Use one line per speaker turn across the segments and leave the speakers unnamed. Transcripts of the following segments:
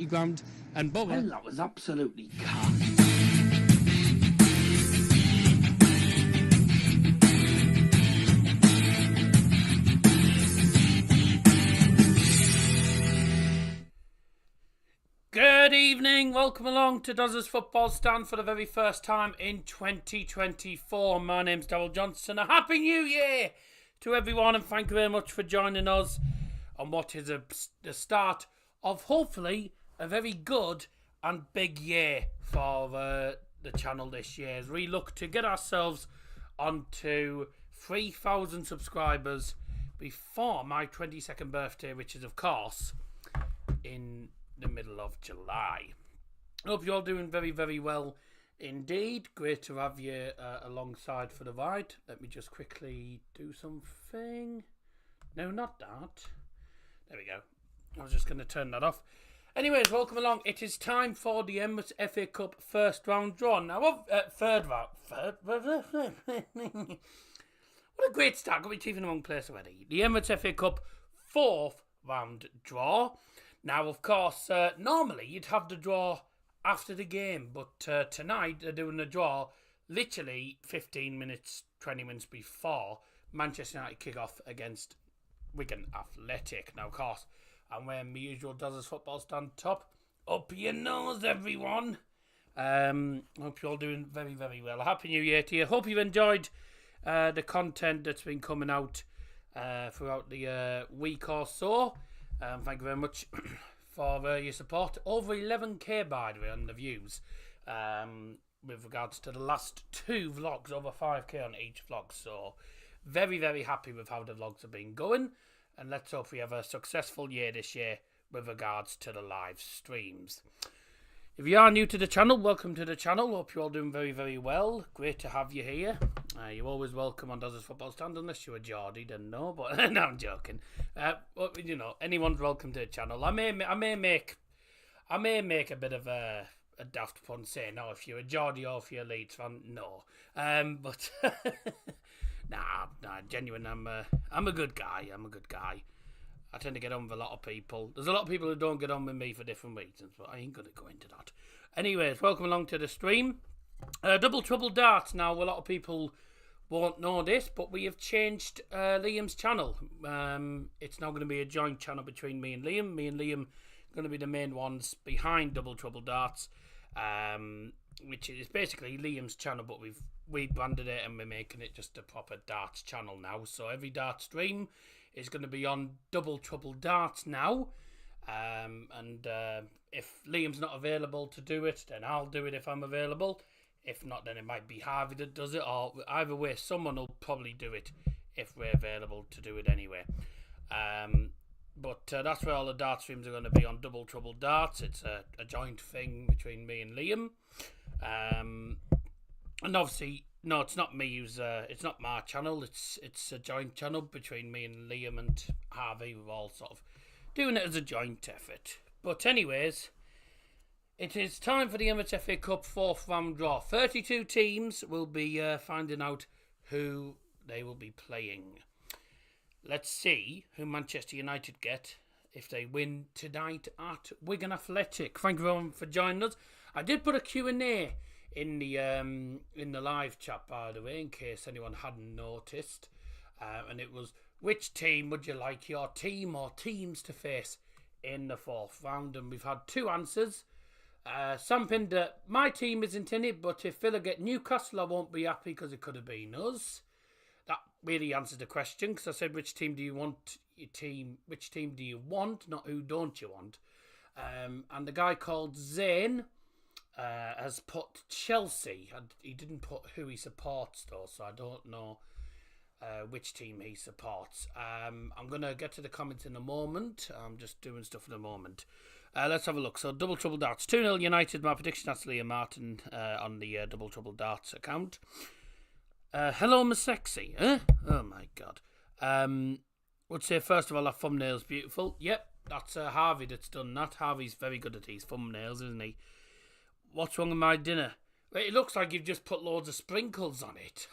ground and bugger.
Well, that was absolutely cat.
Good evening, welcome along to Dozzers Football Stand for the very first time in 2024. My name's Darryl Johnson. A Happy New Year to everyone, and thank you very much for joining us on what is the start of hopefully a very good and big year for the channel this year, as we look to get ourselves onto 3,000 subscribers before my 22nd birthday, which is of course in the middle of July. I hope you're all doing very, very well indeed. Great to have you alongside for the ride. Let me just quickly do something. No, not that. There we go. I was just going to turn that off. Anyways, welcome along. It is time for the Emirates FA Cup first round draw. Now, third round. What a great start. Got my teeth in the wrong place already. The Emirates FA Cup fourth round draw. Now, of course, normally you'd have the draw after the game, but tonight they're doing the draw literally 15 minutes, 20 minutes before Manchester United kick off against Wigan Athletic. Now, of course, I'm wearing my usual Dozzers Football Stand top. Up your nose, everyone. Hope you're all doing very, very well. Happy New Year to you. Hope you've enjoyed the content that's been coming out throughout the week or so. Thank you very much for your support. Over 11k, by the way, on the views. With regards to the last two vlogs, over 5k on each vlog. So, very, very happy with how the vlogs have been going. And let's hope we have a successful year this year with regards to the live streams. If you are new to the channel, welcome to the channel. Hope you're all doing very, very well. Great to have you here. You're always welcome on Dozzers Football Stand, unless you're a Geordie, then no. But no, I'm joking. Well, you know, anyone's welcome to the channel. I may make a bit of a daft pun saying, no, if you're a Geordie or if you're a Leeds fan, no. But nah, genuine. I'm a good guy. I tend to get on with a lot of people. There's a lot of people who don't get on with me for different reasons, but I ain't going to go into that. Anyways, welcome along to the stream. Double Trouble Darts. Now, a lot of people won't know this, but we have changed Liam's channel. It's now going to be a joint channel between me and Liam. Me and Liam are going to be the main ones behind Double Trouble Darts, which is basically Liam's channel, but we've rebranded it and we're making it just a proper darts channel now. So every dart stream is going to be on Double Trouble Darts now. If Liam's not available to do it, then I'll do it if I'm available. If not, then it might be Harvey that does it, or either way, someone will probably do it if we're available to do it anyway. But that's where all the dart streams are going to be, on Double Trouble Darts. It's a joint thing between me and Liam. And obviously, no, it's not me who's it's not my channel. It's a joint channel between me and Liam and Harvey. We're all sort of doing it as a joint effort. But anyways, it is time for the Emirates FA Cup fourth round draw. 32 teams will be finding out who they will be playing. Let's see who Manchester United get if they win tonight at Wigan Athletic. Thank you everyone for joining us. I did put a Q&A in the live chat, by the way, in case anyone hadn't noticed, and it was, which team would you like your team or teams to face in the fourth round? And we've had two answers. Sam Pinder, my team isn't in it, but if Villa get Newcastle, I won't be happy because it could have been us. That really answers the question, because I said, which team do you want? Which team do you want, not who don't you want? And the guy called Zane has put Chelsea. He didn't put who he supports though, so I don't know which team he supports. I'm going to get to the comments in a moment. I'm just doing stuff in a moment. Let's have a look. So, Double Trouble Darts 2-0 United. My prediction, that's Liam Martin on the Double Trouble Darts account. Hello, Miss Sexy. Oh my god. Would say first of all, that thumbnail's beautiful. Yep, that's Harvey that's done that. Harvey's very good at these thumbnails, isn't he? What's wrong with my dinner? Well, it looks like you've just put loads of sprinkles on it.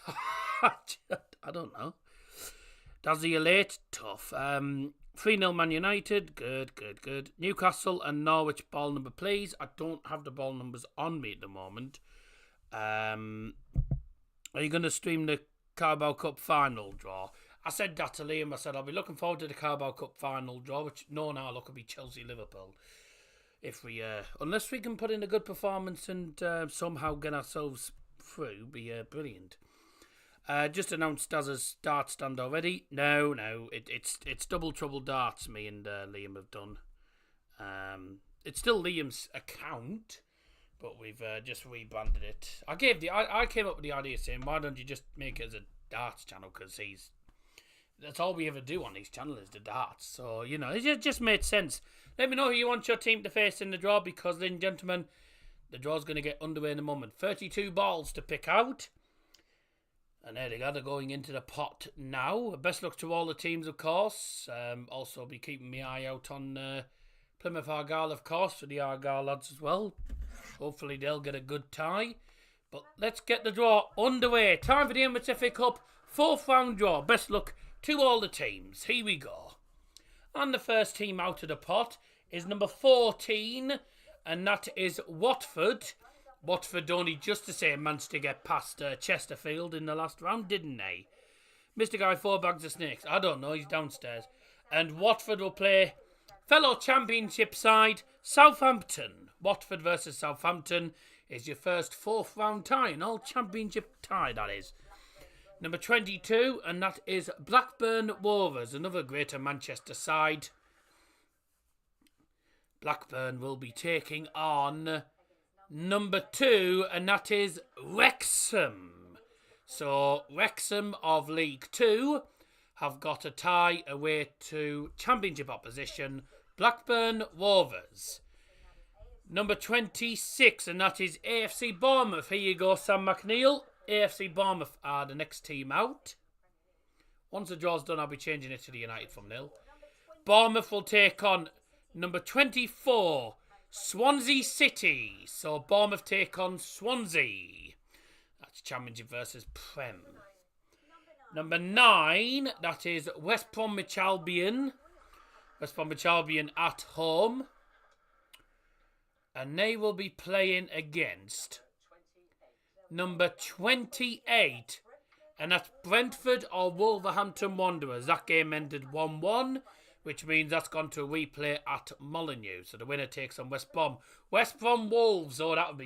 I don't know. Dazzy, you late? Tough. 3-0 Man United. Good, good, good. Newcastle and Norwich ball number, please. I don't have the ball numbers on me at the moment. Are you going to stream the Carabao Cup final draw? I said that to Liam. I said I'll be looking forward to the Carabao Cup final draw, which no now look will be Chelsea-Liverpool. If we, unless we can put in a good performance and somehow get ourselves through, be brilliant. Just announced Daz's dart stand already. No, it's double trouble darts. Me and Liam have done. It's still Liam's account, but we've just rebranded it. I came up with the idea saying, why don't you just make it as a darts channel? Because that's all we ever do on his channel is the darts. So it just made sense. Let me know who you want your team to face in the draw, because, ladies and gentlemen, the draw's going to get underway in a moment. 32 balls to pick out. And there they go, they're going into the pot now. Best luck to all the teams, of course. Also be keeping my eye out on Plymouth Argyle, of course, for the Argyle lads as well. Hopefully they'll get a good tie. But let's get the draw underway. Time for the Emirates FA Cup 4th round draw. Best luck to all the teams. Here we go. And the first team out of the pot is number 14. And that is Watford. Watford only just the same managed to get past Chesterfield in the last round, didn't they? Mr. Guy, 4 bags of snakes. I don't know, he's downstairs. And Watford will play fellow championship side Southampton. Watford versus Southampton is your first 4th round tie, an all championship tie, that is. Number 22, and that is Blackburn Rovers, another Greater Manchester side. Blackburn will be taking on number 2, and that is Wrexham. So Wrexham of League 2 have got a tie away to championship opposition Blackburn Rovers. Number 26, and that is AFC Bournemouth. Here you go, Sam McNeil. AFC Bournemouth are the next team out. Once the draw's done, I'll be changing it to the United thumbnail. Bournemouth will take on number 24, Swansea City. So Bournemouth take on Swansea. That's Championship versus Prem. Number 9, that is West Bromwich Albion. West Bromwich Albion at home. And they will be playing against number 28. And that's Brentford or Wolverhampton Wanderers. That game ended 1-1. Which means that's gone to a replay at Molineux. So the winner takes on West Brom. West Brom Wolves. Oh, that would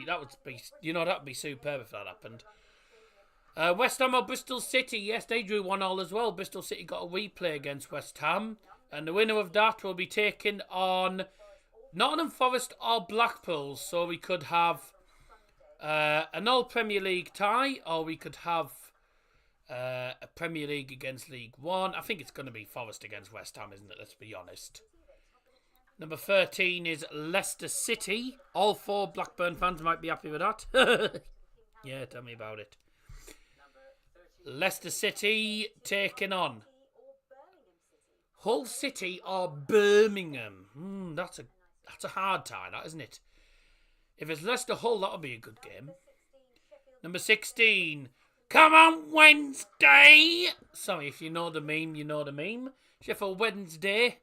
be superb if that happened. West Ham or Bristol City. Yes, they drew 1-1 as well. Bristol City got a replay against West Ham. And the winner of that will be taking on Nottingham Forest or Blackpool. So we could have an all Premier League tie, or we could have a Premier League against League One. I think it's going to be Forest against West Ham, isn't it? Let's be honest. Number 13 is Leicester City. All 4 Blackburn fans might be happy with that. Yeah, tell me about it. Leicester City taking on Hull City or Birmingham. That's a hard tie, that, isn't it? If it's Leicester Hull, that'll be a good game. Number 16. Come on, Wednesday! Sorry, if you know the meme, you know the meme. Sheffield Wednesday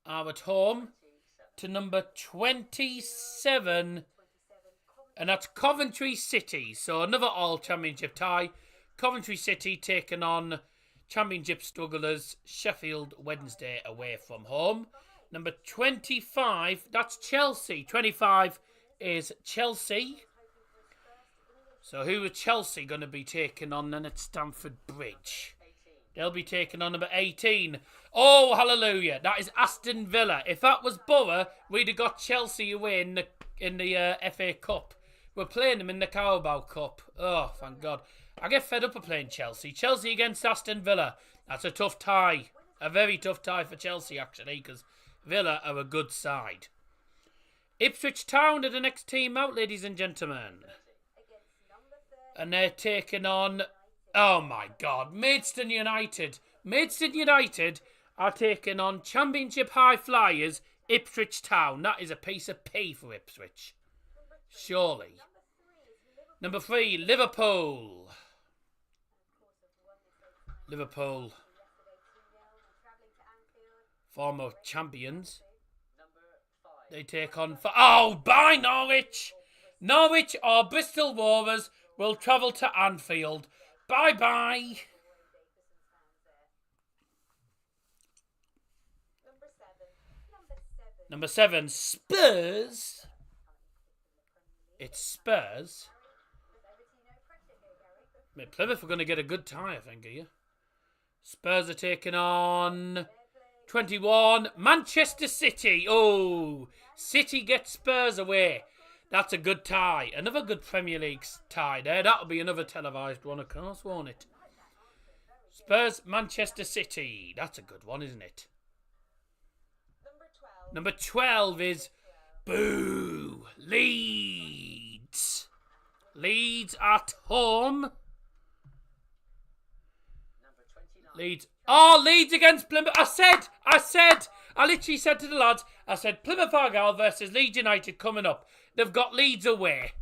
are at home to number 27. And that's Coventry City. So another all-championship tie. Coventry City taking on championship strugglers Sheffield Wednesday away from home. Number 25, that's Chelsea. 25 is Chelsea. So who are Chelsea going to be taking on then at Stamford Bridge? They'll be taking on number 18. Oh, hallelujah. That is Aston Villa. If that was Borough, we'd have got Chelsea away in the FA Cup. We're playing them in the Carabao Cup. Oh, thank God. I get fed up of playing Chelsea. Chelsea against Aston Villa. That's a tough tie. A very tough tie for Chelsea, actually, because Villa are a good side. Ipswich Town are the next team out, ladies and gentlemen. And they're taking on, oh my God, Maidstone United. Maidstone United are taking on Championship High Flyers, Ipswich Town. That is a piece of pay for Ipswich. Surely. Number 3, Liverpool. former champions. They take on... Oh, bye Norwich! Norwich or Bristol Rovers will travel to Anfield. Bye-bye. Number 7, Spurs. It's Spurs. Plymouth are going to get a good tie, I think, here. Spurs are taking on 21, Manchester City. Oh, City gets Spurs away. That's a good tie. Another good Premier League tie there. That'll be another televised one, of course, won't it? Spurs, Manchester City. That's a good one, isn't it? Number 12 is Boo, Leeds. Leeds at home. Leeds. Oh, Leeds against Plymouth. I literally said to the lads, I said, Plymouth Argyle versus Leeds United coming up. They've got Leeds away.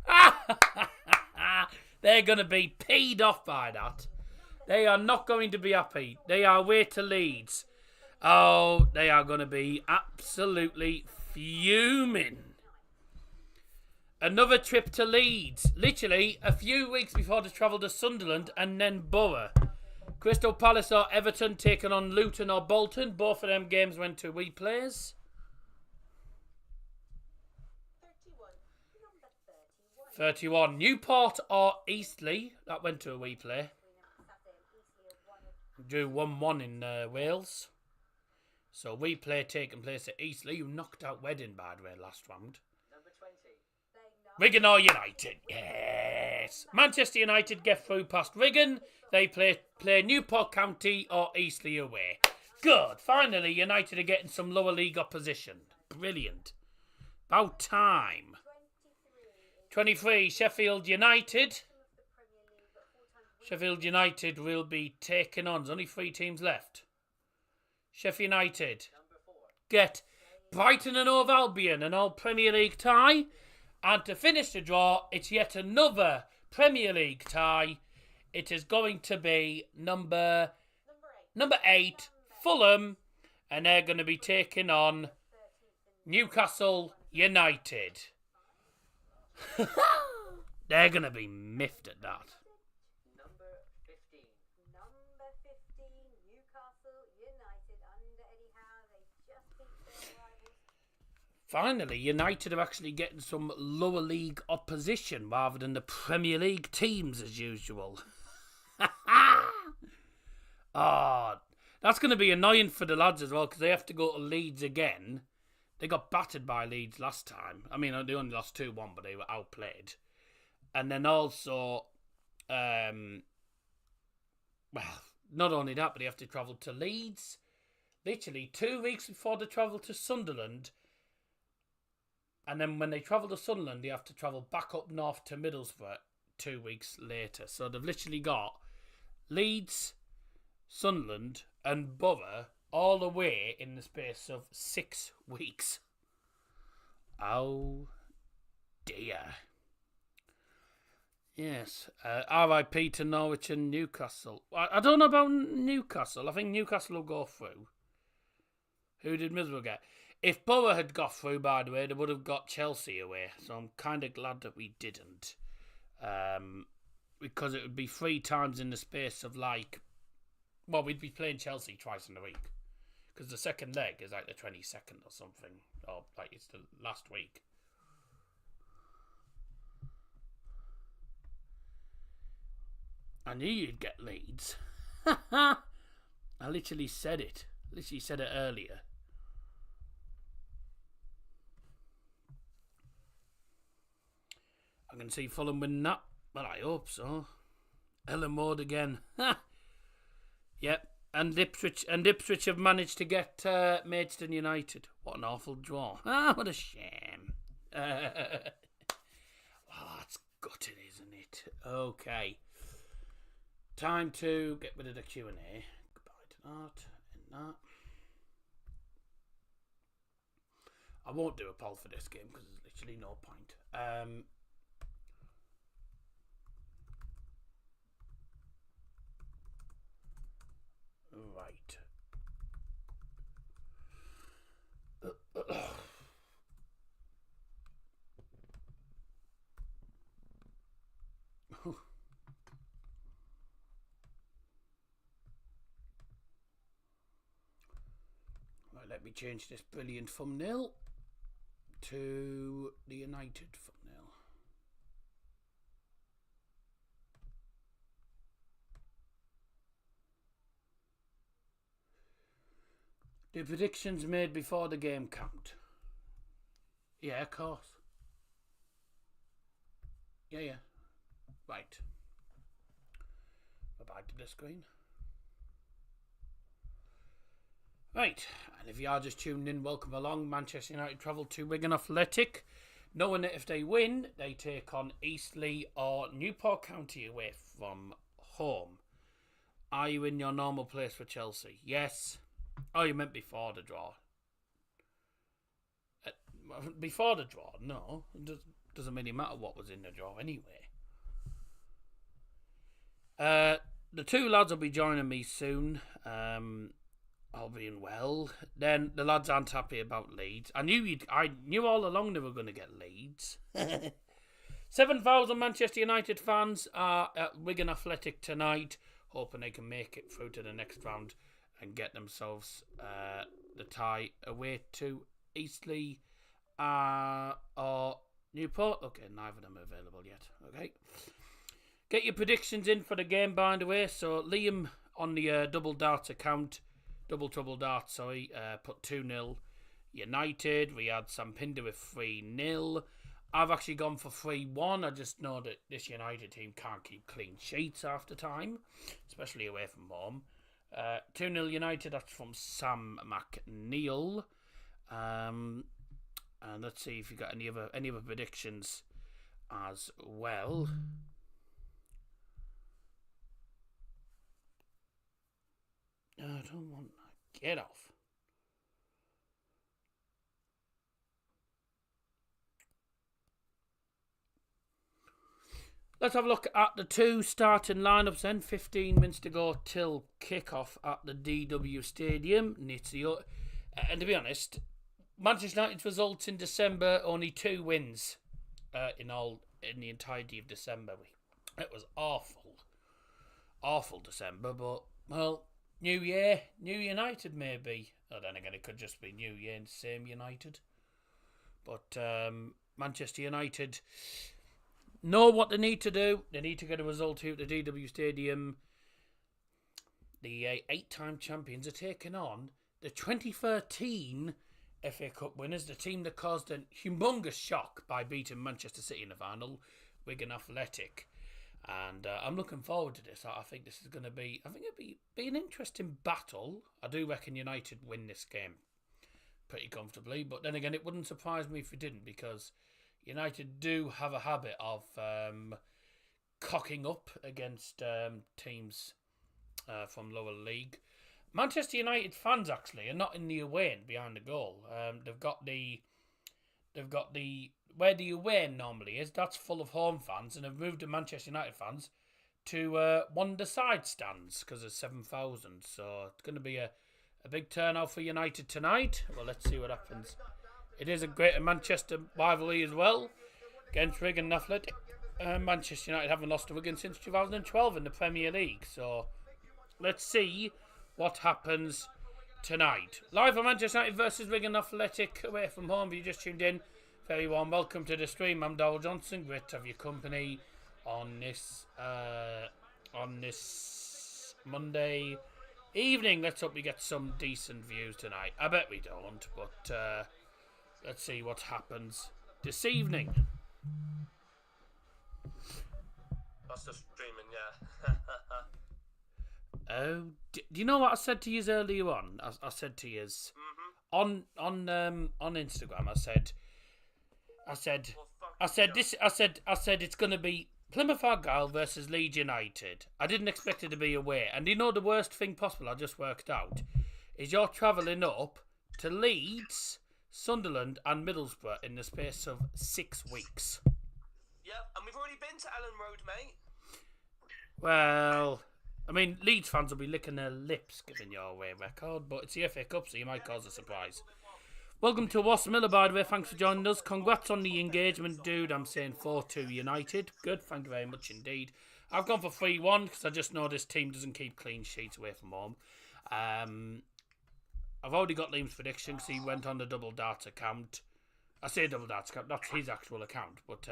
They're going to be peed off by that. They are not going to be happy. They are away to Leeds. Oh, they are going to be absolutely fuming. Another trip to Leeds. Literally a few weeks before they travel to Sunderland and then Borough. Crystal Palace or Everton taking on Luton or Bolton. Both of them games went to replays. 31. Newport or Eastleigh. That went to a replay. Drew 1-1 in Wales. So replay taking place at Eastleigh, who knocked out Reading, by the way, last round. Wigan or United. Yes. Manchester United get through past Wigan. They play Newport County or Eastleigh away. Good. Finally, United are getting some lower league opposition. Brilliant. About time. 23, Sheffield United. Sheffield United will be taking on. There's only 3 teams left. Sheffield United get Brighton and Hove Albion, an all Premier League tie. And to finish the draw, it's yet another Premier League tie. It is going to be number 8, Fulham, and they're going to be taking on Newcastle United. They're going to be miffed at that.
Number 15, Newcastle United under Eddie Howe. They just beat their rivals.
Finally, United are actually getting some lower league opposition rather than the Premier League teams as usual. Oh, that's going to be annoying for the lads as well because they have to go to Leeds again. They got battered by Leeds last time. I mean, they only lost 2-1, but they were outplayed. And then also, well, not only that, but they have to travel to Leeds. Literally 2 weeks before they travel to Sunderland. And then when they travel to Sunderland, they have to travel back up north to Middlesbrough 2 weeks later. So they've literally got Leeds, Sunderland and Borough all the way in the space of 6 weeks. Oh dear. Yes. RIP to Norwich and Newcastle. I don't know about Newcastle. I think Newcastle will go through. Who did Middlesbrough get? If Borough had got through, by the way, they would have got Chelsea away. So I'm kind of glad that we didn't. Because it would be 3 times in the space of like... Well, we'd be playing Chelsea twice in a week. Because the second leg is like the 22nd or something. Or like it's the last week. I knew you'd get Leeds. I literally said it. Literally said it earlier. I can see Fulham win that. Well, I hope so. Ellen Mode again. Yep. And Ipswich have managed to get Maidstone United. What an awful draw. What a shame. Well, that's gutted, isn't it? Okay. Time to get rid of the Q&A. Goodbye to that and that. I won't do a poll for this game because there's literally no point. Right. Let me change this brilliant thumbnail to the United thumbnail. Do predictions made before the game count? Yeah, of course. Yeah. Right. Go back to the screen. Right, and if you are just tuning in, welcome along. Manchester United travel to Wigan Athletic, knowing that if they win, they take on Eastleigh or Newport County away from home. Are you in your normal place for Chelsea? Yes. Oh, you meant before the draw. Before the draw? No. It doesn't really matter what was in the draw anyway. The two lads will be joining me soon. All being well. Then the lads aren't happy about Leeds. I knew all along they were going to get Leeds. 7,000 Manchester United fans are at Wigan Athletic tonight, hoping they can make it through to the next round and get themselves the tie away to Eastleigh or Newport. Okay, neither of them are available yet. Okay. Get your predictions in for the game, by the way. So Liam on the Double Trouble Darts, put 2-0 United. Riyad Sampinda with 3-0. I've actually gone for 3-1. I just know that this United team can't keep clean sheets after time, especially away from home. 2-0 United, that's from Sam McNeil. And let's see if you got any other predictions as well. I don't want that. Get off. Let's have a look at the two starting lineups then. 15 minutes to go till kick-off at the DW Stadium. And to be honest, Manchester United's results in December, only 2 wins in the entirety of December. It was awful. Awful December, but, well, New Year, New United maybe. Or then again, it could just be New Year and same United. But Manchester United know what they need to do. They need to get a result here at the DW Stadium. The 8-time champions are taking on the 2013 FA Cup winners, the team that caused a humongous shock by beating Manchester City in the final, Wigan Athletic. And I'm looking forward to this. I think this is going to be... I think it'll be an interesting battle. I do reckon United win this game pretty comfortably. But then again, it wouldn't surprise me if it didn't, because United do have a habit of cocking up against teams from lower league. Manchester United fans actually are not in the away end behind the goal. They've got the where the away end normally is. That's full of home fans, and they've moved the Manchester United fans to one of the side stands because there's 7,000. So it's going to be a big turnout for United tonight. Well, let's see what happens. It is a great Manchester rivalry as well against Wigan Athletic. Manchester United haven't lost to Wigan since 2012 in the Premier League. So let's see what happens tonight. Live from Manchester United versus Wigan Athletic away from home. If you just tuned in, very warm welcome to the stream. I'm Darryl Johnson. Great to have your company on this Monday evening. Let's hope we get some decent views tonight. I bet we don't, but let's see what happens this evening.
That's the streaming, yeah.
Oh, do you know what I said to you earlier on? I said to you on Instagram. I said it's going to be Plymouth Argyle versus Leeds United. I didn't expect it to be away. And you know the worst thing possible I just worked out is you're travelling up to Leeds, Sunderland and Middlesbrough in the space of 6 weeks.
Yep, and we've already been to Ellen Road, mate.
Well, I mean, Leeds fans will be licking their lips giving your away record, but it's the FA Cup, so you might cause a surprise. Welcome to Wasp Miller, by the way. Thanks for joining us. Congrats on the engagement, dude. I'm saying 4-2 United. Good, thank you very much indeed. I've gone for 3-1 because I just know this team doesn't keep clean sheets away from home. I've already got Liam's prediction because he went on the Double Darts account. I say Double Darts account, that's his actual account, but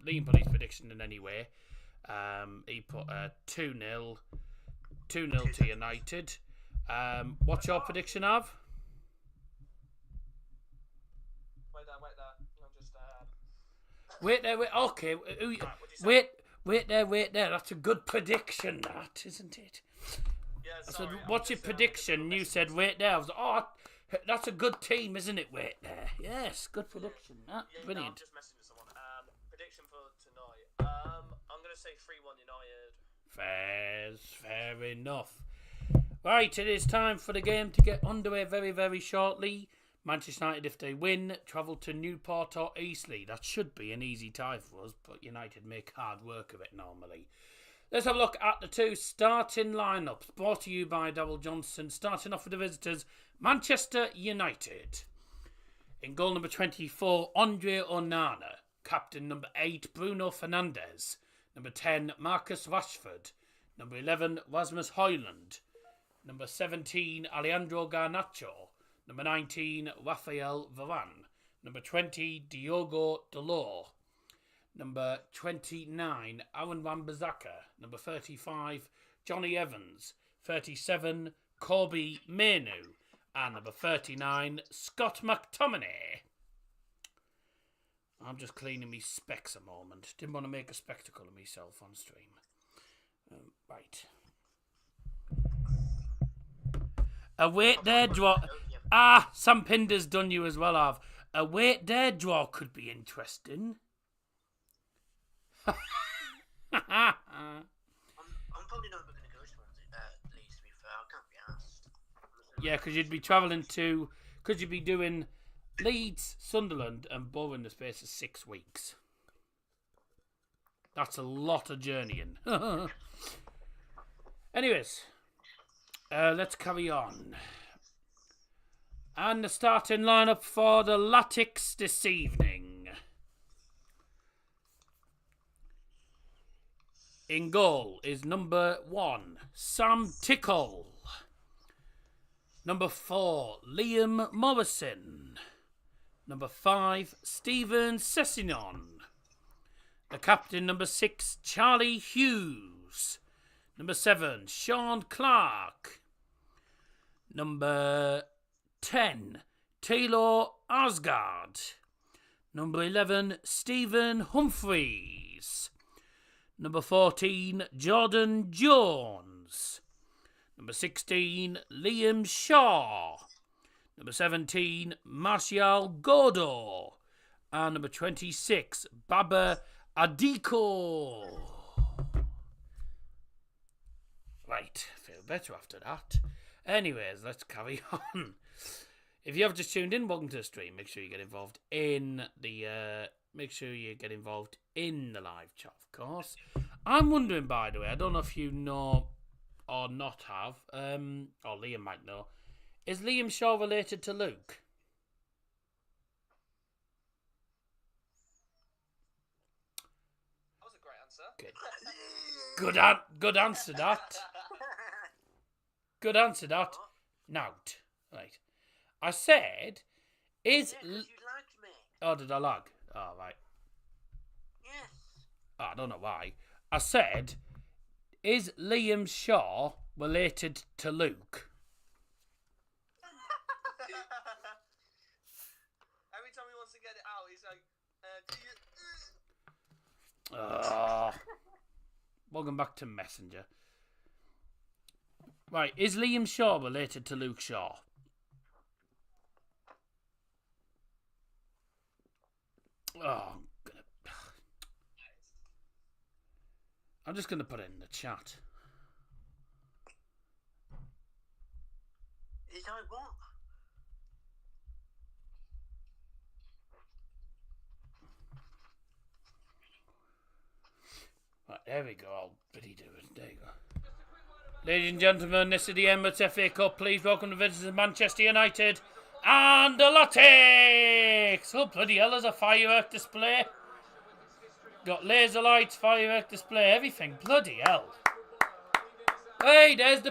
Liam put his prediction in anyway. He put 2-0 to United. What's your prediction, Av?
Wait there. I'm just
Wait there. Okay. Wait there. That's a good prediction, that, isn't it?
Yeah,
I
sorry.
said, what's your prediction? You said, wait there. I was like, oh, that's a good team, isn't it? Wait there. Yes, good prediction. That.
Yeah,
Brilliant.
No, I'm just messing with someone. Prediction for tonight. I'm going to say 3-1 United.
Fair enough. Right, it is time for the game to get underway very, very shortly. Manchester United, if they win, travel to Newport or Eastleigh. That should be an easy tie for us, but United make hard work of it normally. Let's have a look at the two starting lineups, brought to you by Darryl Johnson. Starting off with the visitors, Manchester United. In goal number 24, Andre Onana. Captain number 8, Bruno Fernandes. Number 10, Marcus Rashford. Number 11, Rasmus Højlund. Number 17, Alejandro Garnacho. Number 19, Rafael Varane. Number 20, Diogo Dalot. Number 29, Aaron Wan-Bissaka. Number 35, Johnny Evans. 37, Corby Mainu. And number 39, Scott McTominay. I'm just cleaning me specs a moment. Didn't want to make a spectacle of myself on stream. Right. Await their draw. Sam Pinder's done you as well, Av. Await their draw could be interesting.
I'm probably not going to go to Leeds, to be fair. I can't be asked.
Yeah, because you'd be travelling to... Because you'd be doing Leeds, Sunderland and Borough in the space of 6 weeks. That's a lot of journeying. Anyways, let's carry on. And the starting lineup for the Latics this evening. In goal is number 1, Sam Tickle. Number 4, Liam Morrison. Number 5, Stephen Sessegnon. The captain, number 6, Charlie Hughes. Number 7, Sean Clark. Number 10, Taylor Asgard. Number 11, Stephen Humphreys. Number 14, Jordan Jones. Number 16, Liam Shaw. Number 17, Martial Godo. And number 26, Baba Adiko. Right, feel better after that. Anyways, let's carry on. If you have just tuned in, welcome to the stream. Make sure you get involved in the live chat, of course. I'm wondering, by the way, I don't know if you know or not have, or Liam might know. Is Liam Shaw related to Luke?
That was a great answer.
Good answer, that. Good answer, that. Nout. Right. I said, is...
Yeah, 'cause you liked me.
Oh, did I lag? Oh, right.
Yes.
Oh, I don't know why. I said, is Liam Shaw related to Luke?
Every time he wants to get it out, he's like, do you...
Welcome back to Messenger. Right, is Liam Shaw related to Luke Shaw? Oh, I'm just gonna put it in the chat.
Is I what?
Right, there we go. I'll bloody do it. There you go. Ladies and gentlemen, this is the Emirates FA Cup. Please welcome the visitors of Manchester United and the Latics. Oh, bloody hell, there's a firework display. Got laser lights, firework display, everything. Bloody hell. Hey, there's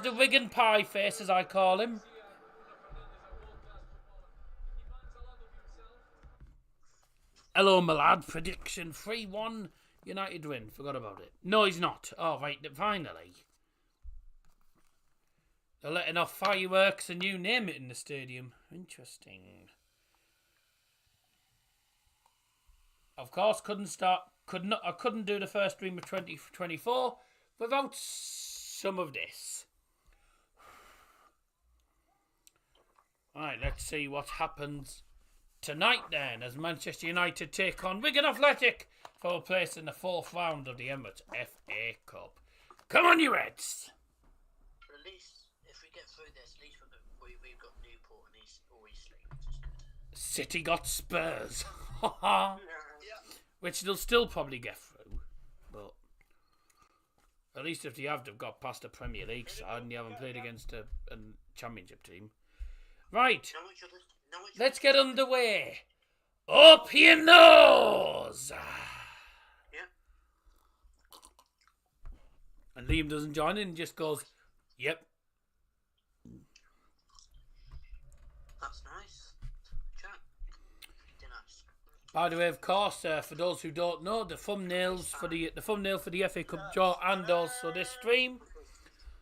the Wigan pie face, as I call him. Hello, my lad. Prediction 3-1. United win. Forgot about it. No, he's not. Oh, right. Finally. They're letting off fireworks and you name it in the stadium. Interesting. Of course, I couldn't do the first stream of 2024 without some of this. Right, let's see what happens tonight then as Manchester United take on Wigan Athletic for a place in the 4th round of the Emirates FA Cup. Come on, you Reds!
At least, if we get through this, at least we've got Newport and East Sleep, which is good.
City got Spurs.
Yeah.
Which they'll still probably get through. But at least if they have, they've got past a Premier League side and they haven't played against a Championship team. Right. Let's get underway. Up your nose!
Yeah.
And Liam doesn't join in and just goes, yep.
That's nice. Chat. Nice.
By the way, of course, for those who don't know, the thumbnails for the FA Cup draw and also this stream,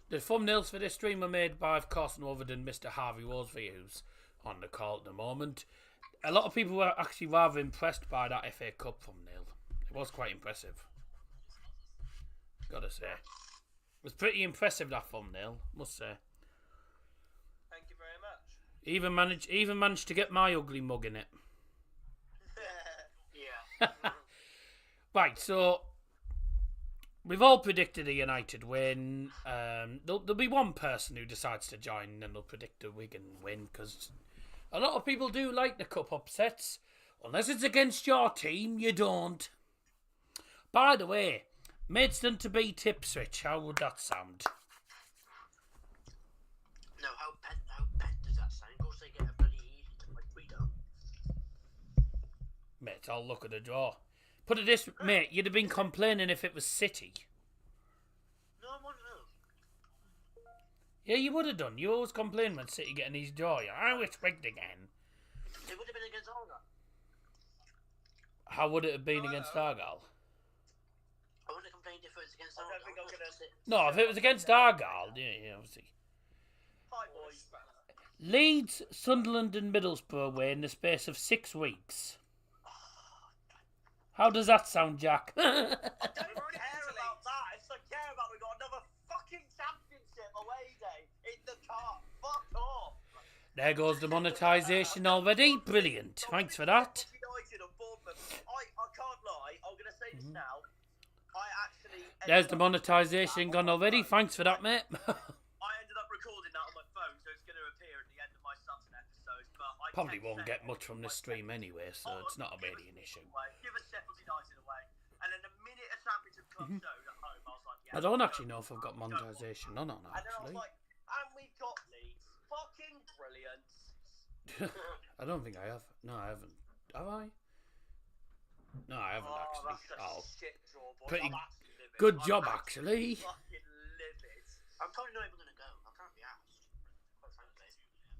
the thumbnails for this stream are made by, of course, no other than Mr. Harvey Worsby, who's on the call at the moment. A lot of people were actually rather impressed by that FA Cup thumbnail. It was quite impressive. Gotta say. It was pretty impressive, that thumbnail, must say.
Thank you very much.
Even managed to get my ugly mug in it.
Yeah.
Right, so we've all predicted a United win. There'll be one person who decides to join and then they'll predict a Wigan win because a lot of people do like the cup upsets. Unless it's against your team, you don't. By the way, Maidstone to beat Ipswich. How would that sound?
No, how bad does that sound? Of course they get a bloody easy to like we don't.
Mate, I'll look at the draw. Put it this, mate, you'd have been complaining if it was City.
No, I want to.
Yeah, you would have done. You always complain when City get an easy draw. I wish Wigan again.
It would have been against Argyle.
How would it have been against Argyle?
I wouldn't have complained if it was against
I
Argyle.
don't think I'm gonna.
No, if it was against Argyle, yeah, obviously.
Hi, boys.
Leeds, Sunderland and Middlesbrough away in the space of 6 weeks. How does that sound, Jack?
I don't care about that. If I care about, we got another fucking championship away day in the car. Fuck off.
There goes the monetisation already. Brilliant. Thanks for that.
United and Bournemouth. I can't lie. I'm gonna say this now. I actually.
There's the monetisation gone already. Thanks for that, mate.
I ended up recording that on my phone, so it's going to appear at the end of my Sutton episodes. But I
Probably won't get much from this stream anyway, so it's not really an issue.
Give us Sheffield United away, and then the minute a Championship Cup showed at home, I was like, yeah.
I don't actually know if I've got monetisation on or not,
And then I was
actually.
like, and we've got Leeds. Fucking brilliant.
I don't think I have. No, I haven't. Have I? No, I haven't actually.
That's a shit draw, boys.
Pretty
I'm actually livid.
good
I'm
job,
actually
actually.
Fucking livid.
I'm probably not even going to go. I can't be asked. Quite frankly.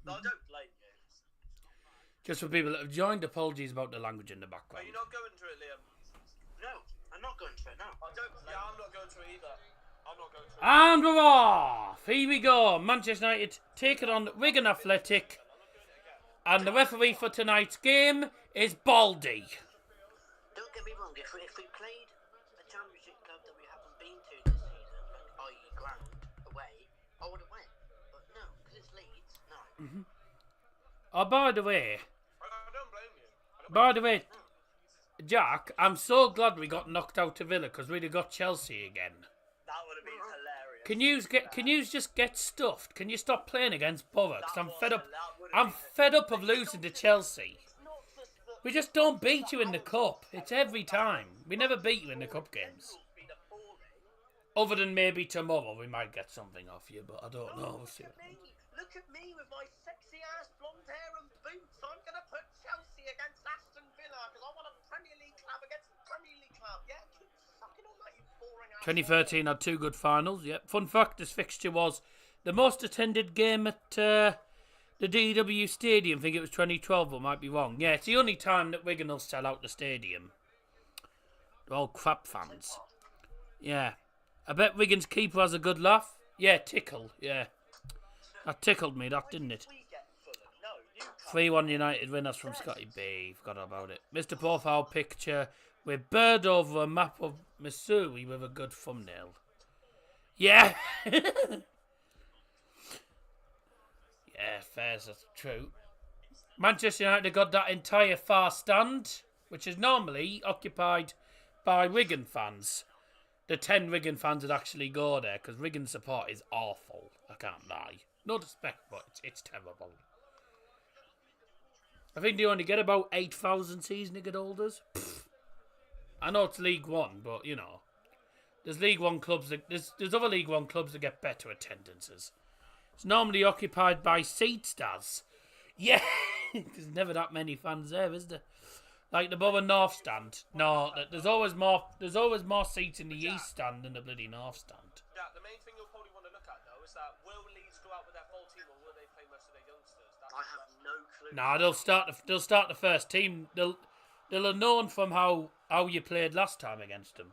No, I don't blame you.
Just for people that have joined, apologies about the language in the
Are
background.
you not going to it, Liam?
No, I'm not going to it now.
I don't. Yeah, I'm not going to it either. I'm not going to it.
And we're off! Here we go. Manchester United take it on Wigan Athletic. And the referee for tonight's game is Baldy.
Don't get me wrong, if we played a championship club that we haven't been to this season, like i.e. ground, away, I would have went. But no, because it's Leeds, no.
Oh, by the way,
I don't blame you.
Jack, I'm so glad we got knocked out to Villa because we'd have got Chelsea again.
That would have been hilarious.
Can you just get stuffed? Can you stop playing against Borough? 'Cause I'm fed up. I'm fed up of losing to Chelsea. We just don't beat you in the cup. It's every time. We never beat you in the cup games. Other than maybe tomorrow we might get something off you, but I don't know. We'll see.
Look at me with my sexy ass blonde hair and boots. I'm going to put Chelsea against Aston Villa because I want a Premier League club against a Premier League club. Yeah, keep sucking on that, you boring ass.
2013 had 2 good finals. Yep. Fun fact: this fixture was the most attended game at the The DW Stadium, I think it was 2012, but might be wrong. Yeah, it's the only time that Wigan will sell out the stadium. They're all crap fans. Yeah. I bet Wigan's keeper has a good laugh. Yeah, tickle. Yeah. That tickled me, that, didn't it? 3-1 United winners from Scotty B. Forgot about it. Mr. Profile picture with bird over a map of Missouri with a good thumbnail. Yeah. Yeah, fair, that's true. Manchester United got that entire far stand, which is normally occupied by Wigan fans. The 10 Wigan fans that actually go there, because Wigan support is awful. I can't lie. No respect, but it's terrible. I think they only get about 8,000 season ticket holders. Pfft. I know it's League One, but you know, there's League One clubs that there's other League One clubs that get better attendances. It's normally occupied by seat stars. Yeah, there's never that many fans there, is there? Like the Borough North stand. No, there's always more seats in the East stand than the bloody North stand.
Yeah, the main thing you'll probably want to look at though is that will Leeds go out with their full team or will they play most of their youngsters?
I have no clue.
Nah, they'll start the first team. They'll have known from how you played last time against them.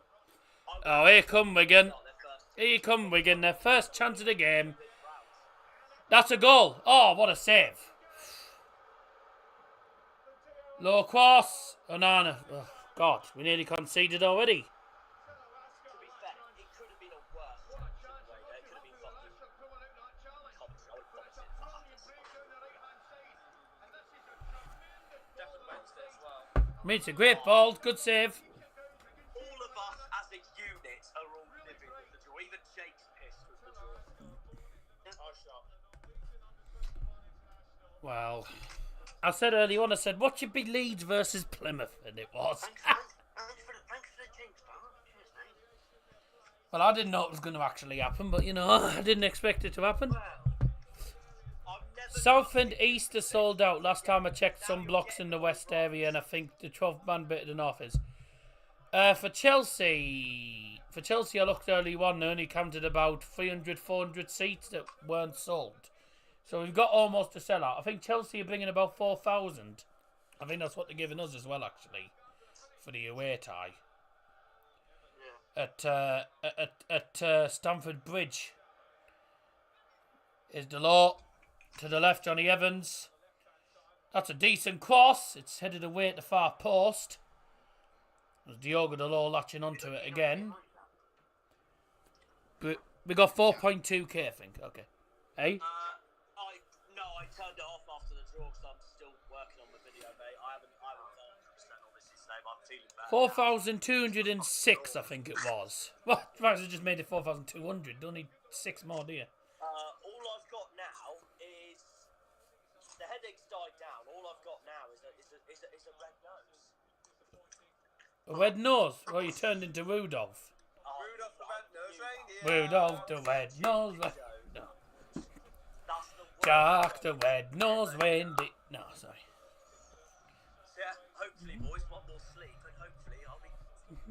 Oh, here come Wigan. Here come Wigan. Their first chance of the game. That's a goal. Oh, what a save. Low cross. Onana. Oh, God, we nearly conceded already.
To be fair, it could have been a worse way there. It could have been fucking Definitely Wednesday as well.
It's a great ball. Good save.
All of us as a unit are all living with the draw. Even Jake's pissed with the draw. Oh, shut.
Well, I said earlier on, I said, what should be Leeds versus Plymouth? And it was.
Thanks for the jinx, pal. Cheers, mate.
Well, I didn't know it was going to actually happen, but, you know, I didn't expect it to happen. South and East are sold out. Last time I checked some blocks in the West area, and I think the 12th man bit of the North is. For Chelsea, I looked early on, they only counted about 300, 400 seats that weren't sold. So we've got almost a sellout. I think Chelsea are bringing about 4,000. I think that's what they're giving us as well, actually, for the away tie. At Stamford Bridge. Is Delort. To the left, Johnny Evans. That's a decent cross. It's headed away at the far post. There's Diogo Delort latching onto it again. But we got 4.2k, I think. Okay. Hey?
I turned it off after the draw because I'm still working on the video, mate. I haven't 100% obviously today, but I'm feeling better.
4,206, I think it was. Well, I just made it 4,200. Don't need 6 more, do you?
All I've got now is the headache's died down. All I've got now is a red nose.
A red nose? Well, you turned into Rudolph.
Rudolph the red-nosed reindeer.
Rudolph the red nose. No.
That's the word.
Jack the red nose reindeer. No, sorry.
So yeah, hopefully, boys, one more sleep, and hopefully I'll be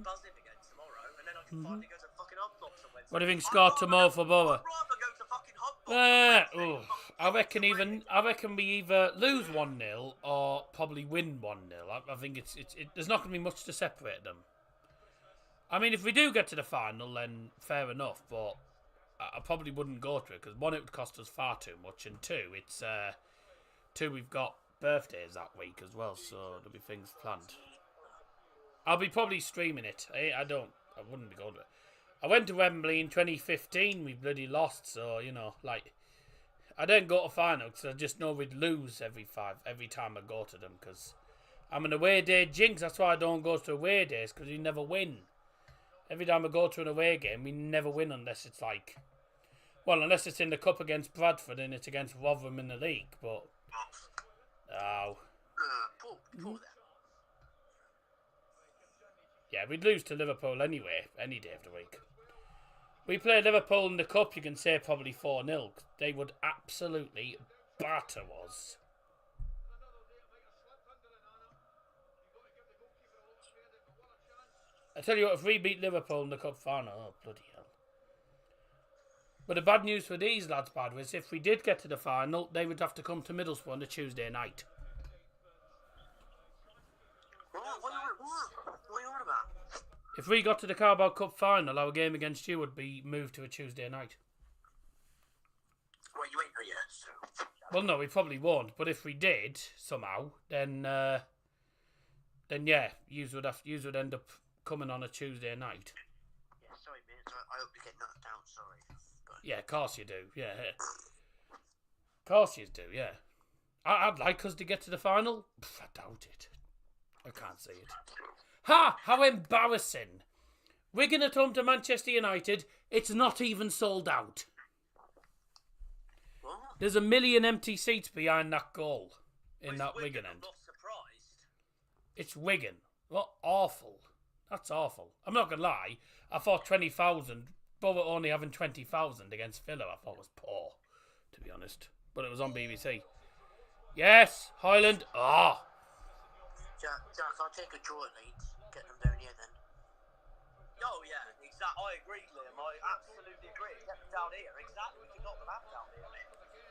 buzzing again tomorrow, and then I can finally go to fucking Hobblocks on Wednesday.
What do you think score tomorrow for Borough?
I'd rather go to fucking Hobblocks.
I reckon we either lose 1-0 or probably win 1-0. I think there's not going to be much to separate them. I mean, if we do get to the final, then fair enough, but I probably wouldn't go to it because 1, it would cost us far too much, and 2, we've got birthdays that week as well, so there'll be things planned. I'll be probably streaming it. I wouldn't be going to it. I went to Wembley in 2015. We bloody lost, so you know, like, I didn't go to final because I just know we'd lose every time I go to them because I'm an away day jinx. That's why I don't go to away days because we never win. Every time I go to an away game, we never win unless it's like, well, unless it's in the cup against Bradford and it's against Rotherham in the league. But
Pull that.
yeah, we'd lose to Liverpool anyway, any day of the week. We play Liverpool in the cup, you can say probably 4-0. They would absolutely batter us. I tell you what, if we beat Liverpool in the cup final, oh bloody hell. But the bad news for these lads, bad was if we did get to the final, they would have to come to Middlesbrough on a Tuesday night.
What are you on about?
If we got to the Carabao Cup final, our game against you would be moved to a Tuesday night.
Well, you ain't know yet, so...
Well, no, we probably won't. But if we did somehow, then yeah, yous would end up coming on a Tuesday night.
Yeah, sorry, mate. I hope you get knocked out. Sorry. But...
Yeah, of course you do. Yeah, of course you do. Yeah, I'd like us to get to the final. I doubt it. I can't see it. Ha! How embarrassing! Wigan at home to Manchester United. It's not even sold out.
What?
There's 1 million empty seats behind that goal in
It's
that Wigan
I'm
end.
not surprised.
It's Wigan. What awful. That's awful. I'm not going to lie. I thought 20,000, Borough only having 20,000 against Villa, I thought was poor, to be honest. But it was on BBC. Yes, Highland. Ah.
Jack, I'll take a draw at Leeds. Get them down here then.
Oh yeah, exactly. I agree, Liam. I absolutely agree. Get them down here. Exactly. We can knock them out down here.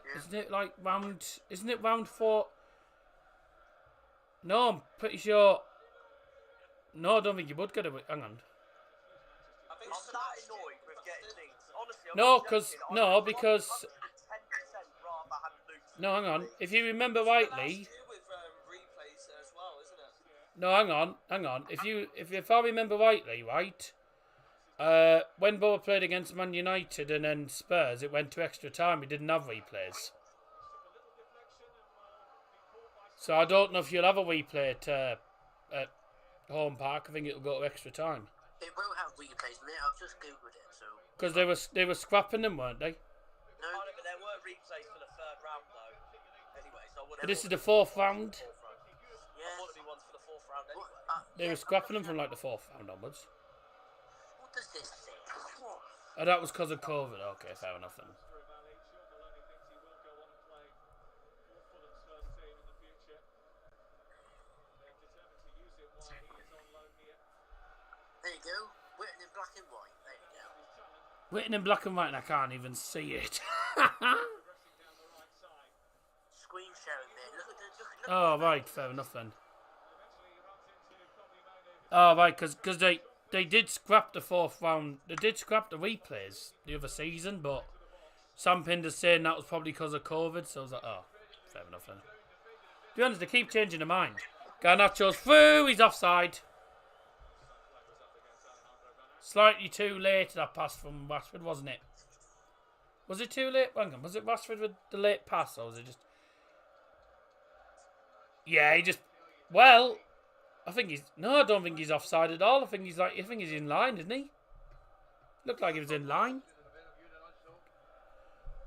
Yeah.
Isn't it round 4? No, I'm pretty sure. No, I don't think you would get it. Hang on.
I'm that annoyed with getting things. Honestly, I'm
No,
not joking.
because
10% rather have Luton.
no, hang on. If you remember rightly,
with replays as well, isn't it?
no, hang on. If I remember rightly, right? When Borough played against Man United and then Spurs, it went to extra time. We didn't have replays. So I don't know if you'll have a replay at Home Park. I think it'll go to extra time.
It will have replays, mate. I've just googled it, so...
Because they were scrapping them, weren't they?
No,
Oh, no, but there were replays for the third round, though. Anyway, so I wouldn't.
But this is the 4th round.
I
yes.
want to be one for the fourth round
What,
anyway.
They were scrapping them from like the 4th round onwards.
what does this say? What?
Oh, that was because of COVID. Okay, fair enough then.
There you go. Written in black and white. There you go.
Written in black and white, and I can't even see it.
Screen sharing, mate. Look at the...
Oh, right, fair enough then. Oh, right, because they did scrap the 4th round. They did scrap the replays the other season, but Sam Pinder's saying that was probably because of COVID, so I was like, oh, fair enough then. To be honest, they keep changing their mind. Garnacho's through, he's offside. Slightly too late, that pass from Rashford, wasn't it? Was it too late? Hang on, was it Rashford with the late pass, or was it just... Yeah, he just... Well, I think he's... No, I don't think he's offside at all. I think he's in line, isn't he? Looked like he was in line.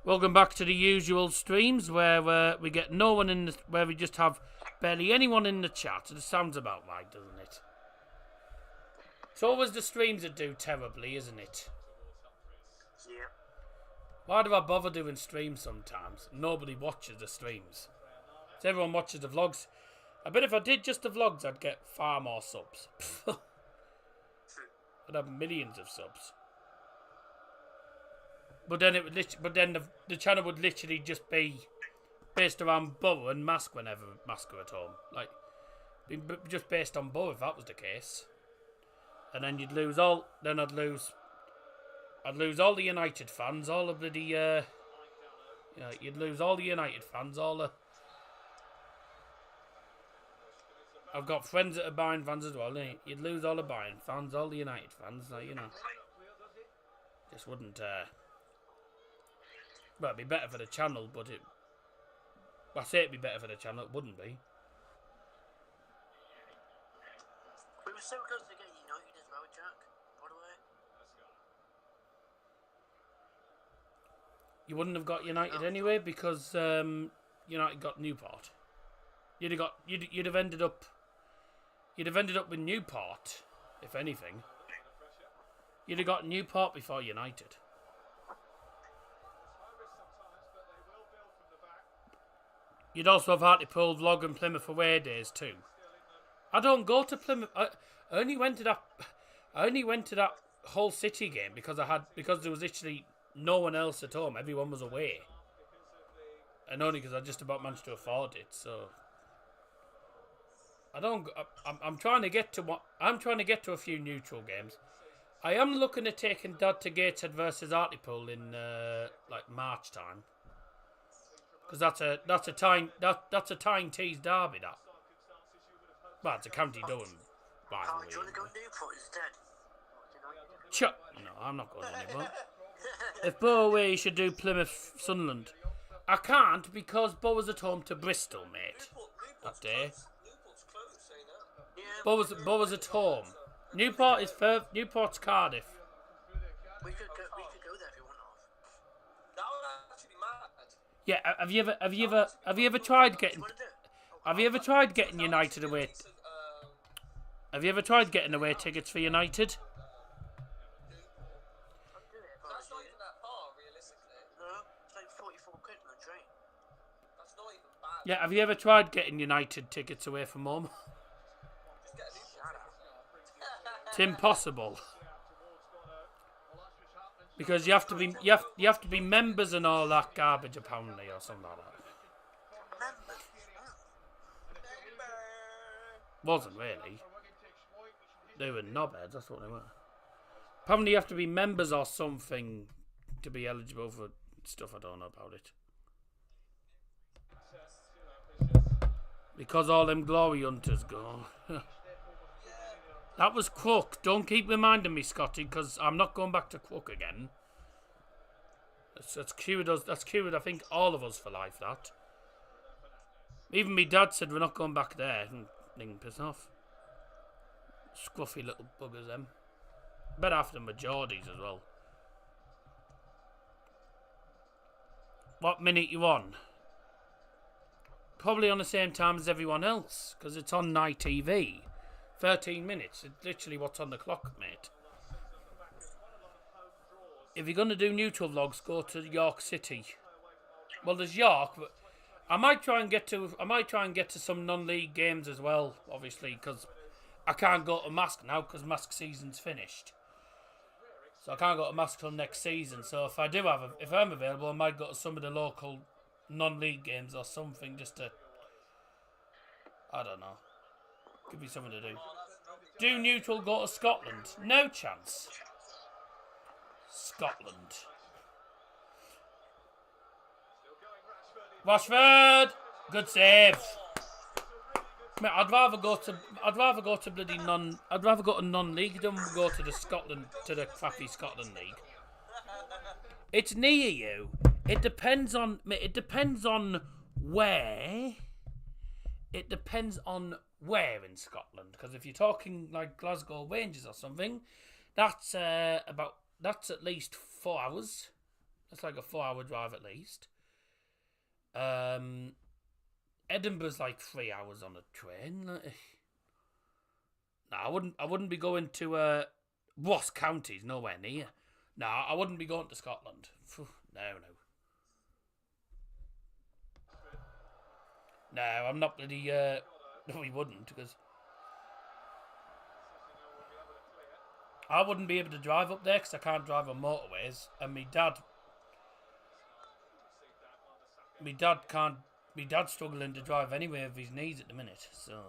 Welcome back to the usual streams where we get no one in the... Where we just have barely anyone in the chat. It sounds about right, doesn't it? It's always the streams that do terribly, isn't it?
Yeah.
Why do I bother doing streams sometimes? Nobody watches the streams. So everyone watches the vlogs. I bet if I did just the vlogs, I'd get far more subs. I'd have millions of subs. But then the channel would literally just be based around Borough and Mask whenever Mask are at home. Like, just based on Borough if that was the case. And then you'd lose all. Then I'd lose all the United fans, all the bloody. You'd lose all the United fans, all the. I've got friends that are Bayern fans as well. You'd lose all the Bayern fans, all the United fans, like, you know. Just wouldn't. Well, it'd be better for the channel, but it. I say it'd be better for the channel. It wouldn't be.
We were so close to getting United as well, Jack. By the way.
You wouldn't have got United anyway because United got Newport. You'd have ended up with Newport, if anything. You'd have got Newport before United. You'd also have Hartlepool, Vlog and Plymouth away days too. I don't go to Plymouth. I only went to that Hull City game because there was literally no one else at home. Everyone was away. And only because I just about managed to afford it, so... I'm trying to get to a few neutral games. I am looking at taking Dad to Gateshead versus Hartlepool in like March time, because that's a tying tees derby. That, well, it's a County Durham rivalry.
Do you want to go Newport instead?
No, I'm not going anywhere. If Bow away, you should do Plymouth Sunderland. I can't because Bow was at home to Bristol, mate. That day.
Newport's close, ain't it?
Yeah.
Bow was at home. Newport's Cardiff.
We could go there if you want off.
That would actually be mad.
Yeah, have you ever tried getting?
What do you want to do?
Have you ever tried getting United away? Have you ever tried getting away tickets for United?
I'd do it.
That's not even that far, realistically.
No, it's like 44 quid on the train.
That's not even bad.
Yeah, have you ever tried getting United tickets away from home?
Just get a new
Shut up.
It's impossible. Because you have to be members and all that garbage apparently or something like that.
Members.
Wasn't really. They were knobheads, that's what they were. Apparently you have to be members or something to be eligible for stuff. I don't know about it. Because all them glory hunters go. That was Crook. Don't keep reminding me, Scotty, because I'm not going back to Crook again. That's cured us. That's cured, I think, all of us for life, that. Even me dad said we're not going back there. And they can piss off. Scruffy little buggers, them. Bet after them were Geordies as well. What minute you on? Probably on the same time as everyone else, because it's on night TV. 13 minutes. It's literally what's on the clock, mate. If you're going to do neutral vlogs, go to York City. Well, there's York, but I might try and get to some non-league games as well, obviously, because I can't go to Mask now because Mask season's finished. So I can't go to Mask till next season. So if I'm available, I might go to some of the local non-league games or something just to, I don't know, give me something to do. Do neutral go to Scotland? No chance. Scotland. Rashford, good save. Mate, I'd rather go to non-league than go to the crappy Scotland league. It's near you. It depends on where. It depends on where in Scotland. Because if you're talking like Glasgow Rangers or something, that's at least 4 hours. That's like a 4-hour drive at least. Edinburgh's like 3 hours on a train. No, I wouldn't be going to Ross County's nowhere near. No, I wouldn't be going to Scotland. No. No, I'm not bloody. No, we wouldn't, because I wouldn't be able to drive up there because I can't drive on motorways, and my dad's struggling to drive anywhere with his knees at the minute. So.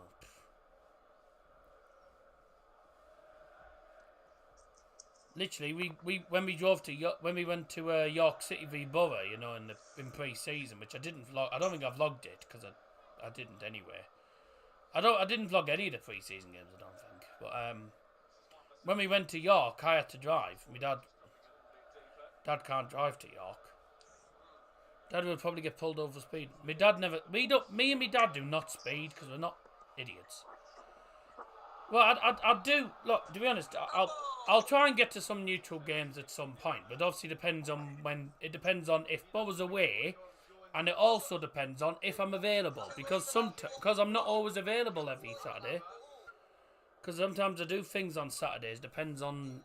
Literally, when we went to York City v Borough, in pre-season, which I didn't vlog. I don't think I vlogged it because I didn't anyway. I didn't vlog any of the pre-season games. I don't think. But when we went to York, I had to drive. My dad can't drive to York. Dad would probably get pulled over for speed. Me and my dad do not speed because we're not idiots. Well, I do. Look, to be honest, I'll try and get to some neutral games at some point, but obviously depends on when. It depends on if Bob was away, and it also depends on if I'm available, because I'm not always available every Saturday. Because sometimes I do things on Saturdays. Depends on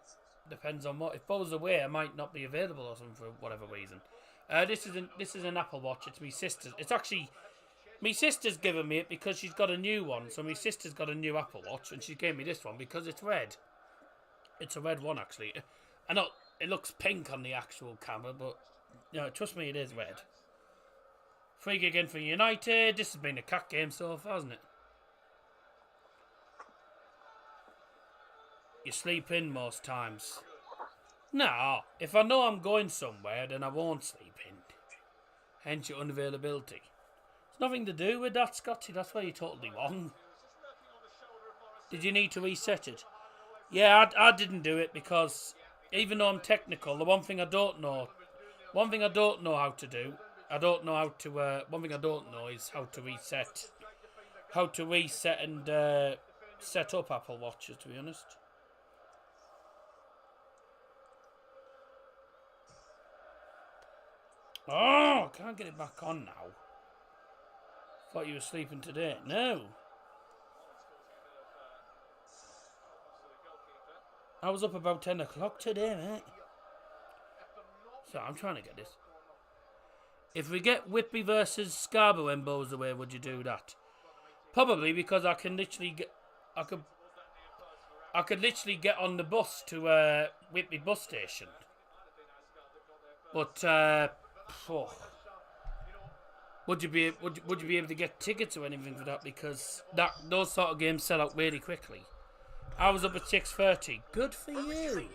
what. If Bob was away, I might not be available or something for whatever reason. This is an Apple Watch. It's my sister's. It's actually. My sister's given me it because she's got a new one. So my sister's got a new Apple Watch and she gave me this one because it's red. It's a red one, actually. it looks pink on the actual camera, but trust me, it is red. Free kick in for United. This has been a cat game so far, hasn't it? You sleep in most times. No, if I know I'm going somewhere, then I won't sleep in. Hence your unavailability. It's nothing to do with that, Scotty. That's where you're totally wrong. Did you need to reset it? Yeah, I didn't do it because even though I'm technical, the one thing I don't know how to do, one thing I don't know is how to reset and set up Apple Watches, to be honest. Oh, I can't get it back on now. Thought you were sleeping today. No. I was up about 10 o'clock today, mate. So I'm trying to get this. If we get Whitby versus Scarborough when Bo's away, would you do that? Probably, because I can literally get... I could literally get on the bus to Whitby bus station. But would you be able to get tickets or anything for that? Because those sort of games sell out really quickly. I was up at 6:30. Good for you.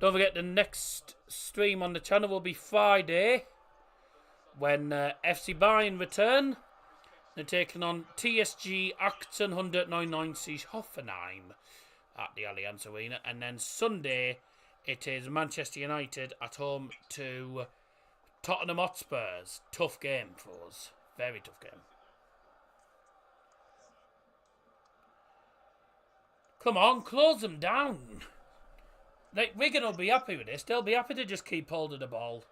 Don't forget the next stream on the channel will be Friday when FC Bayern return. They're taking on TSG 1899 Hoffenheim at the Allianz Arena, and then Sunday it is Manchester United at home to Tottenham Hotspurs. Tough game for us. Very tough game. Come on, close them down. Like, Wigan will be happy with this. They'll be happy to just keep hold of the ball.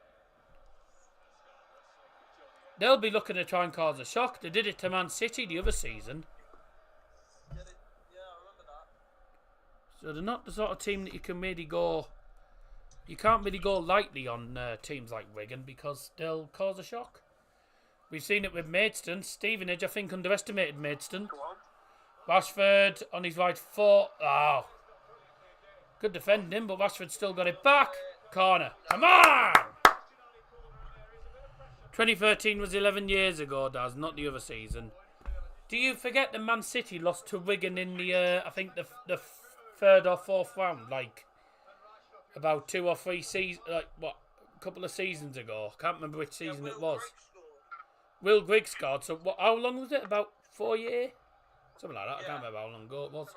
They'll be looking to try and cause a shock. They did it to Man City the other season.
Yeah, I remember that.
So they're not the sort of team that you can really go... You can't really go lightly on teams like Wigan because they'll cause a shock. We've seen it with Maidstone. Stevenage, I think, underestimated Maidstone. Rashford on his right foot. Oh. Good defending, but Rashford still got it back. Corner. Come on! 2013 was 11 years ago, Daz, not the other season. Do you forget that Man City lost to Wigan in the, I think, the third or fourth round? Like, about 2 or 3 seasons, like, what, a couple of seasons ago. Can't remember which season it was. Will Grigg scored. So, what? How long was it? About 4 years? Something like that. I can't remember how long ago it was.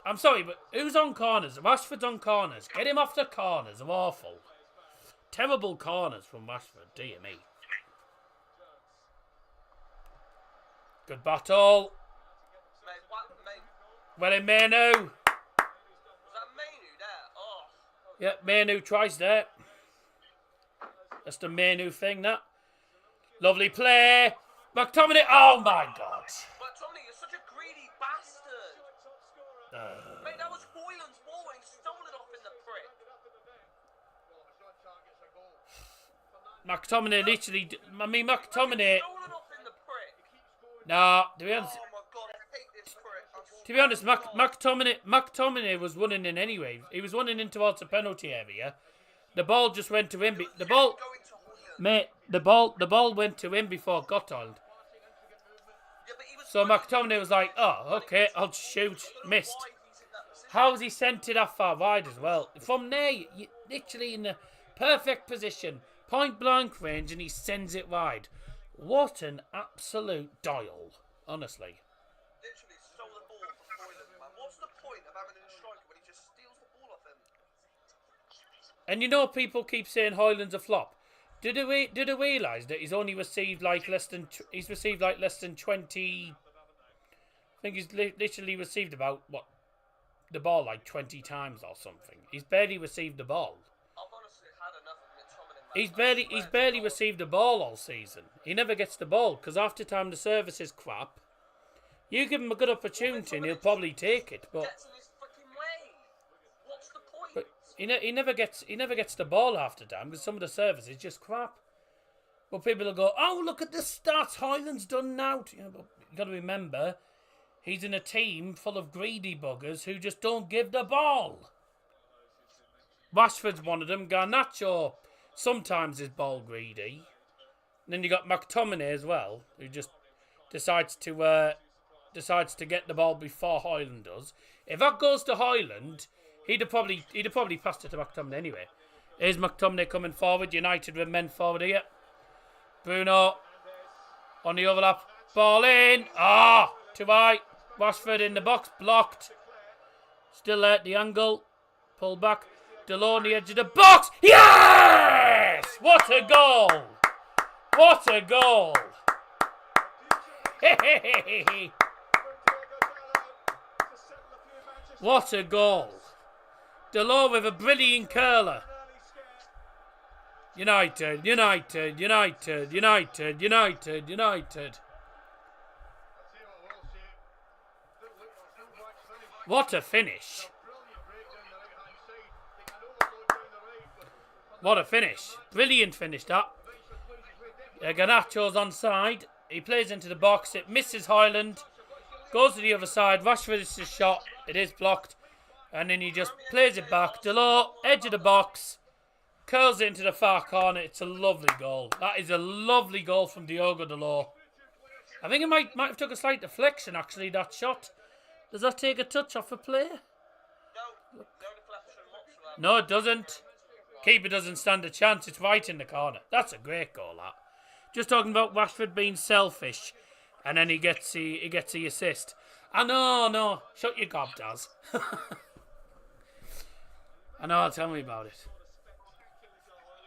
I'm sorry, but who's on corners? Rashford's on corners. Get him off the corners. I'm awful. Terrible corners from Rashford. Dear me. Good battle. Well in Manu.
Was that Manu there? Oh.
Yeah, Manu tries there. That's the Manu thing, that. Lovely play. McTominay. Oh my God.
McTominay, you're such a greedy bastard. Mate, that was Hoyland's ball and he stole it off in the prick.
McTominay literally... I mean, McTominay...
Stole it off in the prick.
Nah, to be honest...
Oh my God, I hate this prick.
To be honest, McTominay was running in anyway. He was running in towards the penalty area. The ball just went to him. The ball... Mate, the ball went to him before it got on. So McTominay was like, oh, okay, I'll shoot. Missed. How has he sent it that far wide as well? From there, literally in the perfect position, point blank range, and he sends it wide. What an absolute dial, honestly.
Literally stole the ball from Hoyland, man. What's the point of having a striker when he just steals the ball off him?
And you know, people keep saying Hoyland's a flop. Did they realise that he's only received like less than 20? I think he's literally received about the ball like 20 times or something. He's barely received the ball.
I've honestly had enough of McTominay.
He's barely received the ball all season. He never gets the ball because half the time the service is crap. You give him a good opportunity and he'll probably take it, but
Gets in his freaking way. What's the point?
but he never gets the ball half the time because some of the service is just crap. But people will go, oh, look at the stats Hoyland's done now. But you got to remember, He's in a team full of greedy buggers who just don't give the ball. Rashford's one of them. Garnacho sometimes is ball greedy. And then you got McTominay as well, who just decides to get the ball before Højlund does. If that goes to Højlund, he'd have probably passed it to McTominay anyway. Here's McTominay coming forward. United with men forward here. Bruno on the overlap. Ball in. Too high. Rashford in the box. Blocked. Still at the angle. Pull back. Delon on the edge of the box. Yes! What a goal! What a goal! What a goal! Delon with a brilliant curler. United, United, United, United, United, United. What a finish. What a finish. Brilliant finish, that. Garnacho's onside. He plays into the box. It misses Højlund. Goes to the other side. Rashford is his shot. It is blocked. And then he just plays it back. Delon, edge of the box. Curls it into the far corner. It's a lovely goal. That is a lovely goal from Diogo Dalot. I think it might have took a slight deflection, actually, that shot. Does that take a touch off a player?
No deflection whatsoever.
No, it doesn't. Keeper doesn't stand a chance. It's right in the corner. That's a great goal, that. Just talking about Rashford being selfish. And then he gets the assist. No. Shut your gob, Daz. I know, tell me about it.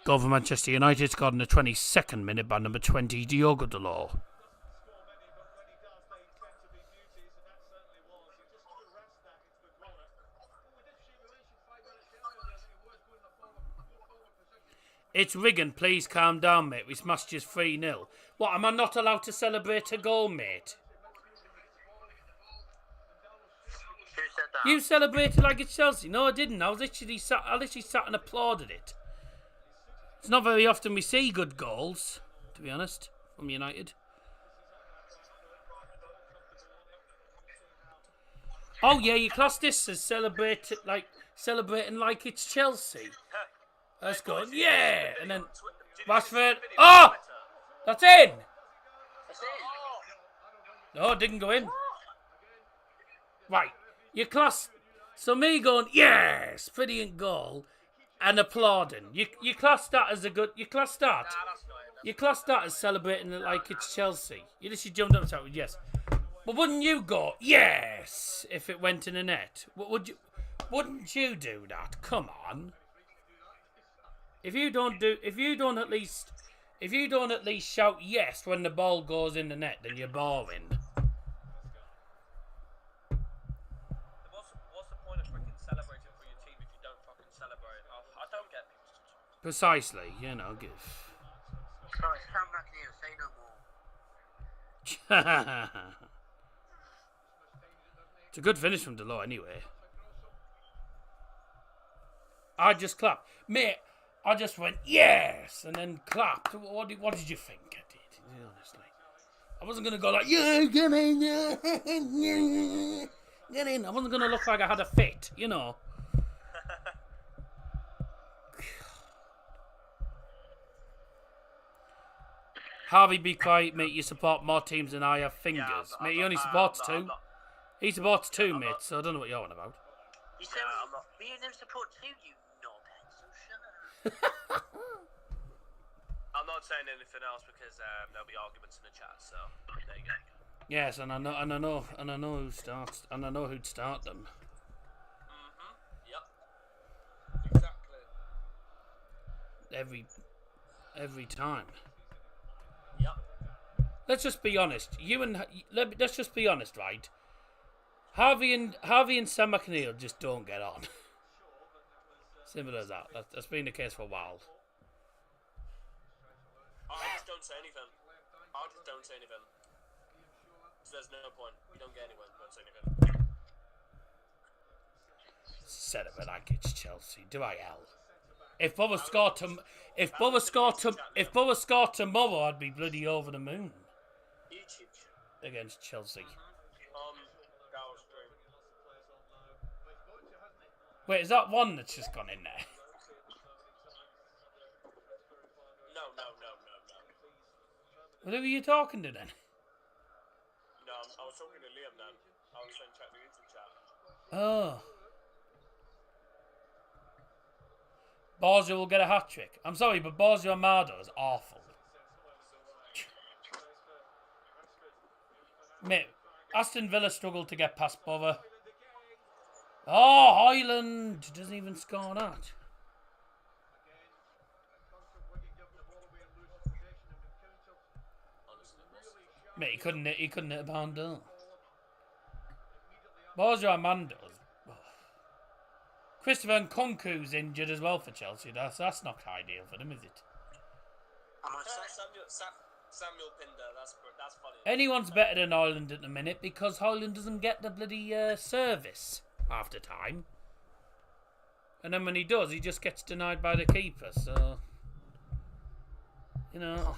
Goal for Manchester United, scored in the 22nd minute by number 20, Diogo Dalot. It's Wigan, please calm down, mate. We smashed you 3-0. What, am I not allowed to celebrate a goal, mate?
Who said that?
You celebrated like it's Chelsea. No, I didn't. I literally sat and applauded it. It's not very often we see good goals, to be honest, from United. Oh yeah, you class this as celebrating like it's Chelsea. That's good. Yeah, and then Rashford. Oh, that's in. No, it didn't go in. Right, you class. So me going yes, brilliant goal. And applauding. You class that as a good... You class that... You class that as celebrating it like it's Chelsea. You literally jumped up and shouted yes. But wouldn't you go, yes, if it went in the net? Wouldn't you do that? Come on. If you don't at least shout yes when the ball goes in the net, then you're boring. Precisely, you know, give.
Sorry, Sam McNeil, say no more.
It's a good finish from Dalot anyway. I just clapped. Mate, I just went, yes, and then clapped. What did you think I did, honestly? I wasn't going to go like, yeah, get in, yeah, get in. I wasn't going to look like I had a fit, you know. Harvey, be quiet, mate. You support more teams than I have fingers.
Yeah,
mate, he only supports two. He supports two, mate, so I don't know what you're on about.
You said me and him support two, you knobhead, so shut up.
I'm not saying anything else because there'll be arguments in the chat, so there you go.
Yes, and I know who starts, and I know who'd start them.
Yep. Exactly.
Every time.
Yep.
Let's just be honest. Let's just be honest, right? Harvey and Sam McNeil just don't get on. Simple as that. That's been the case for a while.
I just don't say anything. So there's no point. You don't get anywhere. Don't say anything.
Said it like it's Chelsea. Do I L? If Bubba scored tomorrow, I'd be bloody over the moon.
YouTube.
Against Chelsea. Wait, is that one that's just gone in there?
No.
Well, who are you talking to then?
No, I was talking to Liam then. I was saying check the YouTube chat.
Oh. Borgia will get a hat-trick. I'm sorry, but Borgia Amado is awful. Mate, Aston Villa struggled to get past Bother. Oh, Highland doesn't even score that. Mate, he couldn't hit a pound down. Borgia Armando's. Christopher Nkunku's injured as well for Chelsea. That's not ideal for them, is it?
Samuel Pinder, that's funny.
Anyone's better than Ireland at the minute because Highland doesn't get the bloody service half the time. And then when he does, he just gets denied by the keeper. So, you know.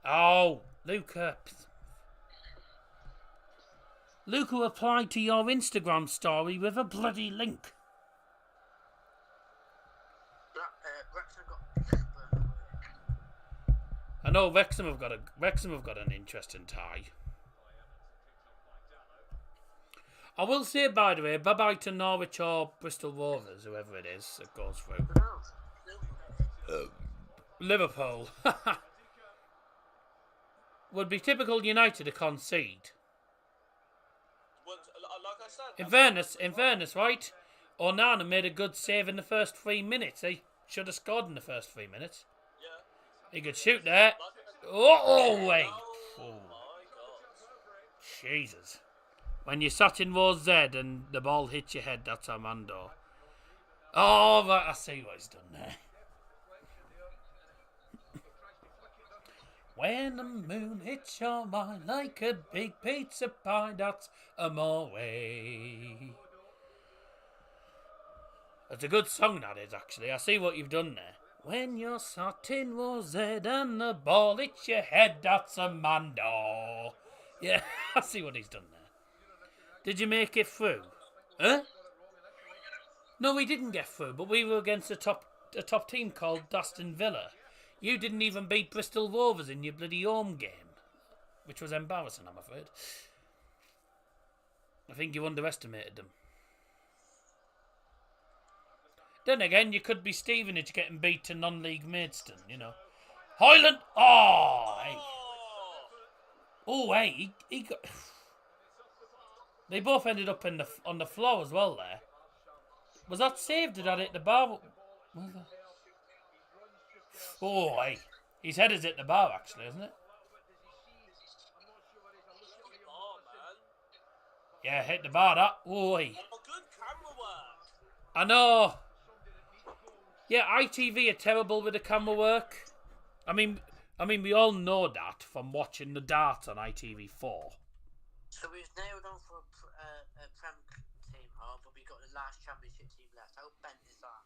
Oh, Luca. Luca replied to your Instagram story with a bloody link. I know Wrexham have got an interesting tie. I will say, by the way, bye bye to Norwich or Bristol Rovers, whoever it is that goes through. Liverpool. Would be typical United to concede.
Well, like I said,
In fairness, right? Onana made a good save in the first 3 minutes. He should have scored in the first 3 minutes.
yeah.
He could shoot there. Oh, wait.
Oh
Oh,
my God.
Jesus. When you sat in row Z and the ball hit your head, that's Armando. Oh, right, I see what he's done there. When the moon hits your mind like a big pizza pie, that's amore. That's a good song, that is, actually. I see what you've done there. When you're sat in row Z and the ball hits your head, that's Armando. Yeah, I see what he's done there. Did you make it through? Huh? No, we didn't get through, but we were against a top team called Aston Villa. You didn't even beat Bristol Rovers in your bloody home game, which was embarrassing, I'm afraid. I think you underestimated them. Then again, you could be Stevenage getting beat to non-league Maidstone, you know. Highland! Oh, hey. Oh, hey, he got... They both ended up on the floor as well there. Was that saved? Did that hit the bar? Oh, hey. His head is hit the bar, actually, isn't it? Yeah, hit the bar, that. Oh, hey.
Oh, good camera work.
I know. Yeah, ITV are terrible with the camera work. I mean, we all know that from watching the darts on ITV4.
So we've nailed on for a Prem team, but we got the last Championship team left. How bent is that?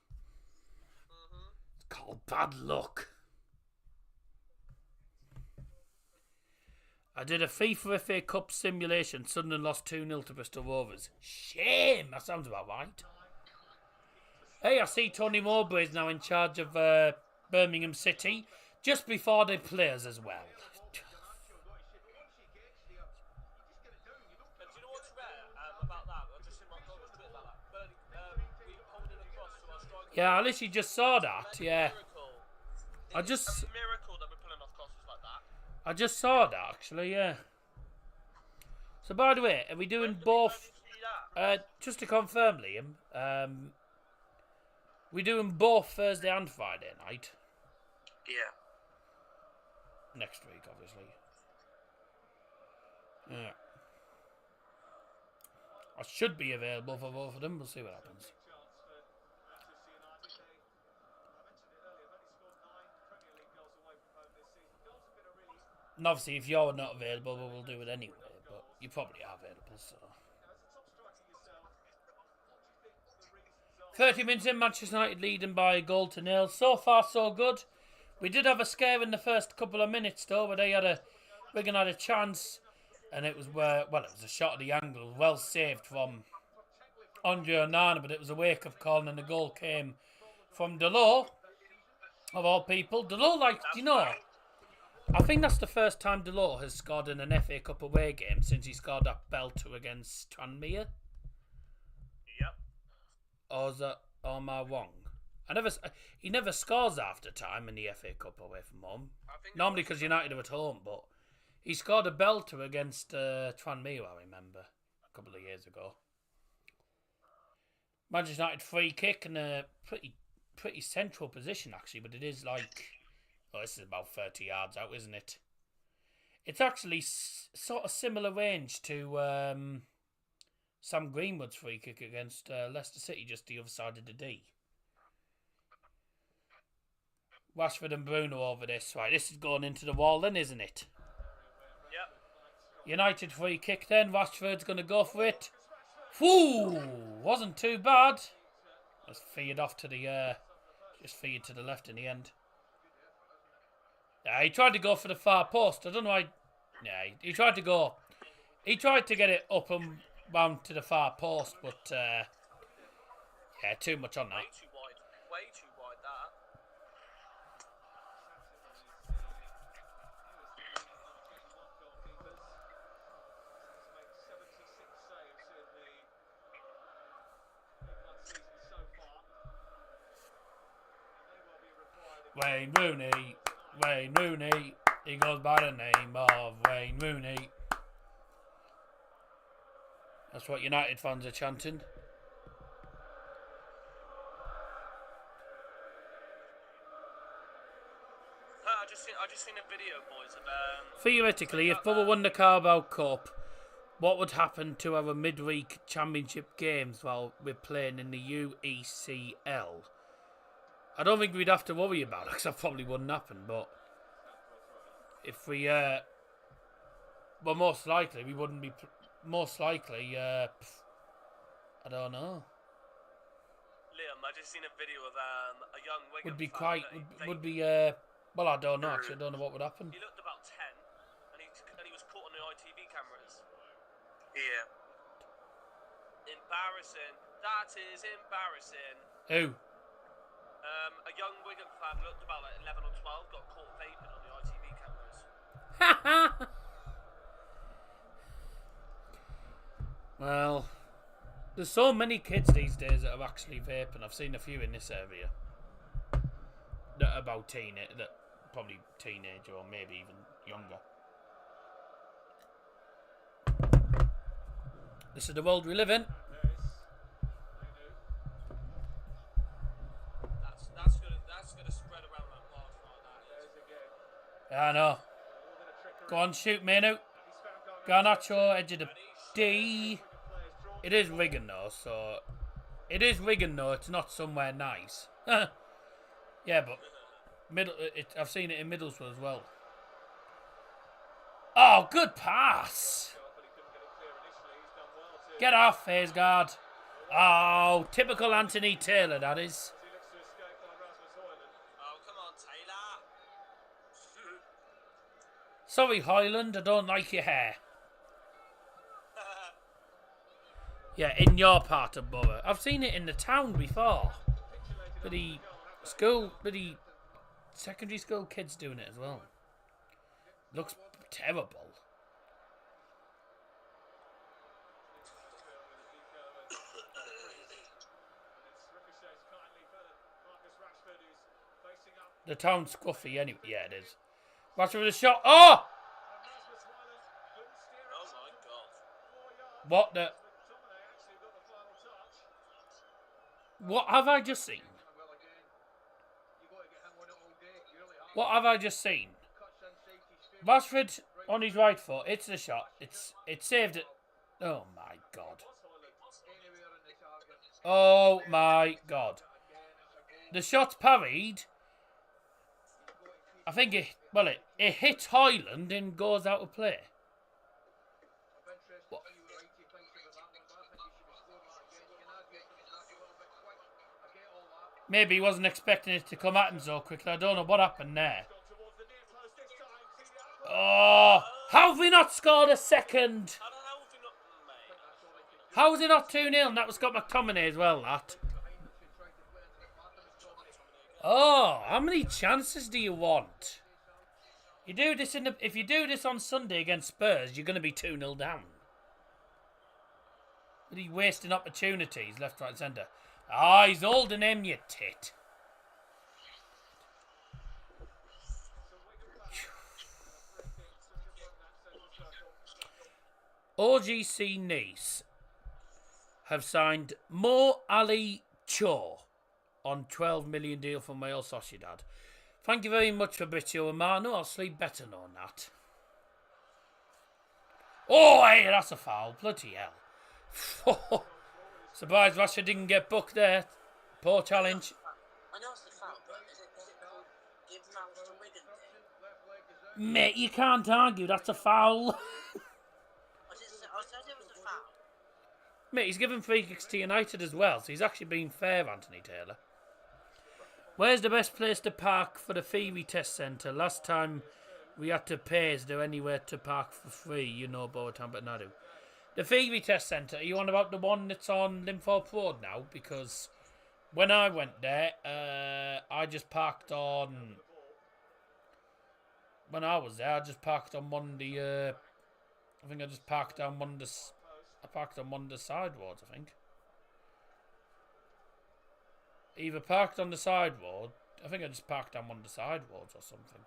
It's called bad luck. I did a FIFA FA Cup simulation. Sunderland lost 2-0 to Bristol Rovers. Shame. That sounds about right. Hey, I see Tony Mowbray is now in charge of Birmingham City just before they play us as well. Yeah, I literally just saw that. Yeah, I just
Miracle that we're pulling off crosses like that.
I just saw that actually. Yeah. So by the way, are we doing both? Just to confirm, Liam, we're doing both Thursday and Friday night.
Yeah.
Next week, obviously. Yeah. I should be available for both of them. We'll see what happens. And obviously, if you're not available, we'll do it anyway. But you probably are available, so. 30 minutes in, Manchester United leading by a goal to nil. So far, so good. We did have a scare in the first couple of minutes, though, where Wigan had a chance. And it was it was a shot at the angle, well saved from Andre Onana, but it was a wake-up call, and the goal came from Darryl, of all people. Darryl, I think that's the first time Darryl has scored in an FA Cup away game since he scored that belter against Tranmere.
Yep.
Or am I wrong? He never scores after time in the FA Cup away from home. Normally because United are at home, but he scored a belter against Tranmere, I remember, a couple of years ago. Manchester United free kick in a pretty central position, actually, but it is this is about 30 yards out, isn't it? It's actually sort of similar range to Sam Greenwood's free kick against Leicester City, just the other side of the D. Rashford and Bruno over this. Right, this is going into the wall then, isn't it?
Yep.
United free kick then. Rashford's going to go for it. Whoo! Wasn't too bad. Just feed off to the feed to the left in the end. Yeah, he tried to go for the far post. I don't know why. Yeah, he tried to go. He tried to get it up and round to the far post, but yeah, too much on that.
Way too wide. Way too wide, that.
Wayne Rooney, he goes by the name of Wayne Rooney. That's what United fans are chanting.
I just seen a video, boys, of
Theoretically, if Borough won the Carabao Cup, what would happen to our midweek championship games while we're playing in the UECL? I don't think we'd have to worry about it, because that probably wouldn't happen, but if we well, most likely we wouldn't be. Most likely, I don't know.
Liam, I just seen a video of a young Wigan
Would be
fan
quite.
that
Would be. Well, I don't know. Actually, I don't know what would happen.
He looked about 10, and he was caught on the ITV cameras. Yeah. Embarrassing. That is embarrassing.
Who?
A young Wigan fan looked about 11 or 12, got caught vaping on the ITV cameras.
Well, there's so many kids these days that are actually vaping. I've seen a few in this area that are about probably teenage or maybe even younger. This is the world we live in.
That's gonna spread around that marsh like that.
I know. Go on, shoot, Manu. Garnacho, edge of the D. It is Wigan though, so... It is Wigan though, it's not somewhere nice. Yeah, but... I've seen it in Middlesbrough as well. Oh, good pass! Get off, Haysguard. Oh, typical Anthony Taylor, that is.
Oh, come on, Taylor.
Sorry, Highland, I don't like your hair. Yeah, in your part of Borough. I've seen it in the town before. Bloody secondary school kids doing it as well. Looks terrible. The town's scruffy anyway. Yeah, it is. Rashford with a shot. Oh!
Oh my god.
What the... What have I just seen? What have I just seen? Rashford on his right foot. It's the shot. It's saved it. Oh my god. Oh my god. The shot's parried. I think it hits Highland and goes out of play. What? Maybe he wasn't expecting it to come at him so quickly. I don't know what happened there. Oh, how have we not scored a second?
How the hell have you not, mate?
How was it not 2-0? And that was Scott McTominay as well, that. Oh, how many chances do you want? You do this if you do this on Sunday against Spurs, you're going to be 2-0 down. But he's wasting opportunities, left, right, centre. Ah, he's holding him, you tit. OGC Nice have signed Mo Ali Cho on 12 million deal from Real Sociedad. Thank you very much, Fabrizio Romano. I'll sleep better knowing that. Oh, hey, that's a foul. Bloody hell. Surprised Rashford didn't get booked there. Poor challenge.
I know it's a foul, but is it called give fouls to Wigan Day?
Mate, you can't argue. That's a foul.
I said it was a foul.
Mate, he's given free kicks to United as well, so he's actually been fair, Anthony Taylor. Where's the best place to park for the Theory Test Centre? Last time we had to pay. Is there anywhere to park for free? You know, Boatan, but Nadu. The Theory Test Centre, are you on about the one that's on Linthorpe Road now? Because when I went there, I just parked on... When I was there, I just parked on one of the... I think I just parked on one of the... I parked on one of the side roads, I think. Either parked on the side road. I think I just parked on one of the side roads or something.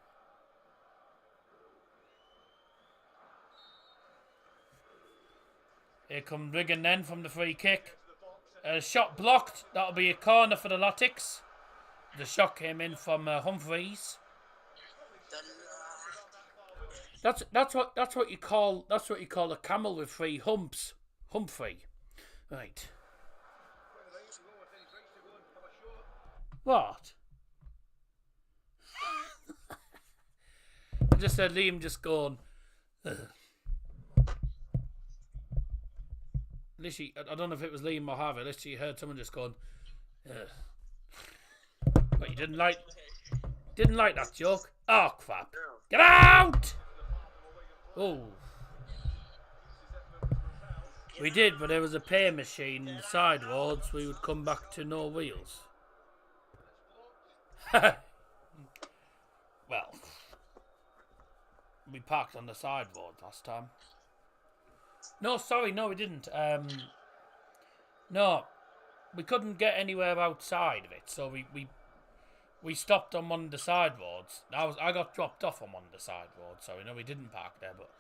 Here comes Wigan then from the free kick. Shot blocked. That'll be a corner for the Latics. The shot came in from Humphreys. That's what you call a camel with three humps. Humphrey. Right. What? I just heard Liam just going. Literally, I don't know if it was Liam or Harvey. Literally, heard someone just going. But you didn't like that joke. Oh crap! Get out! Oh. We did, but there was a pay machine sidewards. We would come back to no wheels. Well, we parked on the sideboard last time. No, sorry, no, we didn't. No, we couldn't get anywhere outside of it, so we stopped on one of the sideboards. I got dropped off on one of the sideboards, so we didn't park there. But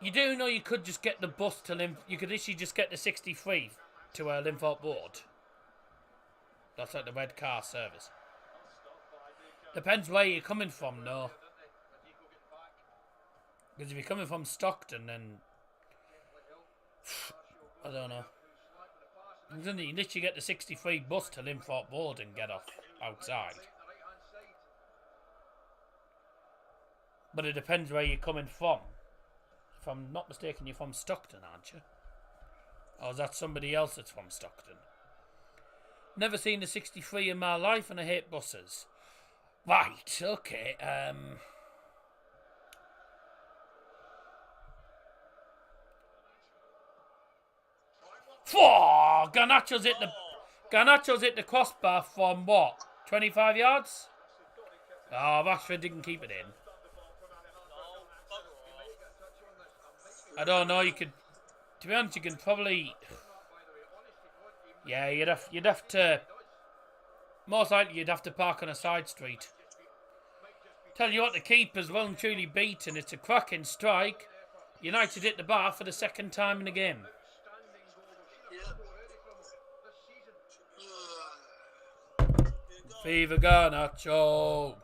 you do know you could just get the bus to You could actually just get the 63 to Linthorpe Road. That's like the red car service. Depends where you're coming from, though. Because if you're coming from Stockton, then... I don't know. You literally get the 63 bus to Linthorpe Road and get off outside. But it depends where you're coming from. If I'm not mistaken, you're from Stockton, aren't you? Or is that somebody else that's from Stockton? Never seen the 63 in my life and I hate buses. Right, okay. Garnacho's hit the crossbar from what? 25 yards? Oh, Rashford didn't keep it in. I don't know, you could... To be honest, you can probably... Yeah, you'd have to... Most likely you'd have to park on a side street. Tell you what, the keeper's well and truly beaten. It's a cracking strike. United hit the bar for the second time in the game. Viva Garnacho.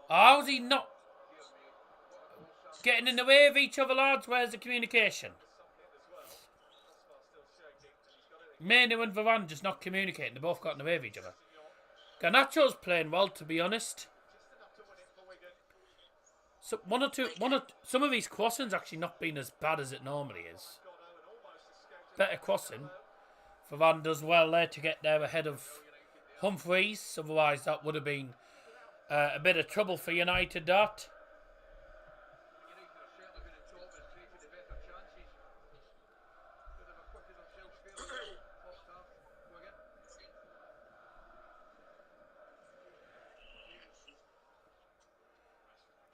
How's he not getting in the way of each other, lads? Where's the communication? Mainu and Varane just not communicating. They both got in the way of each other. Garnacho's playing well, to be honest. So some of his crossings actually not been as bad as it normally is. Better crossing. Varane does well there to get there ahead of Humphreys. Otherwise, that would have been A bit of trouble for United, that.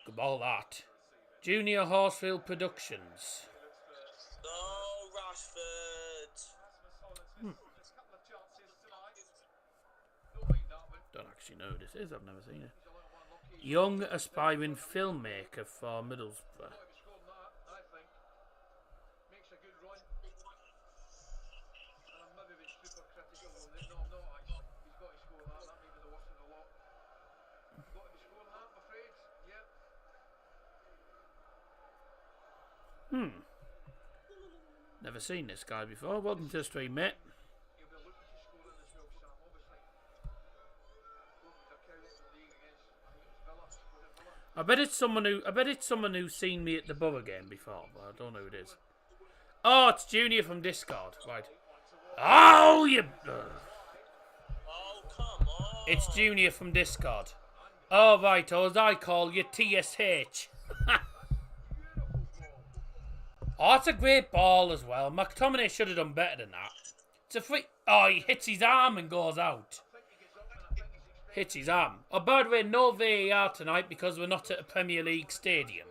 Good ball, that. Junior Horsefield Productions.
Oh, Rashford.
Don't actually know who this is. I've never seen it. Young aspiring filmmaker for Middlesbrough. Never seen this guy before. Welcome to the stream, mate. I bet it's someone who's seen me at the Borough game before, but I don't know who it is. Oh, it's Junior from Discord, right? Oh, you.
Oh, come on.
It's Junior from Discord. Oh, right, or as I call you, TSH. Oh, it's a great ball as well. McTominay should have done better than that. It's a free. Oh, he hits his arm and goes out. Hits his arm. Oh, by the way, no VAR tonight because we're not at a Premier League stadium.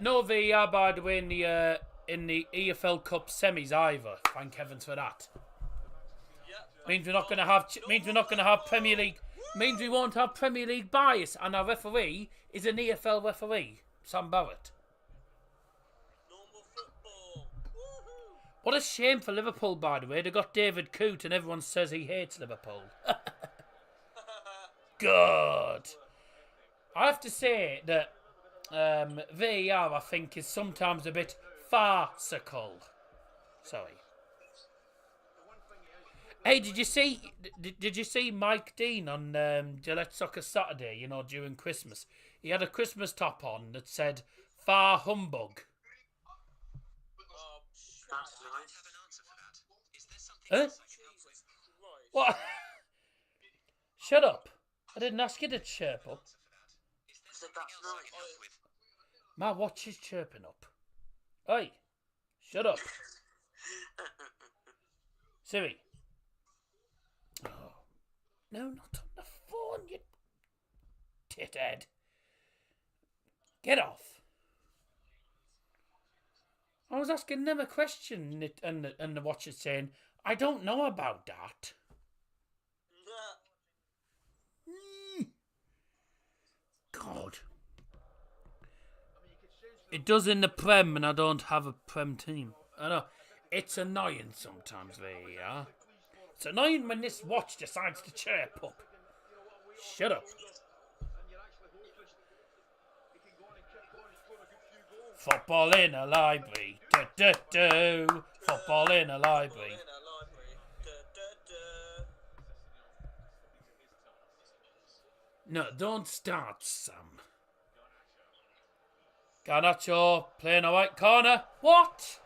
No VAR, by the way, in the EFL Cup semis either. Thank heavens for that. Means we're not going to have Premier League. Means we won't have Premier League bias, and our referee is an EFL referee, Sam Barrett.
Normal football. Woohoo.
What a shame for Liverpool, by the way. They got David Coote, and everyone says he hates Liverpool. Good. I have to say that VAR, I think, is sometimes a bit farcical. Sorry. Hey, did you see Mike Dean on Gillette Soccer Saturday, you know, during Christmas? He had a Christmas top on that said, "Far Humbug."
That's nice.
Huh? What? Shut up. I didn't ask you to chirp up.
So that's nice.
My watch is chirping up. Oi, shut up. Siri. Oh. No, not on the phone, you tithead. Get off. I was asking them a question and the watch is saying, I don't know about that. God. It does in the Prem, and I don't have a Prem team. I know. It's annoying sometimes, VAR. It's annoying when this watch decides to chirp up. Shut up. Football in a library. Do. Football in a library. No, don't start, Sam. Garnacho playing a white corner. What?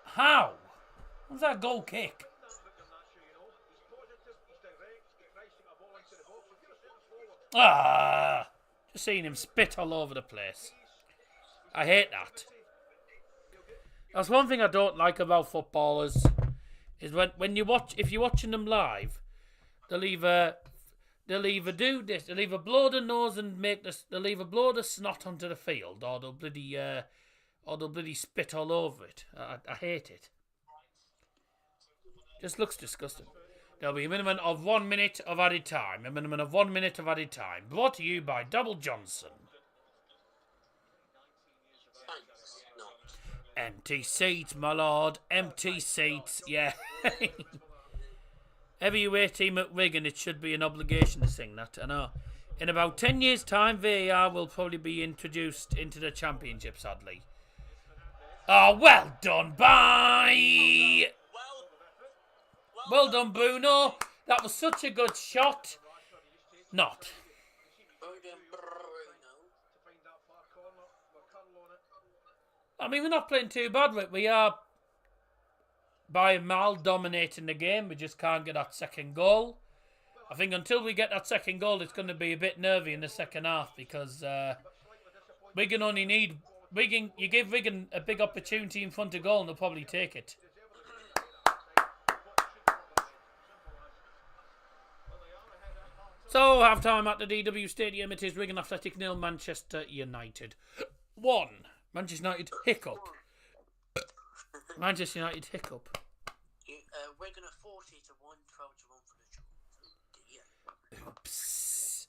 How? Was that a goal kick? Just seeing him spit all over the place. I hate that. That's one thing I don't like about footballers is when you watch, if you're watching them live, they'll either do this, they'll either blow the nose and they'll either blow the snot onto the field, or they'll bloody spit all over it. I hate it. Just looks disgusting. There'll be a minimum of 1 minute of added time. A minimum of 1 minute of added time. Brought to you by Darryl Johnson. Empty seats, my lord. Empty seats. Yeah. Heavyweight team at Wigan, it should be an obligation to sing that. I know. In about 10 years' time, VAR will probably be introduced into the championship, sadly. Oh, well done, bye! Well done, Bruno. That was such a good shot. Not. I mean, we're not playing too bad, we are by Mal dominating the game. We just can't get that second goal. I think until we get that second goal, it's going to be a bit nervy in the second half because Wigan only need Wigan. You give Wigan a big opportunity in front of goal, and they'll probably take it. So, half-time at the DW Stadium, it is Wigan Athletic 0, Manchester United 1. Manchester United hiccup. Manchester United hiccup.
Wigan at 40 to 1, 12 to 1 for the draw.
Oops.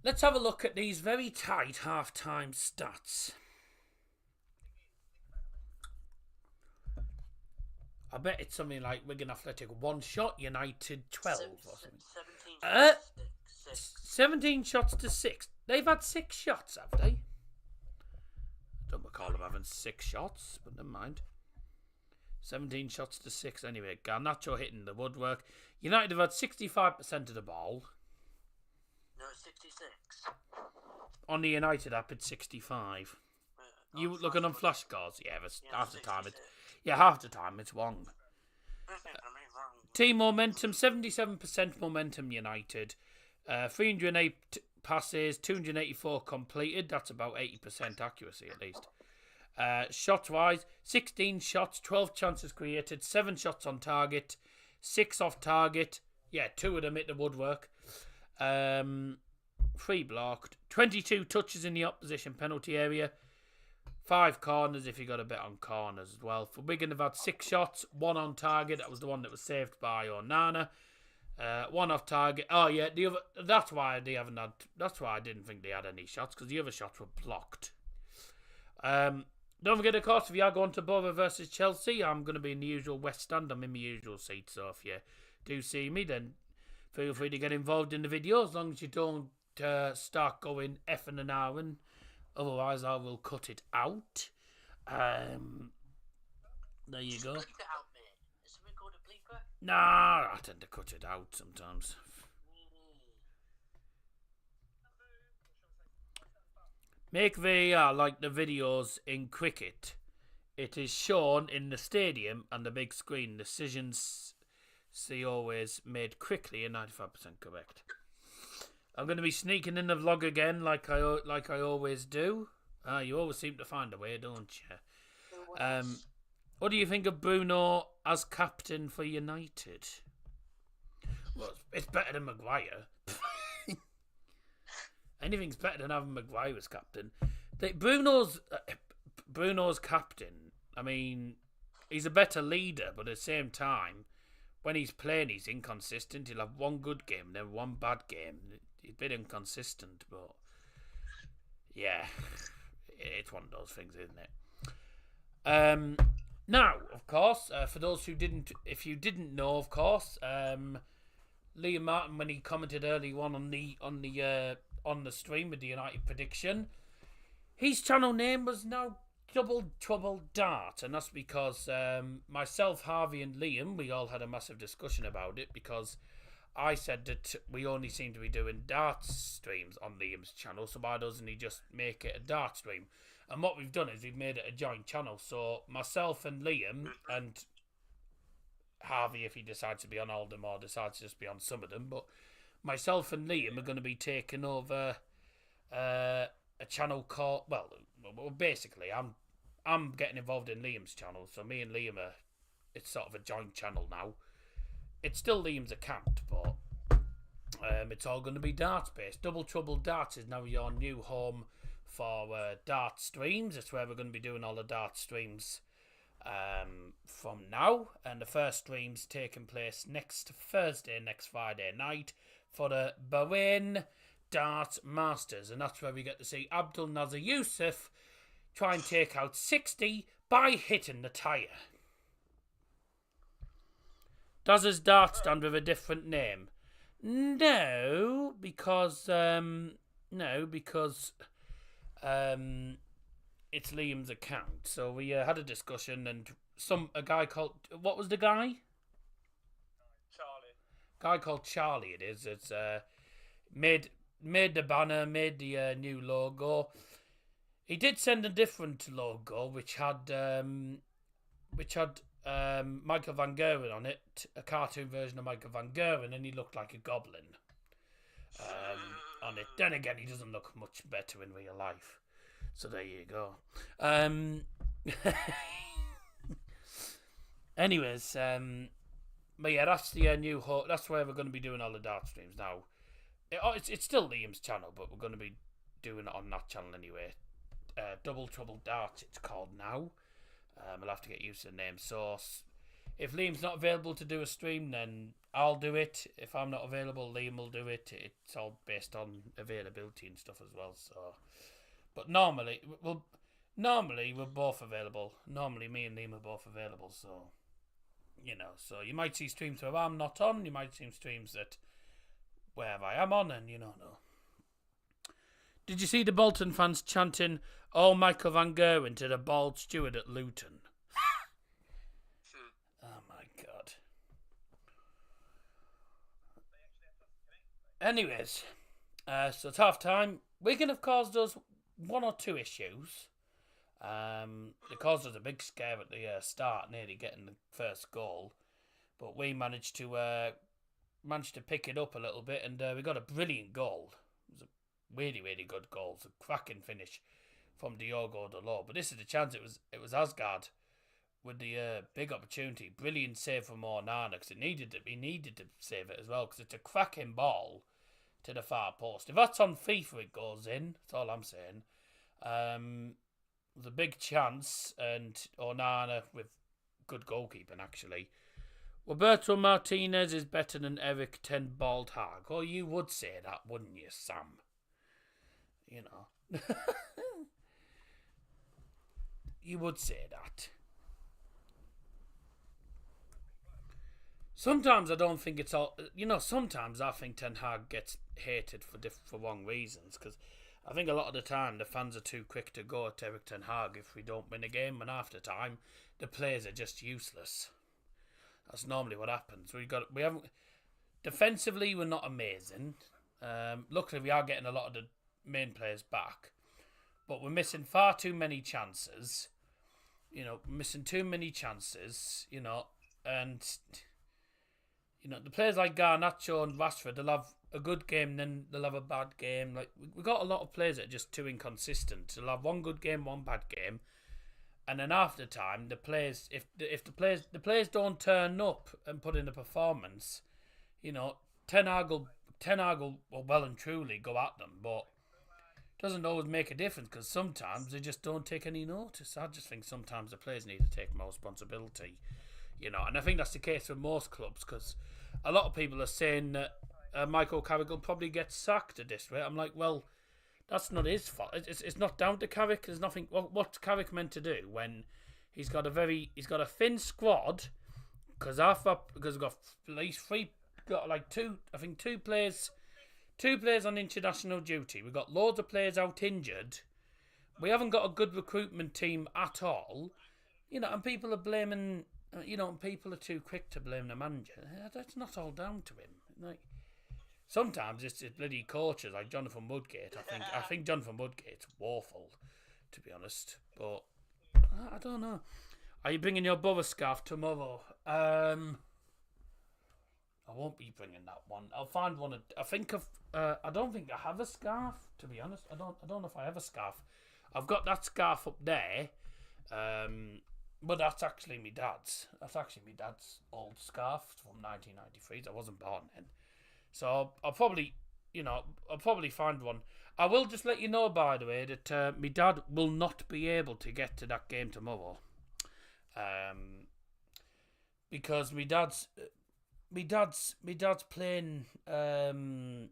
Let's have a look at these very tight half-time stats. I bet it's something like Wigan Athletic 1 shot, United 12 or something. 17 shots to 6. They've had 6 shots, have they? I don't recall them having 6 shots, but never mind. 17 shots to 6 anyway. Garnacho hitting the woodwork. United have had 65% of the ball.
No, 66.
On the United app, it's 65. You looking on flash scores? Yeah, half the time half the time it's wrong. Team momentum, 77% momentum United. 308 passes, 284 completed. That's about 80% accuracy at least. Shots-wise, 16 shots, 12 chances created, 7 shots on target, 6 off target. Yeah, 2 of them hit the woodwork. 3 blocked. 22 touches in the opposition penalty area. 5 corners if you got a bet on corners as well. For Wigan, they've had 6 shots, 1 on target. That was the one that was saved by Onana. 1 off target. Oh yeah, the other. That's why they haven't had. That's why I didn't think they had any shots, because the other shots were blocked. Don't forget, of course, if you are going to Borough versus Chelsea, I'm going to be in the usual West Stand. I'm in my usual seat, so if you do see me, then feel free to get involved in the video, as long as you don't start going effing and ahhing. Otherwise, I will cut it out. There you go.
Bleep it out, mate. Is something called a bleeper?
Nah, I tend to cut it out sometimes. Make VAR like the videos in cricket. It is shown in the stadium and the big screen. Decisions see always made quickly and 95% correct. I'm going to be sneaking in the vlog again, like I always do. You always seem to find a way, don't you? What do you think of Bruno as captain for United? Well, it's better than Maguire. Anything's better than having Maguire as captain. Bruno's captain. I mean, he's a better leader, but at the same time, when he's playing, he's inconsistent. He'll have one good game, then one bad game. He's a bit inconsistent, but yeah, it's one of those things, isn't it? Now, of course, for those who didn't, if you didn't know, of course, Liam Martin, when he commented early on the stream with the United prediction, his channel name was now Double Trouble Dart, and that's because myself, Harvey, and Liam, we all had a massive discussion about it, because I said that we only seem to be doing darts streams on Liam's channel, so why doesn't he just make it a dart stream? And what we've done is we've made it a joint channel, so myself and Liam, and Harvey, if he decides to be on all of them or decides to just be on some of them, but myself and Liam are going to be taking over a channel called, well, basically, I'm getting involved in Liam's channel, so me and Liam it's sort of a joint channel now. It's still Liam's account, but it's all going to be darts based. Double Trouble Darts is now your new home for dart streams. It's where we're going to be doing all the dart streams from now, and the first stream's taking place next Thursday, next Friday night, for the Bahrain Dart Masters, and that's where we get to see Abdul Nazar Yusuf try and take out 60 by hitting the tyre. Does his dart stand with a different name? No, because it's Liam's account. So we had a discussion, and a guy called, what was the guy?
Charlie.
Guy called Charlie. It is. It's made the banner, made the new logo. He did send a different logo, which had Michael Van Gogh on it, a cartoon version of Michael Van Gogh, and he looked like a goblin on it. Then again, he doesn't look much better in real life. So there you go. Anyways, but yeah, that's the new that's where we're going to be doing all the dart streams now. It's still Liam's channel, but we're going to be doing it on that channel anyway. Double Trouble Darts, it's called now. I'll have to get used to the name. So if Liam's not available to do a stream, then I'll do it. If I'm not available, Liam will do it. It's all based on availability and stuff as well. So, but normally we're both available. Normally me and Liam are both available. So, so you might see streams where I'm not on. You might see streams that wherever I am on, and no. Did you see the Bolton fans chanting, "Oh, Michael Van Gogh" to the bald steward at Luton? Oh my God. Anyways, so it's half time. Wigan have caused us one or two issues. They caused us a big scare at the start, nearly getting the first goal, but we managed to pick it up a little bit, and we got a brilliant goal. It was a really, really good goal. It's a cracking finish from Diogo Dalot. But this is the chance. It was Asgard with the big opportunity. Brilliant save from Onana, because he needed to save it as well, because it's a cracking ball to the far post. If that's on FIFA, it goes in. That's all I'm saying. It was a big chance, and Onana with good goalkeeping, actually. Roberto Martinez is better than Eric Ten Bald Hag. Oh, you would say that, wouldn't you, Sam? You would say that. Sometimes I don't think it's all... sometimes I think Ten Hag gets hated for wrong reasons, because I think a lot of the time the fans are too quick to go at Eric Ten Hag if we don't win a game, and after time the players are just useless. That's normally what happens. We haven't... Defensively, we're not amazing. Luckily, we are getting a lot of the main players back. But we're missing far too many chances. Missing too many chances, and... the players like Garnacho and Rashford, they'll have a good game, then they'll have a bad game. Like, we've got a lot of players that are just too inconsistent. They'll have one good game, one bad game. And then after time, the players, if the players don't turn up and put in a performance, Ten Hag will well and truly go at them, but it doesn't always make a difference, because sometimes they just don't take any notice. I just think sometimes the players need to take more responsibility, and I think that's the case for most clubs, because a lot of people are saying that Michael Carrick will probably get sacked at this rate. I'm like, well, that's not his fault. It's not down to Carrick. There's nothing. What's Carrick meant to do when he's got a thin squad? Because we've got at least two players on international duty. We've got loads of players out injured. We haven't got a good recruitment team at all. And people are blaming. And people are too quick to blame the manager. That's not all down to him. Like, sometimes it's bloody coaches like Jonathan Woodgate. I think Jonathan Woodgate's woeful, to be honest. But I don't know. Are you bringing your brother scarf tomorrow? I won't be bringing that one. I'll find one. I don't think I have a scarf, to be honest. I don't know if I have a scarf. I've got that scarf up there. But that's actually my dad's. That's actually my dad's old scarf from 1993. I wasn't born then. So I'll probably find one. I will just let you know, by the way, that my dad will not be able to get to that game tomorrow. Because my dad's playing in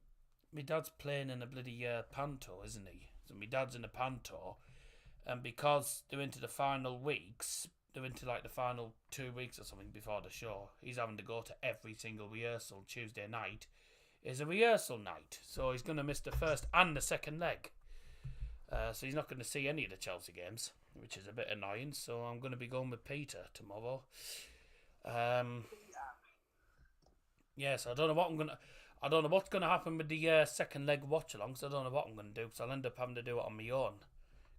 a bloody panto, isn't he? So my dad's in a panto, and because they're into the final weeks, they're into like the final 2 weeks or something before the show, he's having to go to every single rehearsal. Tuesday night is a rehearsal night, so he's going to miss the first and the second leg. So he's not going to see any of the Chelsea games, which is a bit annoying. So I'm going to be going with Peter tomorrow. Yes, I don't know what's going to happen with the second leg watch along. So I don't know what I'm going to do. So I'll end up having to do it on my own,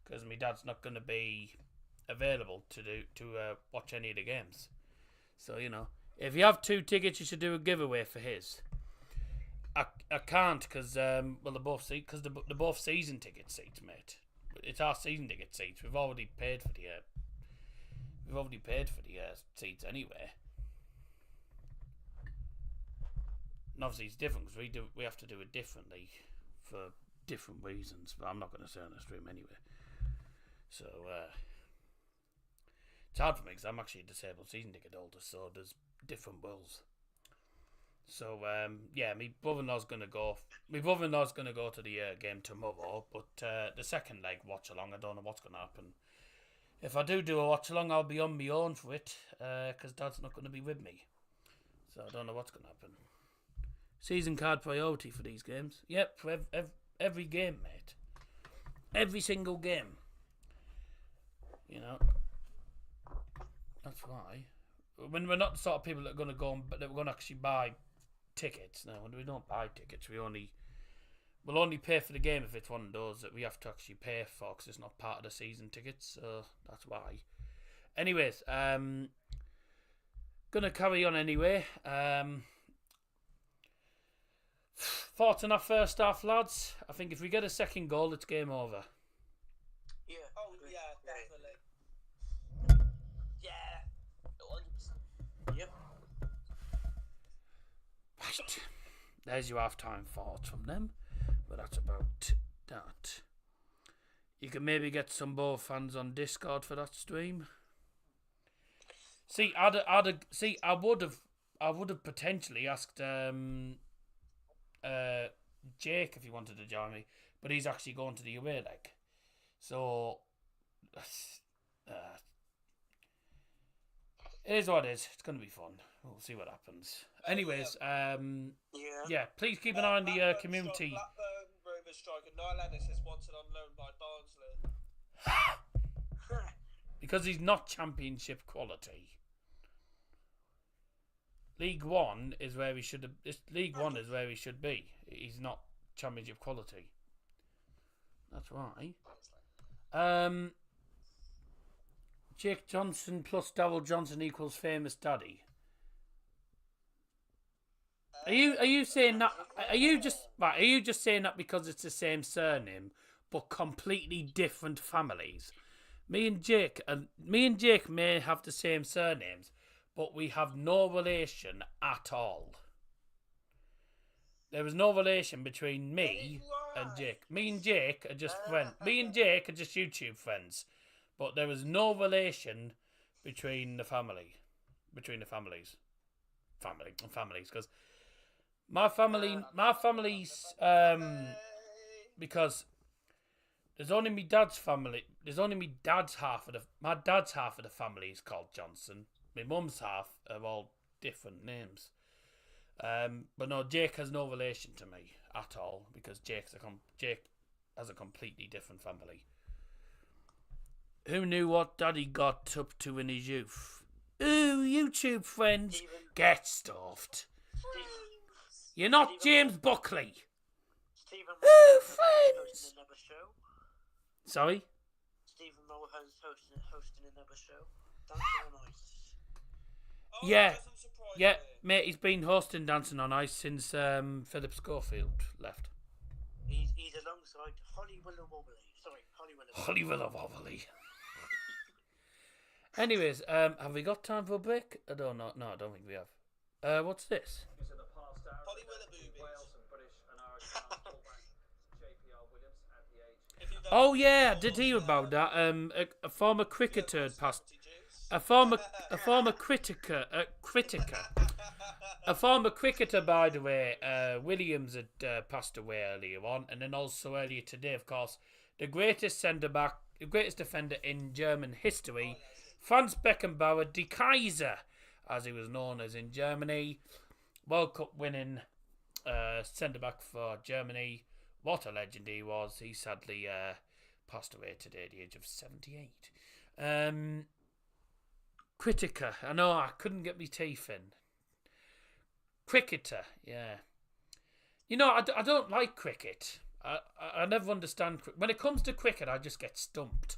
because my dad's not going to be available to watch any of the games. So, you know, if you have 2 tickets, you should do a giveaway for his. I can't because they're both season ticket seats, mate. It's our season ticket seats. We've already paid for the seats anyway. And obviously it's different because we have to do it differently for different reasons. But I'm not going to say on the stream anyway. So it's hard for me because I'm actually a disabled season ticket holder, so there's different rules. So yeah, my brother-in-law's gonna go to the game tomorrow, but the second leg watch along, I don't know what's gonna happen. If I do a watch along, I'll be on my own for it, because Dad's not gonna be with me. So I don't know what's gonna happen. Season card priority for these games. Yep, for every game, mate. Every single game. You know, that's why. When we're not the sort of people that are gonna go, but that we're gonna actually buy tickets. No, when we don't buy tickets, we'll only pay for the game if it's one of those that we have to actually pay for because it's not part of the season tickets. So that's why. Anyways, gonna carry on anyway. Thoughts on our first half, lads? I think if we get a second goal, it's game over.
Yeah.
Oh, yeah, definitely. Yeah. 100%.
Yep.
Right. There's your half-time thoughts from them. But that's about that. You can maybe get some Bow fans on Discord for that stream. See, I would have potentially asked Jake if he wanted to join me, but he's actually going to the away leg. So it is what it is. It's going to be fun. We'll see what happens. Anyways, yeah, please keep an eye on the community.
Blackburn Rovers striker Nylandis is wanted on loan by Barnsley.
Because he's not championship quality. League One is where he should have. League One is where he should be. He's not championship quality. That's right. Jake Johnson plus Darryl Johnson equals famous daddy. Are you saying that? Are you just saying that because it's the same surname but completely different families? Me and Jake may have the same surnames, but we have no relation at all. There was no relation between me and Jake. Me and Jake are just friends. Me and Jake are just YouTube friends, but there was no relation between the families, because my family's because there's only my dad's family. There's only my dad's half of the family is called Johnson. My mum's half are all different names. But no, Jake has no relation to me at all because Jake has a completely different family. Who knew what Daddy got up to in his youth? Ooh, YouTube friends, get stuffed. You're not James Buckley. Ooh, friends. Sorry?
Stephen Mulholland's hosting another show. Dancing on Ice.
Oh,
Yeah.
that doesn't surprise
Yeah,
me.
mate, he's been hosting Dancing on Ice since Philip Schofield left.
He's alongside Holly Willow Wobbly. Sorry, Holly Willow.
Holly Willow Wobbly. Anyways, have we got time for a break? I don't know. No, I don't think we have. What's this?
Holly Willow boobies.
Oh yeah, I did hear about that. A former cricketer had passed. A former cricketer, by the way, Williams had passed away earlier on, and then also earlier today, of course, the greatest centre-back, the greatest defender in German history, Franz Beckenbauer, Die Kaiser, as he was known as in Germany, World Cup winning centre-back for Germany. What a legend he was. He sadly passed away today at the age of 78. Cricketer. I know, I couldn't get my teeth in. Cricketer, yeah. You know, I don't like cricket. I never understand. When it comes to cricket, I just get stumped,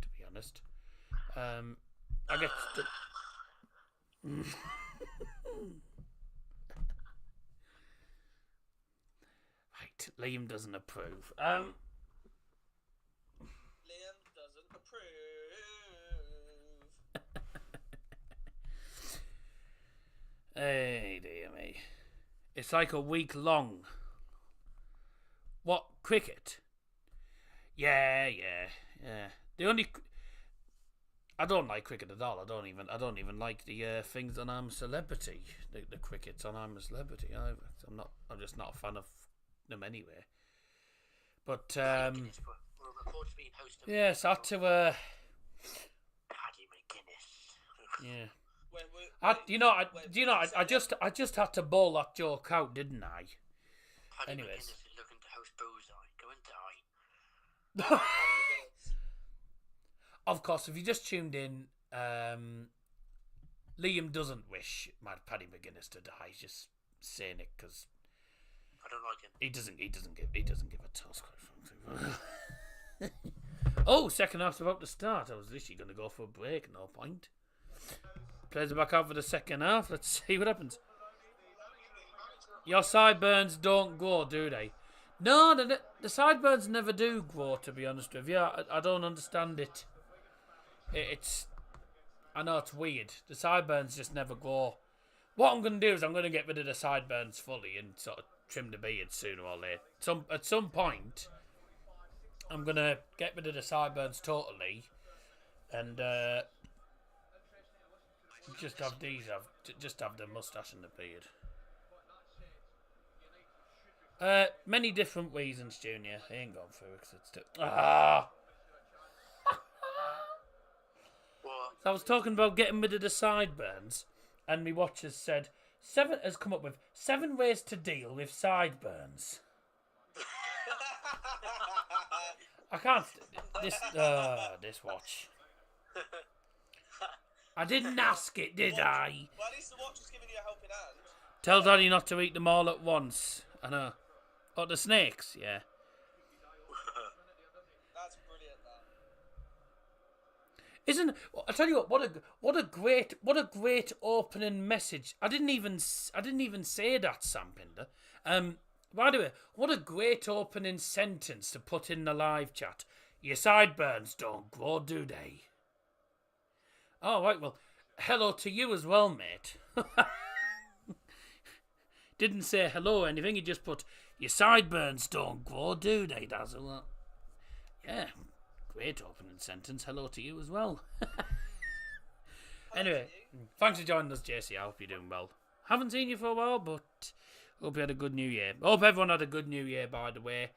to be honest. I get Right, Liam doesn't approve.
Liam doesn't approve.
Hey, dear me. It's like a week long. What, cricket? Yeah. The only... I don't like cricket at all. I don't even like the things on I'm a Celebrity. The crickets on I'm a Celebrity either. I'm just not a fan of them anyway. But yes, I had to
Paddy McGuinness.
yeah.
Wait,
I just had to bowl that joke out, didn't I?
Paddy
Anyways.
McGuinness is looking to host Bullseye. Go and die.
Of course, if you just tuned in, Liam doesn't wish Paddy McGuinness to die. He's just saying it because
I don't like him.
he doesn't give a toss. Quite frankly. Oh, second half's about to start. I was literally going to go for a break. No point. Plays it back out for the second half. Let's see what happens. Your sideburns don't grow, do they? No, the sideburns never do grow, to be honest with you. I don't understand it. I know it's weird. The sideburns just never grow. What I'm going to do is I'm going to get rid of the sideburns fully and sort of trim the beard sooner or later. At some point, I'm going to get rid of the sideburns totally and just have the moustache and the beard. Many different reasons, Junior. I ain't gone through it because it's too... So I was talking about getting rid of the sideburns, and my watchers said has come up with 7 ways to deal with sideburns. I can't. This watch. I didn't ask it, did I?
Well, at least the watch is giving you a helping hand.
Tell Daddy not to eat them all at once. I know. Oh, the snakes, yeah.
That's brilliant, that.
I tell you what a great opening message. I didn't even say that, Sam Pinder. By the way, what a great opening sentence to put in the live chat. Your sideburns don't grow, do they? Oh, right, well, hello to you as well, mate. Didn't say hello or anything, he just put, your sideburns don't grow, do they, Dazzle? Yeah, great opening sentence. Hello to you as well. Anyway, thanks for joining us, JC. I hope you're doing well. Haven't seen you for a while, but hope you had a good New Year. Hope everyone had a good New Year, by the way.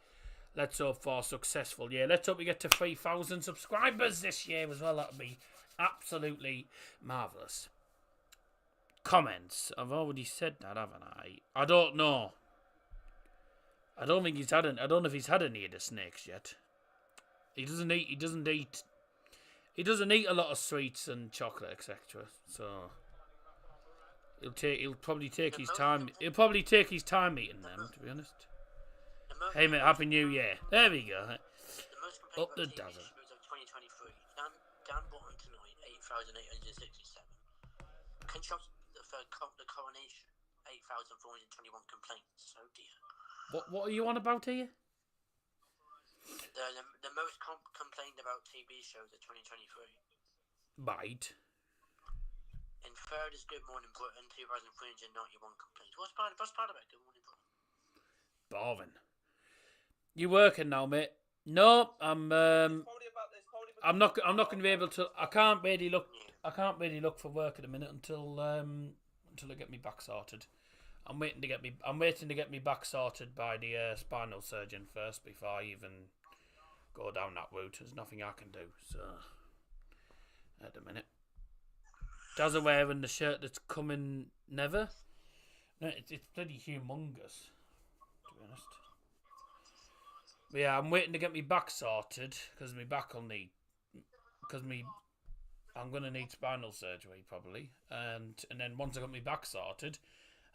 Let's hope for a successful year. Let's hope we get to 3,000 subscribers this year as well. That would be absolutely marvellous. Comments. I've already said that, haven't I? I don't know. I don't know if he's had any of the snakes yet. He doesn't eat a lot of sweets and chocolate, etc. So he'll probably take his time. He'll probably take his time eating them, to be honest. Hey mate, Happy New Year. There we go. Up the dazzle.
Of 2023. Dan Bottom tonight, 8,867. Controls the coronation, 8,421 complaints. Oh dear.
What are you on about here?
The most complained about TV shows of 2023.
Right.
In third is Good Morning Britain, 2,391 complaints. What's bad about Good Morning Britain?
Boring. You working now, mate? No, I'm not going to be able to. I can't really look for work at the minute until I get me back sorted. I'm waiting to get me back sorted by the spinal surgeon first before I even go down that route. There's nothing I can do. So at the minute, Dazza wearing the shirt that's coming never. No, it's bloody humongous, to be honest. But yeah, I'm waiting to get me back sorted because my back will need I'm gonna need spinal surgery probably, and then once I got my back sorted,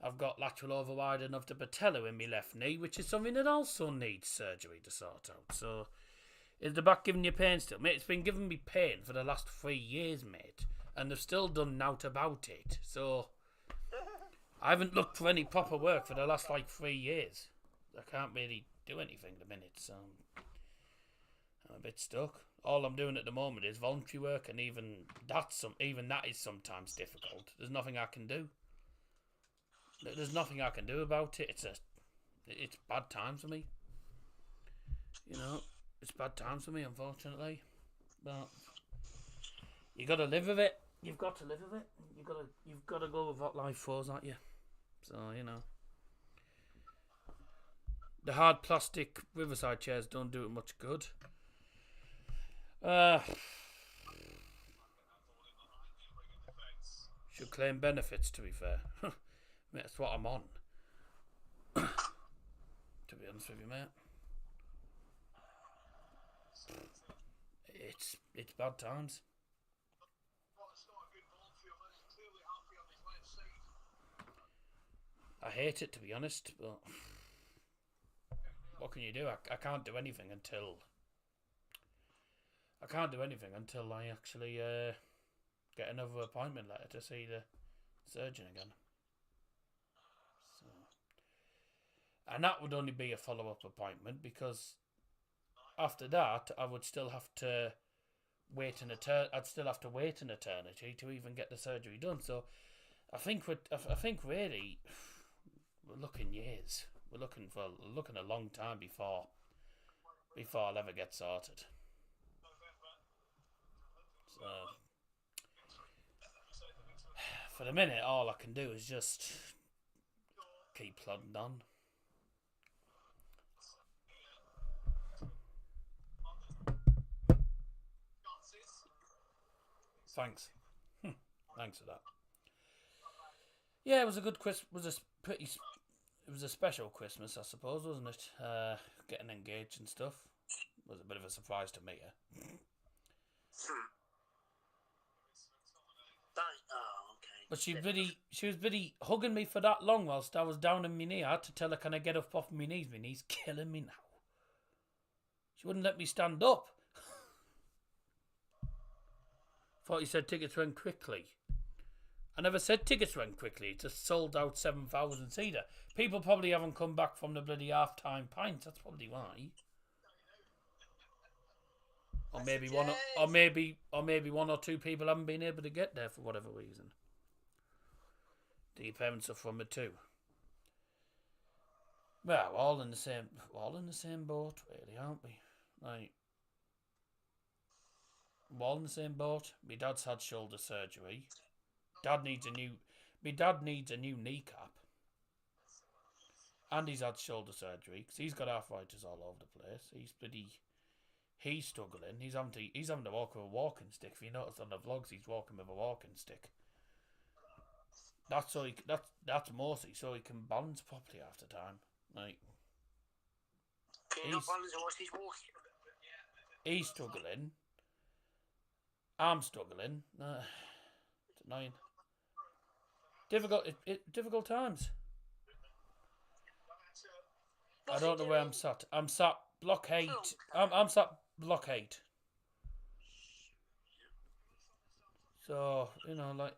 I've got lateral overriding of the patella in my left knee, which is something that also needs surgery to sort out. So, is the back giving you pain still? Mate, it's been giving me pain for the last 3 years, mate. and they've still done nought about it. So I haven't looked for any proper work for the last like 3 years. I can't really do anything at the minute, so I'm a bit stuck. All I'm doing at the moment is voluntary work, and even that is sometimes difficult. There's nothing I can do. There's nothing I can do about it. It's bad times for me. You know, it's bad times for me, unfortunately. But you got to live with it. You've got to live with it. You've got to go with what life throws at you. So you know, the hard plastic riverside chairs don't do it much good. Should claim benefits, to be fair. That's what I'm on. To be honest with you, mate. It's bad times. I hate it, to be honest, but what can you do? I can't do anything until I actually get another appointment letter to see the surgeon again. So, and that would only be a follow-up appointment, because after that I would still have to wait an eternity to even get the surgery done. So I think really we're looking years. We're looking a long time before I'll ever get sorted. So for the minute, all I can do is just keep plodding on. Thanks. Thanks for that. Yeah, it was a good Christmas. It was a special Christmas, I suppose, wasn't it? Getting engaged and stuff was a bit of a surprise to me.
Okay.
But she was bloody hugging me for that long whilst I was down on my knee. I had to tell her, can I get up off my knees? My knee's killing me now. She wouldn't let me stand up. Thought you said tickets went quickly. I never said tickets went quickly. It just sold out 7,000 seater. People probably haven't come back from the bloody half-time pints. That's probably why. Or maybe one or two people haven't been able to get there for whatever reason. The parents are from it too. Well, all in the same boat, really, aren't we? Like, we're all in the same boat. My dad's had shoulder surgery. My dad needs a new kneecap. And he's had shoulder surgery because he's got arthritis all over the place. He's struggling. He's having to walk with a walking stick. If you notice on the vlogs, he's walking with a walking stick. That's mostly so he can balance properly after time. Like,
can you not balance whilst he's walking?
He's struggling. I'm struggling. It's annoying. Difficult times. I don't know where I'm sat. I'm sat block 8. I'm sat block 8. So, you know, like,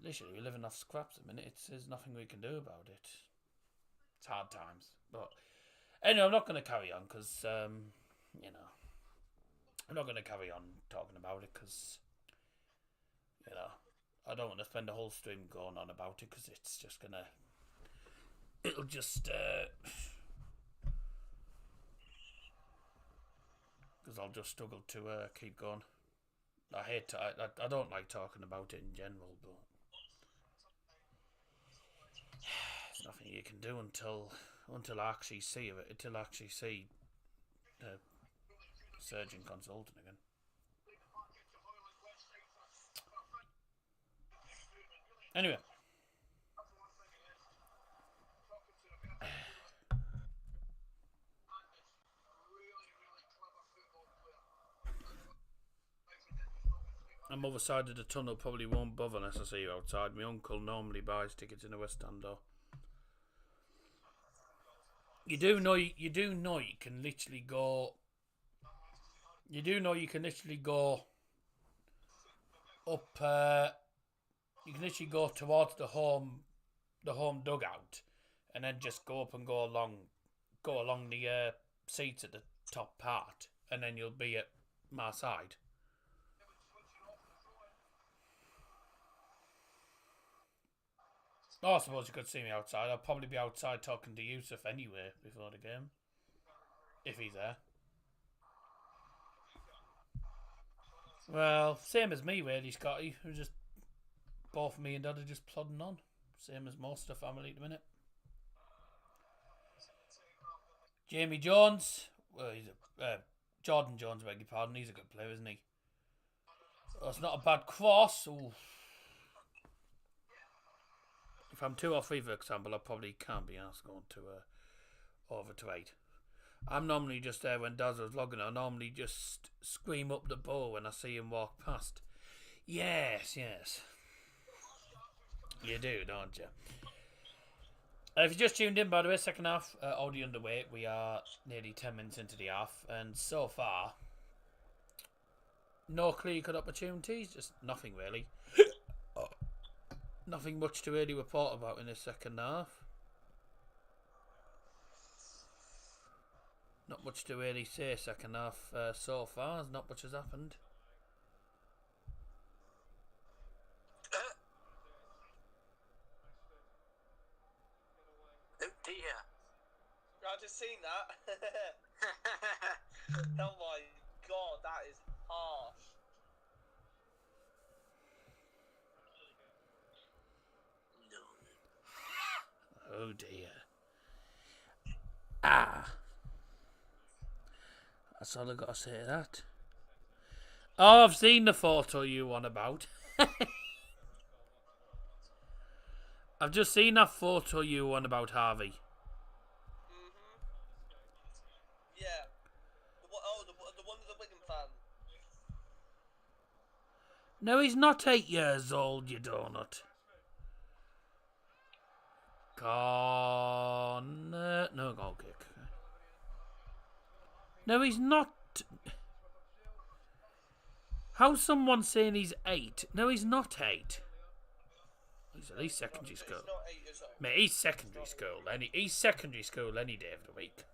literally we're living off scraps at the minute. There's nothing we can do about it. It's hard times. But anyway, I'm not going to carry on because, you know, I'm not going to carry on talking about it because, you know, I don't want to spend the whole stream going on about it because it's just going to, it'll just, because I'll just struggle to keep going. I don't like talking about it in general, but there's nothing you can do until I actually see it, until I actually see the surgeon consulting again. Anyway. I'm other side of the tunnel, probably won't bother unless I see you outside. My uncle normally buys tickets in the West End door. You do know you can literally go. You do know you can literally go up. You can literally go towards the home dugout, and then just go up and go along the seats at the top part, and then you'll be at my side. Oh, I suppose you could see me outside. I'll probably be outside talking to Yusuf anyway before the game, if he's there. Well, same as me really, Scotty. We're just both me and Dad are just plodding on. Same as most of the family at the minute. Jamie Jones. Well, he's Jordan Jones, beg your pardon. He's a good player, isn't he? Well, it's not a bad cross. Ooh. If I'm 2 or 3, for example, I probably can't be asked going to over to 8. I'm normally just there when Daz was logging. I normally just scream up the ball when I see him walk past. Yes. You do, don't you? If you just tuned in, by the way, second half, already underway. We are nearly 10 minutes into the half, and so far, no clear-cut opportunities, just nothing really. Nothing much to really report about in the second half. Not much to really say second half so far. Not much has happened.
Oh dear.
I just seen that. Oh my god, that is harsh.
No.
Oh dear. Ah. That's all I got to say to that. Oh, I've seen the photo you want about. I've just seen that photo you want about Harvey.
Yeah. The one with the Wigan fan.
No, he's not 8 years old, you donut. No goal kick. No, he's not. How's someone saying he's 8? No, he's not 8. He's at least secondary school.
He's not 8 years old.
Mate, he's secondary school. He's secondary school any day of the week.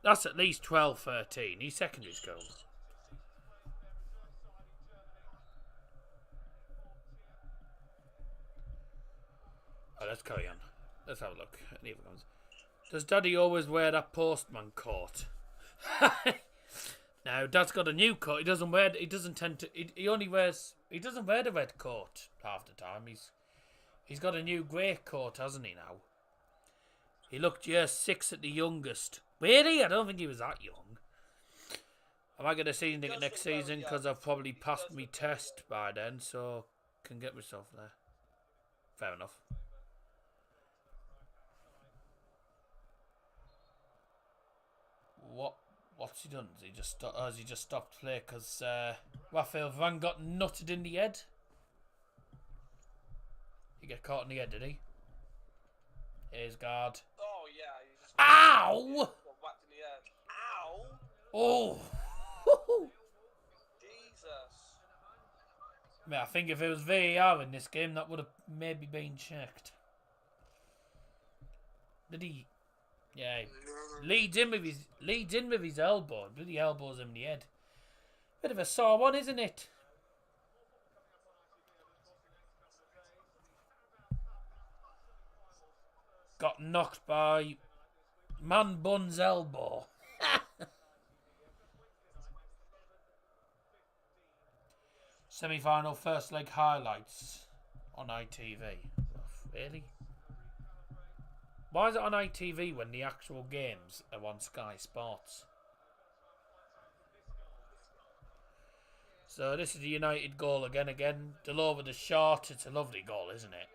That's at least 12, 13. He's secondary school. Oh, let's carry on. Let's have a look. Here it comes. Does Daddy always wear that postman coat? Now, Dad's got a new coat. He doesn't wear the red coat half the time. He's got a new grey coat, hasn't he now? He looked year 6 at the youngest. Really? I don't think he was that young. I might get a season ticket next season because I've probably passed my test by then, so can get myself there. Fair enough. What's he done? Has he just stopped play because Raphael Varane got nutted in the head? He get caught in the head, did he? Here's guard.
Oh yeah. He just
Ow!
got whacked in the head. Ow!
Oh!
Jesus.
Man, I think if it was VAR in this game, that would have maybe been checked. Did he? Yeah. Leads in with his elbow. Bloody elbows him in the head. Bit of a sore one, isn't it? Got knocked by Man Bun's elbow. Semi-final first leg highlights on ITV. Really? Why is it on ITV when the actual games are on Sky Sports? So this is the United goal again. Still over the shot. It's a lovely goal, isn't it?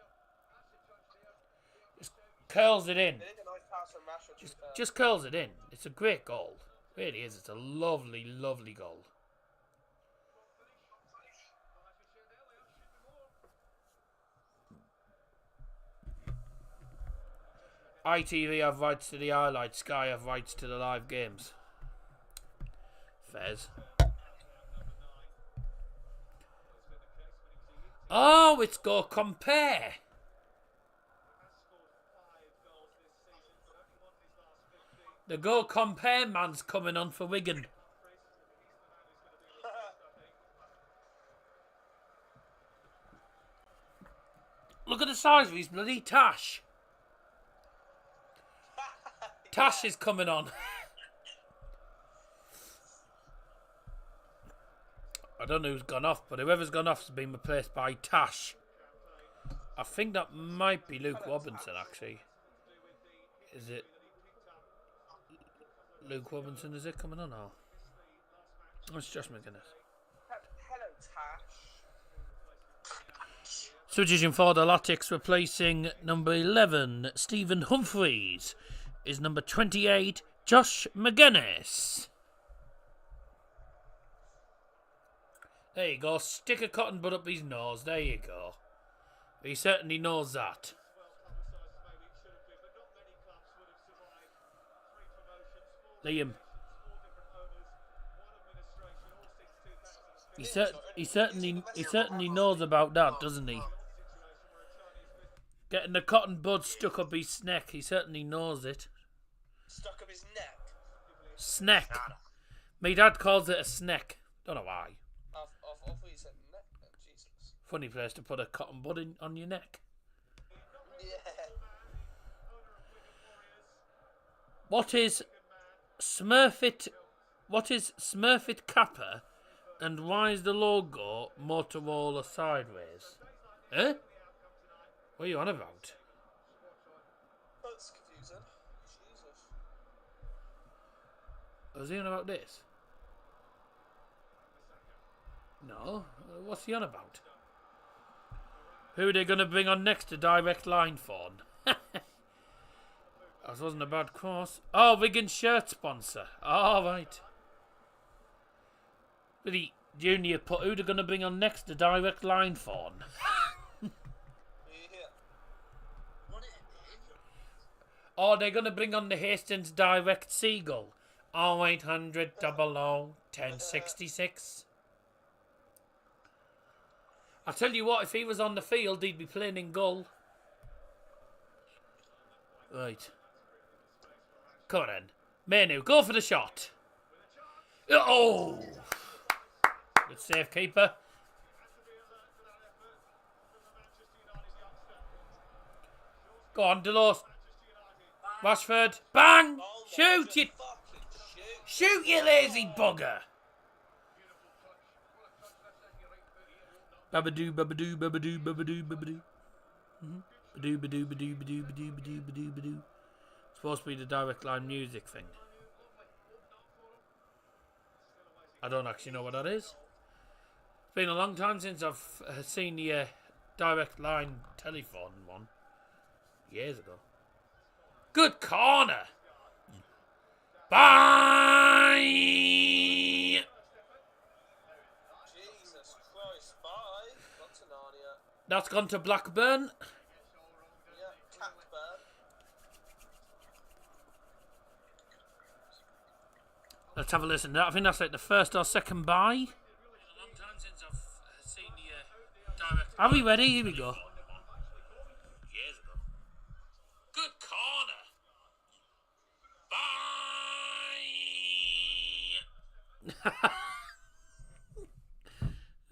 Just curls it in.
They did a nice pass from Rashford.
Just curls it in. It's a great goal. It really is. It's a lovely, lovely goal. ITV have rights to the highlights. Sky have rights to the live games. Fairs. Oh, it's go compare. The go compare man's coming on for Wigan. Look at the size of his bloody Tash. Tash is coming on. I don't know who's gone off, but whoever's gone off has been replaced by Tash. I think that might be Luke Robinson, actually. Is it Luke Robinson? Is it coming on now? Oh, it's Josh McGuinness.
Hello, Tash.
Switching for the Latics, replacing number 11, Stephen Humphreys, is number 28, Josh McGuinness. There you go, stick a cotton bud up his nose, there you go. He certainly knows that. Liam. He certainly knows about that, doesn't he? Getting the cotton bud stuck up his neck, he certainly knows it.
Stuck up his neck.
Snack. My dad calls it a snack. Don't know why.
I thought you said neck. Jesus.
Funny place to put a cotton bud on your neck.
Yeah.
What is Smurfit Kappa, and why is the logo Motorola sideways? Eh? What are you on about?
That's confusing. Jesus.
Was he on about this? No. What's he on about? Who are they going to bring on next to direct line phone? That wasn't a bad course. Oh, Wigan shirt sponsor. Oh, right. Really, Junior put who they're going to bring on next to direct line phone? Oh, they're going to bring on the Hastings Direct Seagull. 0800 00 1066. I tell you what, if he was on the field, he'd be playing in goal. Right. Come on then. Manu, go for the shot. Oh! Good save, keeper. Go on, Delos. Rashford. Bang! Shoot it! Shoot, you lazy bugger! Babadoo, babadoo, babadoo, babadoo, babadoo. Badoo, badoo, badoo, badoo, badoo, badoo, badoo, badoo. It's supposed to be the direct line music thing. I don't actually know what that is. It's been a long time since I've seen the direct line telephone one. Years ago. Good corner! Bye!
Jesus Christ, bye. What's an Narnia?
That's gone to Blackburn.
Yeah, Catburn.
Let's have a listen to that. I think that's like the first or second bye. It's been a long time since I've seen the direct. Are we ready? Here we go. Years ago. Good corner. Bye.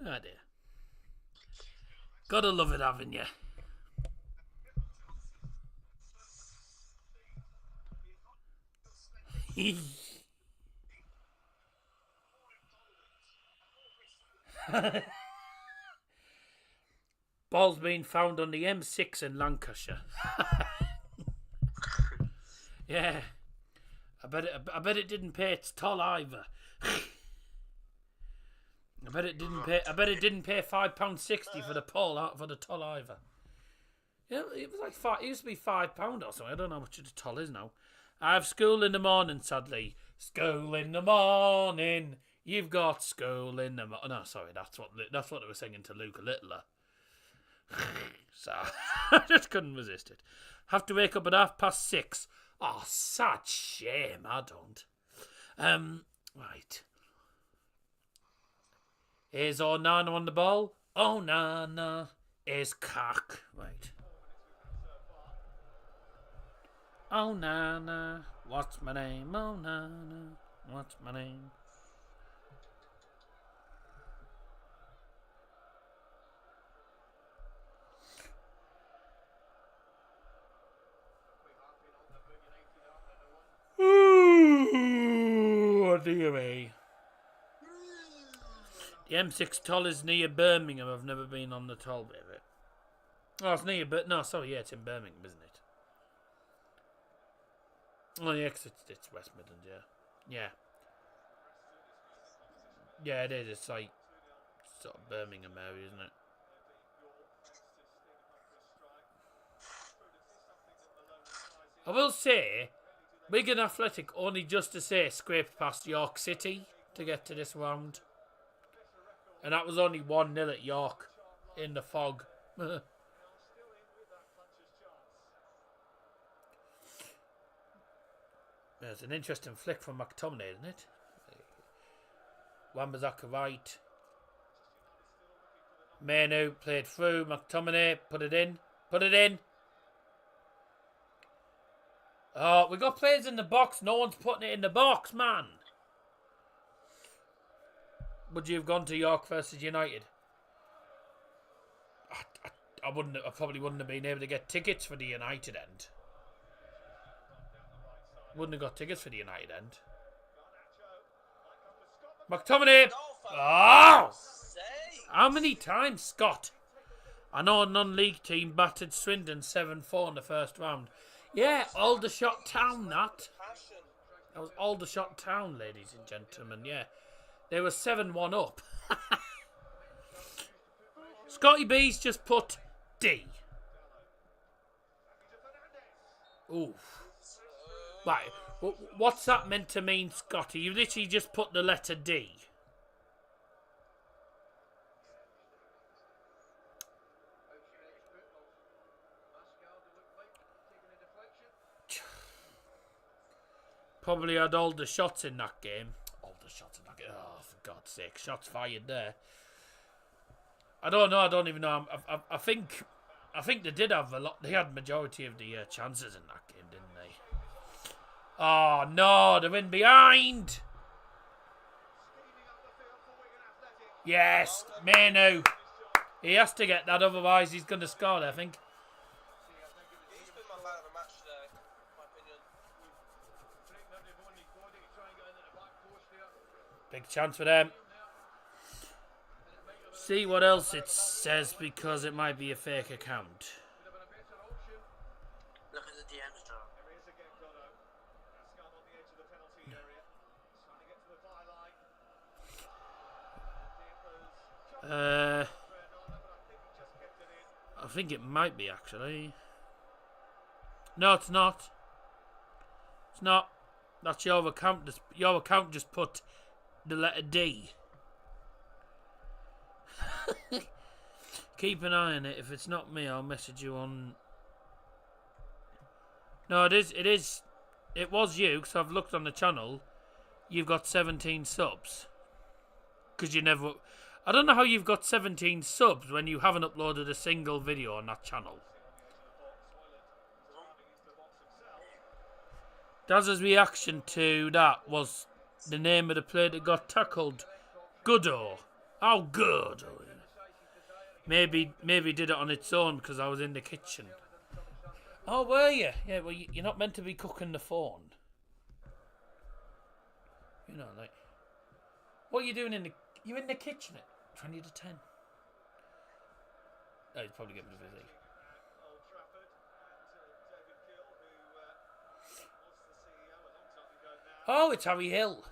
Oh dear. Gotta love it, haven't you? Ball's been found on the M6 in Lancashire. Yeah, I bet it didn't pay its toll either. I bet it didn't pay £5.60 for the toll either. Yeah, it was like it used to be £5 or something. I don't know how much the toll is now. I have school in the morning, sadly. School in the morning. You've got school in the morning. No, sorry, that's what they were singing to Luke Littler. So I just couldn't resist it. Have to wake up at 6:30. Oh, such shame. I don't. Right. Here's Onana on the ball. Oh, Nana is cock. Right. Oh, Nana, what's my name? Oh, Nana, what's my name? Ooh, dear me. The M6 toll is near Birmingham. I've never been on the toll bit of it. Oh, it's near, but no, sorry, yeah, it's in Birmingham, isn't it? Oh, yeah, 'cause it's West Midlands, yeah. Yeah. Yeah, it is. It's like sort of Birmingham area, isn't it? I will say, Wigan Athletic only just to say scraped past York City to get to this round. And that was only 1-0 at York in the fog. It's an interesting flick from McTominay, isn't it? Wan-Bissaka right. Manu played through. McTominay put it in. Put it in. Oh, we got players in the box. No one's putting it in the box, man. Would you have gone to York versus United? I wouldn't. I probably wouldn't have been able to get tickets for the United end. Wouldn't have got tickets for the United end. McTominay. Oh! How many times, Scott? I know a non-league team battered Swindon 7-4 in the first round. Yeah, Aldershot Town, that. That was Aldershot Town, ladies and gentlemen, yeah. They were 7-1 up. Scotty B's just put D. Ooh. Right, what's that meant to mean, Scotty? You literally just put the letter D. Probably had all the shots in that game. All the shots in that game. Oh, for God's sake. Shots fired there. I don't know. I don't even know. I think they did have a lot. They had majority of the chances in that game, didn't they? Oh, no. They're in behind. Yes. Manu. He has to get that. Otherwise, he's going to score, I think.
He's been my man of the match today, in my opinion.
Big chance for them. See what else it says because it might be a fake account.
Look at the DMs, Darryl.
I think it might be actually. No, it's not. It's not. That's your account. Your account just put the letter D. Keep an eye on it. If it's not me, I'll message you on. No, it is. It is. It was you, because I've looked on the channel. You've got 17 subs. Because you never. I don't know how you've got 17 subs when you haven't uploaded a single video on that channel. Daz's reaction to that was the name of the player that got tackled. Goodo. How good. Maybe did it on its own because I was in the kitchen. Oh, were you? Yeah, well, you're not meant to be cooking the phone. You know, like... What are you doing in the... You're in the kitchen at 20 to 10. Oh, he's probably getting busy. Oh, it's Harry Hill.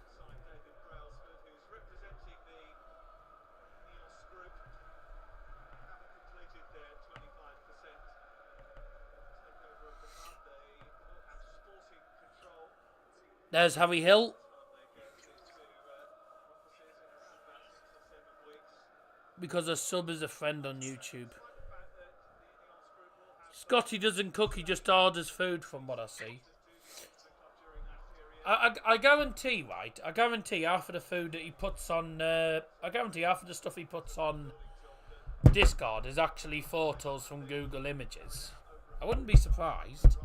There's Harry Hill. Because a sub is a friend on YouTube. Scotty doesn't cook, he just orders food from what I see. I guarantee, right? I guarantee half of the food that he puts on... I guarantee half of the stuff he puts on Discord is actually photos from Google Images. I wouldn't be surprised.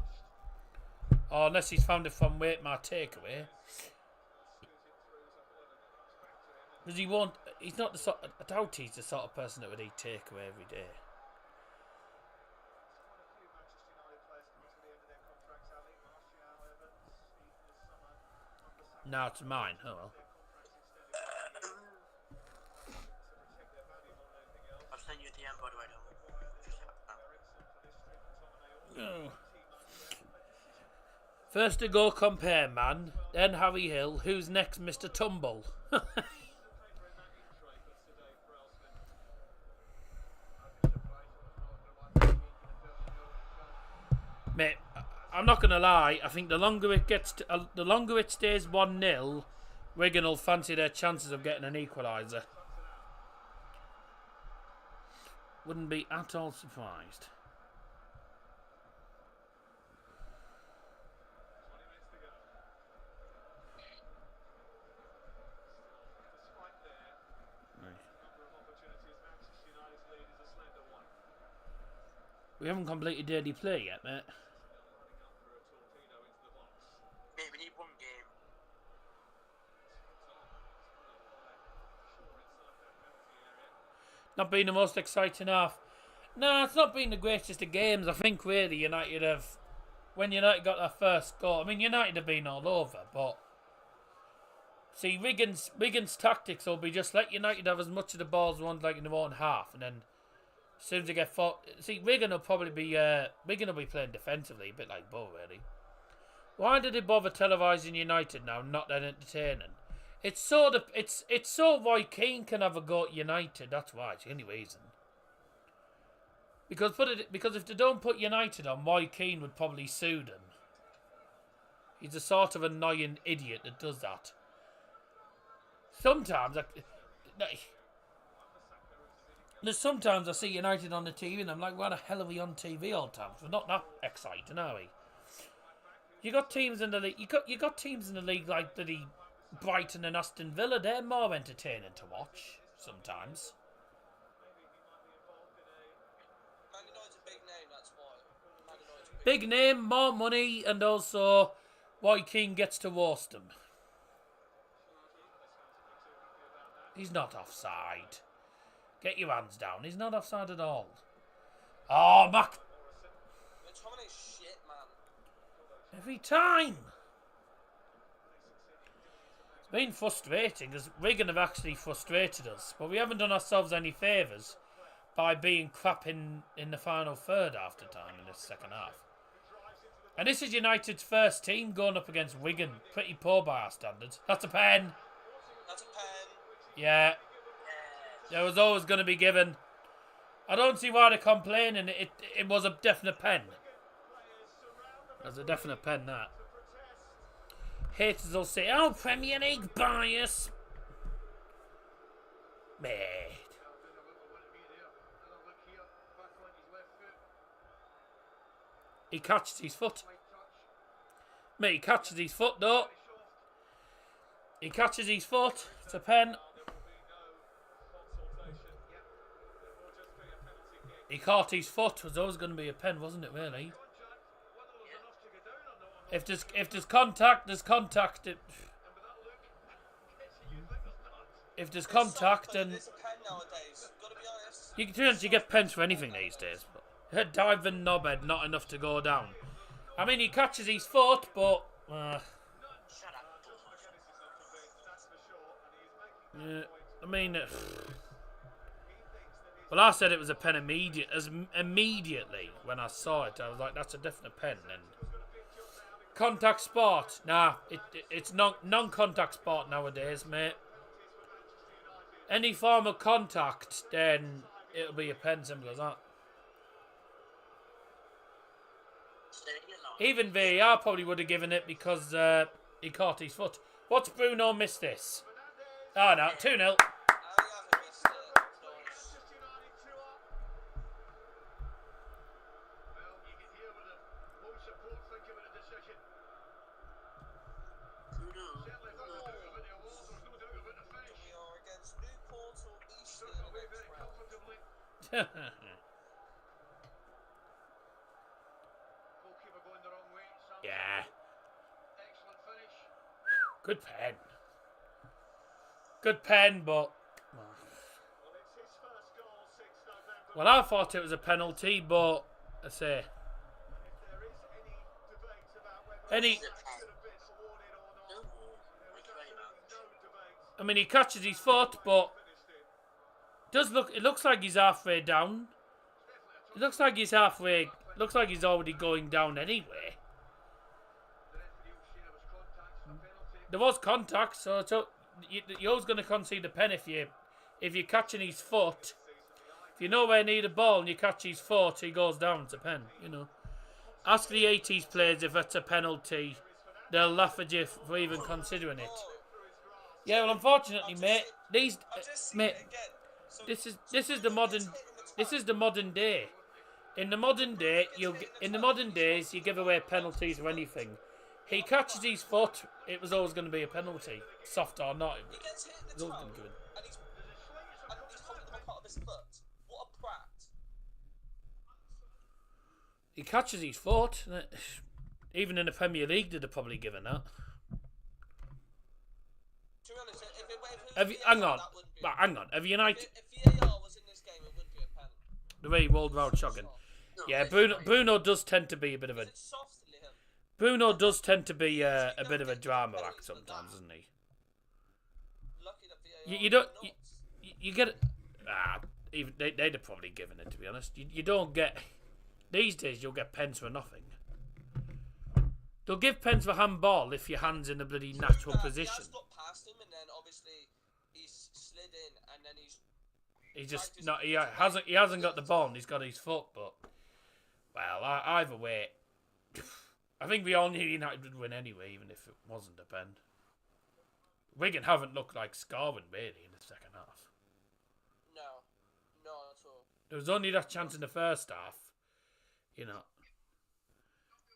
Or unless he's found it from Wait My Takeaway. Because he won't, he's not the sort, I doubt he's the sort of person that would eat takeaway every day. No, it's mine. Oh well.
I've sent you the DM, by the way, don't.
Oh. First to go compare man, then Harry Hill. Who's next, Mr. Tumble? Mate, I'm not gonna lie. I think the longer it gets, the longer it stays 1-0, Wigan will fancy their chances of getting an equaliser. Wouldn't be at all surprised. We haven't completed daily play yet, mate.
Mate, we need one game.
Not been the most exciting half. No, it's not been the greatest of games. I think really United have, when United got their first goal, I mean United have been all over, but see Wigan's tactics will be just let United have as much of the ball as one like in their own half, and then as soon as they get fought, see Wigan will probably be playing defensively, a bit like Bo really. Why did they bother televising United now? Not that entertaining. It's so Roy Keane can have a go at United. That's why. It's the only reason. Because if they don't put United on, Roy Keane would probably sue them. He's the sort of annoying idiot that does that. Sometimes I see United on the TV and I'm like, why the hell are we on TV all the time? We're not that exciting, are we? You got teams in the league. You got teams in the league like bloody Brighton and Aston Villa. They're more entertaining to watch sometimes.
Man United's a big name, that's why. Man United's a
Big name, more money, and also Roy Keane gets to roast them. He's not offside. Get your hands down. He's not offside at all. Oh, Mac.
McTominay's shit, man.
Every time. It's been frustrating because Wigan have actually frustrated us. But we haven't done ourselves any favours by being crap in the final third after time in this second half. And this is United's first team going up against Wigan. Pretty poor by our standards. That's a pen.
That's a pen.
Yeah. There was always going to be given. I don't see why they're complaining. It was a definite pen. It was a definite pen, that. Haters will say, oh, Premier League bias. Mate. He catches his foot. Mate, he catches his foot, though. He catches his foot. It's a pen. He caught his foot. Was always going to be a pen, wasn't it, really? If there's contact, there's contact. If there's contact, then
It's a pen nowadays. Gotta be honest.
you get pens for anything these days. Head dive and knobhead, not enough to go down. I mean, he catches his foot, but yeah, I mean, well, I said it was a pen immediately when I saw it. I was like, that's a definite pen. And contact sport, nah, it's non-contact sport nowadays, mate. Any form of contact, then it'll be a pen, simple as that. Even VAR probably would have given it because he caught his foot. What's Bruno missed this? Oh no, 2-0.
How you haven't missed it? Nice. We are against Newport or Eastern next round.
going the wrong way.
Yeah.
Excellent finish.
Good pen. Good pen, but...
Well, it's his first goal since November.
Well, I thought it was a penalty, but... I say...
If there is any debate about whether
Any...
that should have been awarded or not,
No,
there is absolutely no debate.
I mean, he catches his foot, but... Does look... It looks like he's halfway down. It looks like he's halfway... Looks like he's already going down anyway. There was contact, so you're always going to concede a pen if you're catching his foot. If you're nowhere near the ball and you catch his foot, he goes down. It's a pen, you know. Ask the 80s players if that's a penalty. They'll laugh at you for even considering it. Yeah, well, unfortunately, mate, this is the modern day. In the modern days, you give away penalties or anything. He catches his foot, it was always going to be a penalty, soft or not.
He gets hit in
It's
the
always
toe,
going to be given.
and he's holding the back part of his foot. What a prat.
He catches his foot. Even in the Premier League, they'd have probably given that.
To be honest, if it was
Hang
VAR,
on.
that wouldn't be
Right, hang on. Have United...
If VAR was in this game, it would be a pen.
The way he rolled round shotgun. Yeah, Bruno does tend to be a bit of a...
It's soft, Liam.
Bruno does tend to be a bit of a drama act sometimes, doesn't he?
Lucky that VAR
You don't...
not.
You get it... Even they'd have probably given it, to be honest. You don't get... These days, you'll get pens for nothing. They'll give pens for handball if your hand's in a bloody natural position.
He has got past him, and then obviously he's slid in, and then he's...
He just... No, he hasn't got the ball and he's got his foot, but... Well, either way... I think we all knew United would win anyway, even if it wasn't a pen. Wigan haven't looked like scoring, really, in the second half.
No, not at all.
There was only that chance in the first half. You know.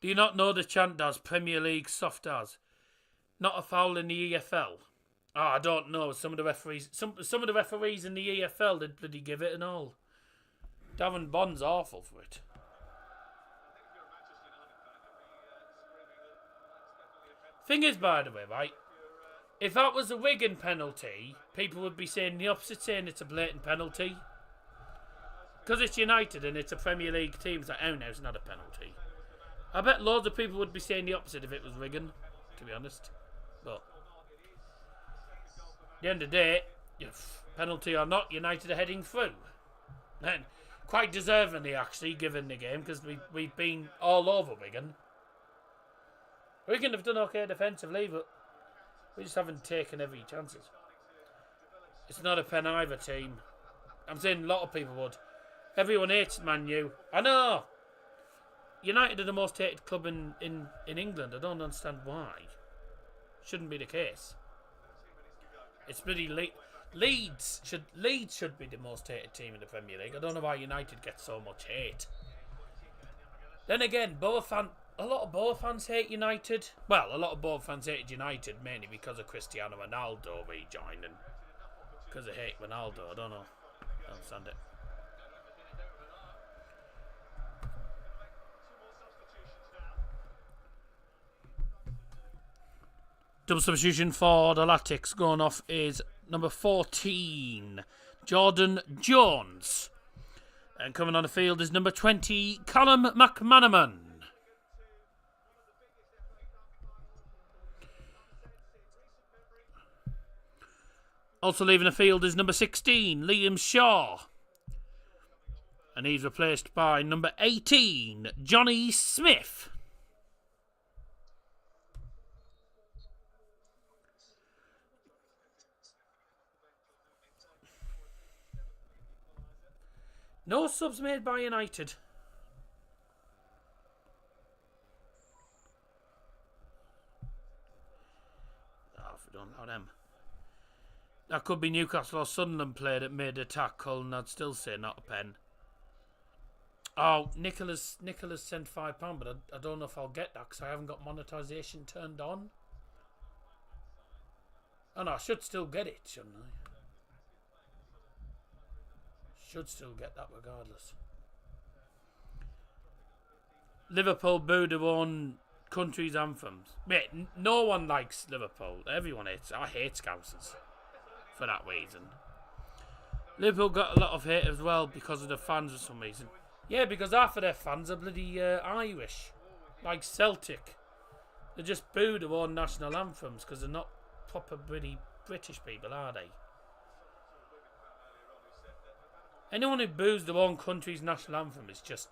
Do you not know the chant does Premier League soft as? Not a foul in the EFL. Oh, I don't know. Some of the referees in the EFL did bloody give it and all. Darren Bond's awful for it. Thing is, by the way, right? If that was a Wigan penalty, people would be saying the opposite, saying it's a blatant penalty. Because it's United and it's a Premier League team, it's like, oh no, it's not a penalty. I bet loads of people would be saying the opposite if it was Wigan, to be honest. But at the end of the day, penalty or not, United are heading through. And quite deservingly, actually, given the game, because we've been all over Wigan. Wigan have done okay defensively, but we just haven't taken every chances. It's not a pen either team. I'm saying a lot of people would. Everyone hates Man U. I know. United are the most hated club in England. I don't understand why. Shouldn't be the case. It's bloody Leeds should be the most hated team in the Premier League. I don't know why United gets so much hate. Then again, a lot of Borough fans hate United. Well, a lot of Borough fans hated United mainly because of Cristiano Ronaldo rejoining. Because they hate Ronaldo. I don't know. I don't understand it. Double substitution for the Latics going off is number 14, Jordan Jones. And coming on the field is number 20, Callum McManaman. Also leaving the field is number 16, Liam Shaw. And he's replaced by number 18, Johnny Smith. No subs made by United. Oh, if we don't allow them. That could be Newcastle or Sunderland player that made a tackle, and I'd still say not a pen. Oh, Nicholas sent £5, but I don't know if I'll get that because I haven't got monetisation turned on. Oh no, I should still get it, shouldn't I? Should still get that regardless. Liverpool booed their own country's anthems. Mate, no one likes Liverpool. Everyone hates. I hate Scousers for that reason. Liverpool got a lot of hate as well because of the fans for some reason. Yeah, because half of their fans are bloody Irish, like Celtic. They just boo their own national anthems because they're not proper British people, are they? Anyone who boos their own country's national anthem is just,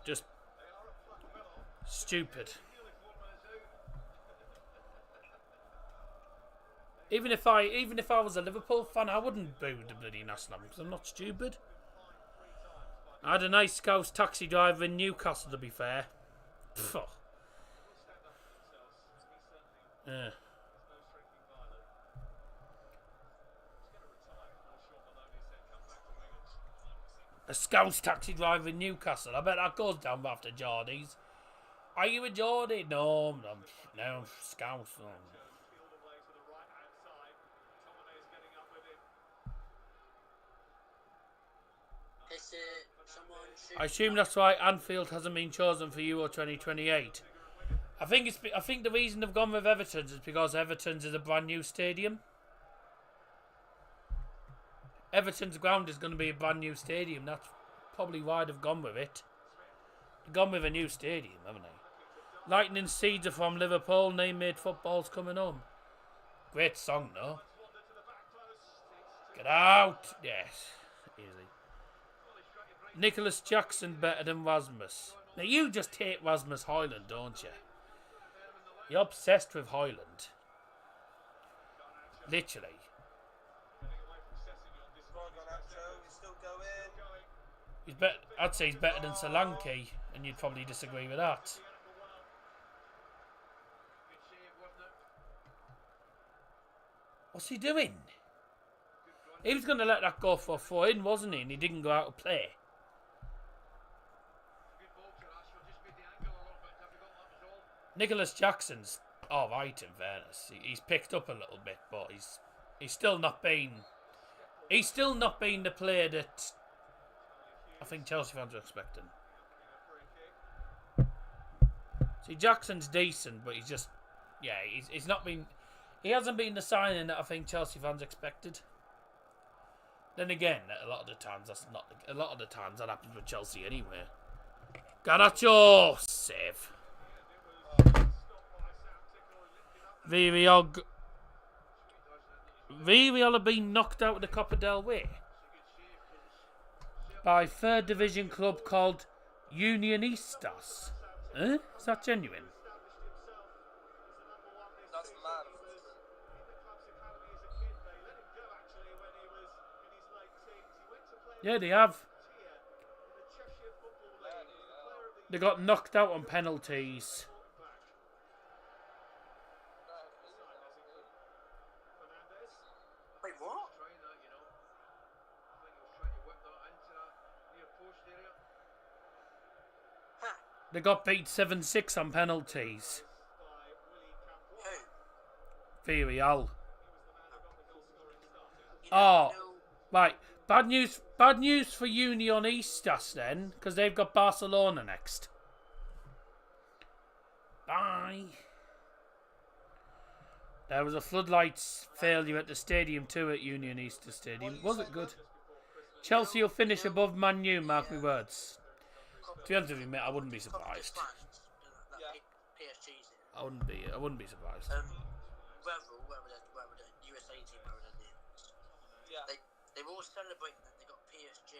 just stupid. Even if I was a Liverpool fan, I wouldn't boo the bloody national anthem because I'm not stupid. I had a nice Scouse taxi driver in Newcastle, to be fair. Pfft. Yeah. A Scouse taxi driver in Newcastle. I bet that goes down after Geordies. Are you a Geordie? No, I'm Scouse. No. I assume that's why Anfield hasn't been chosen for Euro 2028. I think the reason they've gone with Everton's is because Everton's is a brand new stadium. Everton's ground is going to be a brand new stadium. That's probably why they've gone with it. They've gone with a new stadium, haven't they? Lightning Seeds are from Liverpool. Name made football's coming home. Great song, though. Get out! Yes, easy. Nicholas Jackson better than Rasmus. Now you just hate Rasmus Højlund, don't you? You're obsessed with Højlund. Literally. He's better. I'd say he's better than Solanke, and you'd probably disagree with that. What's he doing? He was going to let that go for a throw in, wasn't he? And he didn't go out to play. Nicholas Jackson's alright in fairness. He's picked up a little bit, but he's still not been the player that I think Chelsea fans are expecting. See, Jackson's decent, but he's just he's not been. He hasn't been the signing that I think Chelsea fans expected. Then again, a lot of the times that happens with Chelsea anyway. Garnacho save. Villarreal have been knocked out of the Copa del Rey by third division club called Unionistas. Is that genuine?
That's mad.
Yeah, they have. They got knocked out on penalties.
Wait, what?
They got beat 7-6 on penalties.
Who?
Villarreal. Oh, right. Bad news for Unionistas then, because they've got Barcelona next. Bye. There was a floodlights failure at the stadium too at Unionistas Stadium. Was it good? Chelsea will finish above Man U, mark my words. To be honest with you, mate, I wouldn't be surprised. I wouldn't be surprised.
Wherever the USA team are in the
Yeah.
they were all celebrating that they got PSG.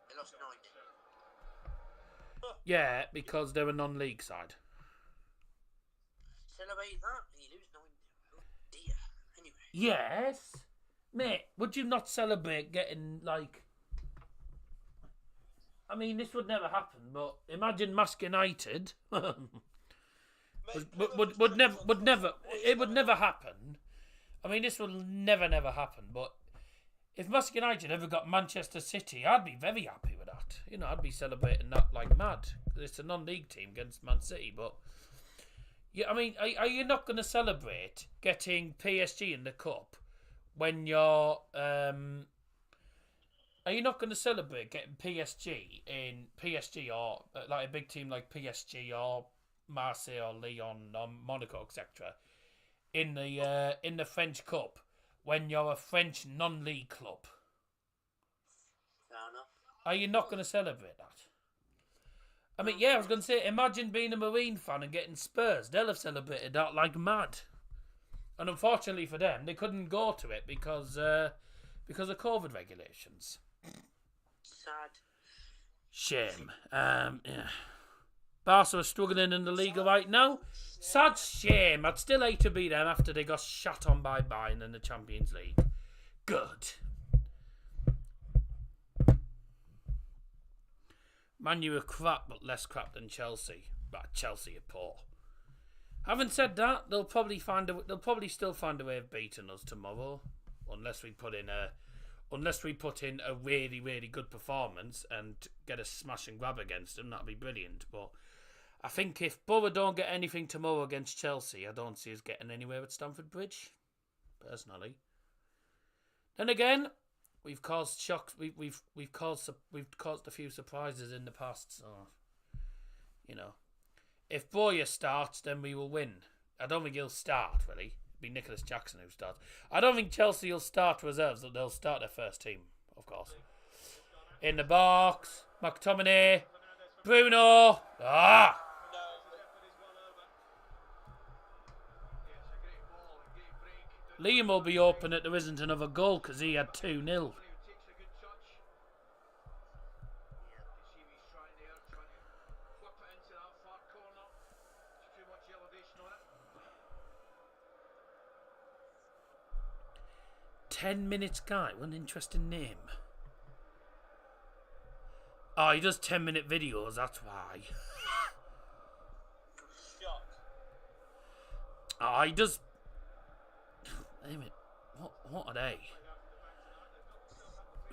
They lost 9-0.
Yeah, because they're a non-league side.
Celebrate that and you lose 9-0. Oh dear. Anyway.
Yes, mate. Would you not celebrate getting like? I mean, this would never happen. But imagine Mask United. would never. It would never happen. I mean, this will never happen. But if Mask United ever got Manchester City, I'd be very happy with that. You know, I'd be celebrating that like mad. It's a non-league team against Man City, but yeah, I mean, are you not going to celebrate getting PSG in the cup when you're Are you not going to celebrate getting PSG or like a big team like PSG or Marseille or Lyon or Monaco, etc. in the French Cup when you're a French non-league club?
Fair enough.
Are you not going to celebrate that? I mean, yeah, I was going to say, imagine being a Marine fan and getting Spurs. They'll have celebrated that like mad. And unfortunately for them, they couldn't go to it because of COVID regulations.
Sad.
Shame. Yeah. Barca are struggling in the league right now. Sad shame. I'd still hate to be them after they got shot on by Bayern in the Champions League. Good. Man U are crap, but less crap than Chelsea. But Chelsea are poor. Having said that, they'll probably still find a way of beating us tomorrow, unless we put in a really, really good performance and get a smash and grab against them. That'd be brilliant. But I think if Borough don't get anything tomorrow against Chelsea, I don't see us getting anywhere at Stamford Bridge, personally. Then again, we've caused shocks. We've caused a few surprises in the past. So, you know, if Boyer starts, then we will win. I don't think he'll start, really. It'll be Nicholas Jackson who starts. I don't think Chelsea will start reserves. They'll start their first team, of course. In the box, McTominay, Bruno. Liam will be open that there isn't another goal because he had 2-0. "10-minute guy," what an interesting name. Oh, he does 10-minute videos, that's why. Oh, he does. Wait a minute. What are they?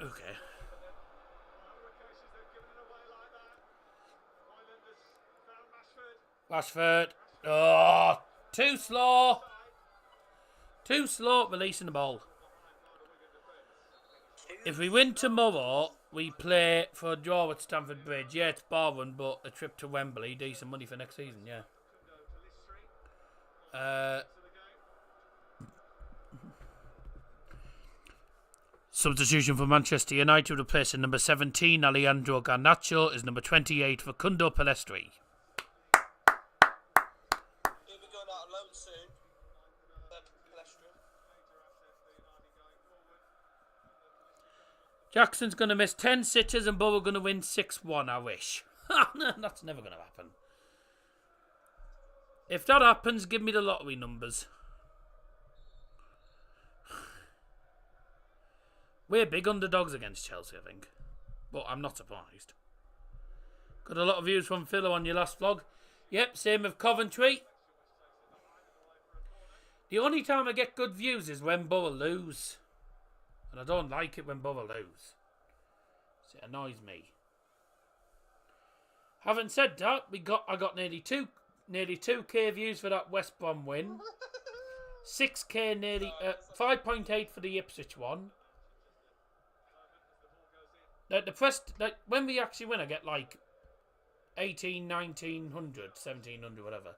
Okay. Rashford. Oh, too slow. Too slow at releasing the ball. If we win tomorrow, we play for a draw at Stamford Bridge. Yeah, it's boring, but a trip to Wembley, decent money for next season, yeah. Substitution for Manchester United, replacing number 17, Alejandro Garnacho, is number 28, Facundo Pellistri.
He'll be going out alone soon. Pellistri.
Jackson's going to miss 10 sitters and Borough going to win 6-1, I wish. That's never going to happen. If that happens, give me the lottery numbers. We're big underdogs against Chelsea, I think. But I'm not surprised. Got a lot of views from Philo on your last vlog. Yep, same with Coventry. The only time I get good views is when Borough lose. And I don't like it when Borough lose. So it annoys me. Having said that, I got nearly 2k views for that West Brom win. 6k nearly 5.8 for the Ipswich one. When we actually win, I get like 1900, 1700, whatever.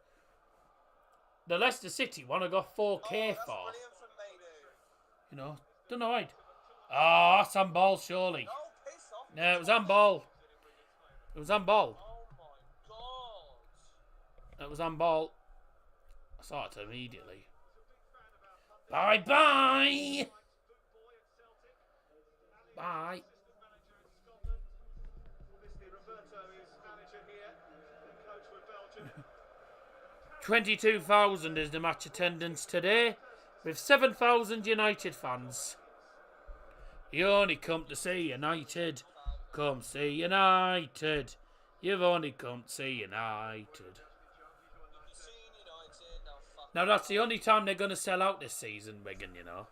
The Leicester City one I got 4k for. You know, done alright. Ah, that's on ball, surely. No, it was on ball. It was on ball. It was on ball. I saw it immediately. Bye bye. Bye. 22,000 is the match attendance today, with 7,000 United fans. You only come to see United. Come see United. You've only come to see United. Now that's the only time they're going to sell out this season, Wigan, you know.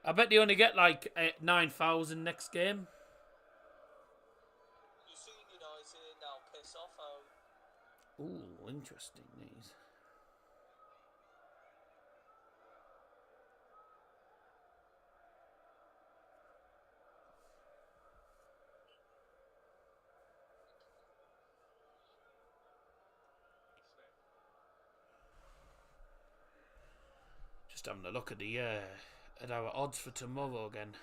I bet they only get like 9,000 next game. Ooh, interesting these. just having a look at the at our odds for tomorrow again.